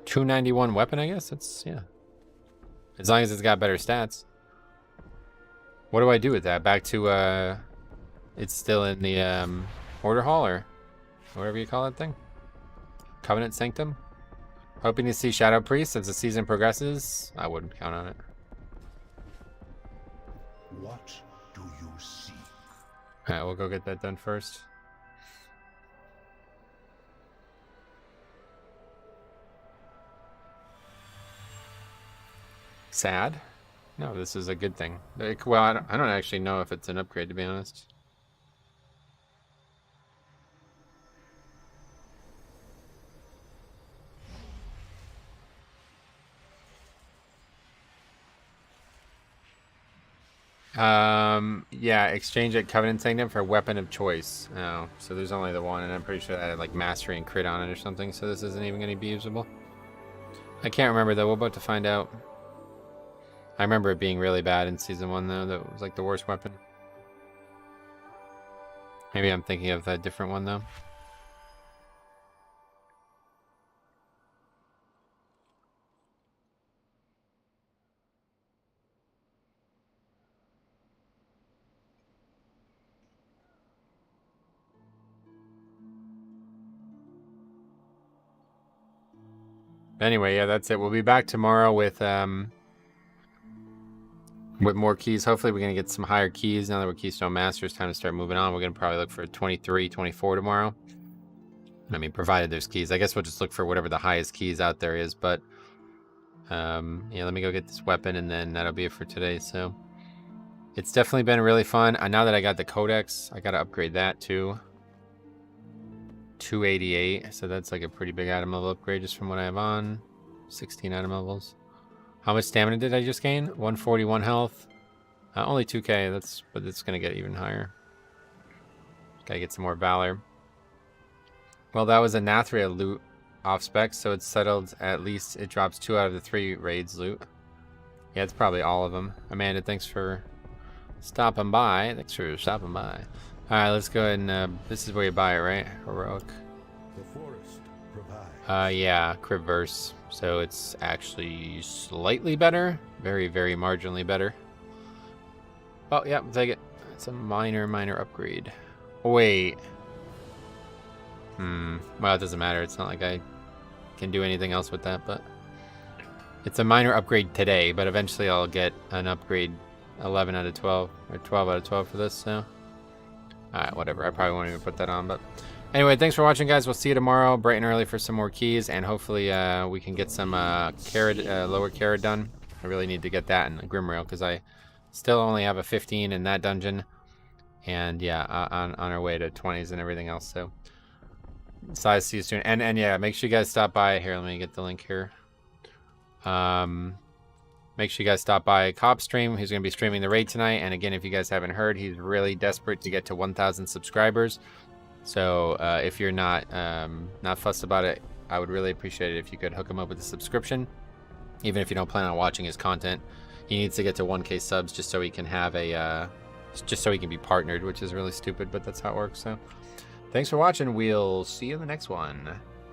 291 weapon, I guess? That's, yeah. As long as it's got better stats. What do I do with that? Back to, it's still in the, Order Hall, or whatever you call that thing? Covenant Sanctum? Hoping to see Shadow Priest as the season progresses. I wouldn't count on it. What do you see? Alright, we'll go get that done first. Sad? No, this is a good thing. Well, I don't actually know if it's an upgrade, to be honest. Yeah, exchange at Covenant Sanctum for weapon of choice. Oh, so there's only the one, and I'm pretty sure that had like mastery and crit on it or something, so this isn't even going to be usable. I can't remember though, we're about to find out. I remember it being really bad in Season 1 though, that was like the worst weapon. Maybe I'm thinking of a different one though. Anyway, yeah, that's it. We'll be back tomorrow with more keys. Hopefully we're going to get some higher keys now that we're Keystone Masters. Time to start moving on. We're going to probably look for 23, 24 tomorrow. I mean, provided there's keys. I guess we'll just look for whatever the highest keys out there is. But, yeah, let me go get this weapon, and then that'll be it for today. So, it's definitely been really fun. Now that I got the Codex, I got to upgrade that too. 288. So that's like a pretty big item level upgrade just from what I have on. 16 item levels. How much stamina did I just gain? 141 health. Only 2k. But it's gonna get even higher. Gotta get some more valor. Well, that was a Nathria loot off spec, so it's settled. At least it drops 2 out of the 3 raids loot. Yeah, it's probably all of them. Amanda, thanks for stopping by. Thanks for stopping by. All right, let's go ahead and this is where you buy it, right? Heroic. The forest provides. Yeah, Cribverse. So it's actually slightly better. Very, very marginally better. Oh, yeah, I'll take it. It's a minor upgrade. Wait. Well, it doesn't matter. It's not like I can do anything else with that, but it's a minor upgrade today, but eventually I'll get an upgrade 11 out of 12 or 12 out of 12 for this, so alright, whatever. I probably won't even put that on, but anyway, thanks for watching, guys. We'll see you tomorrow bright and early for some more keys, and hopefully we can get some lower carrot done. I really need to get that in the Grimrail because I still only have a 15 in that dungeon, and yeah, on our way to 20s and everything else. So size, see you soon, and yeah, make sure you guys stop by here. Let me get the link here. Make sure you guys stop by Cop Stream. He's going to be streaming the raid tonight. And again, if you guys haven't heard, he's really desperate to get to 1,000 subscribers. So if you're not fussed about it, I would really appreciate it if you could hook him up with a subscription. Even if you don't plan on watching his content, he needs to get to 1K subs just so he can have just so he can be partnered, which is really stupid, but that's how it works. So thanks for watching. We'll see you in the next one.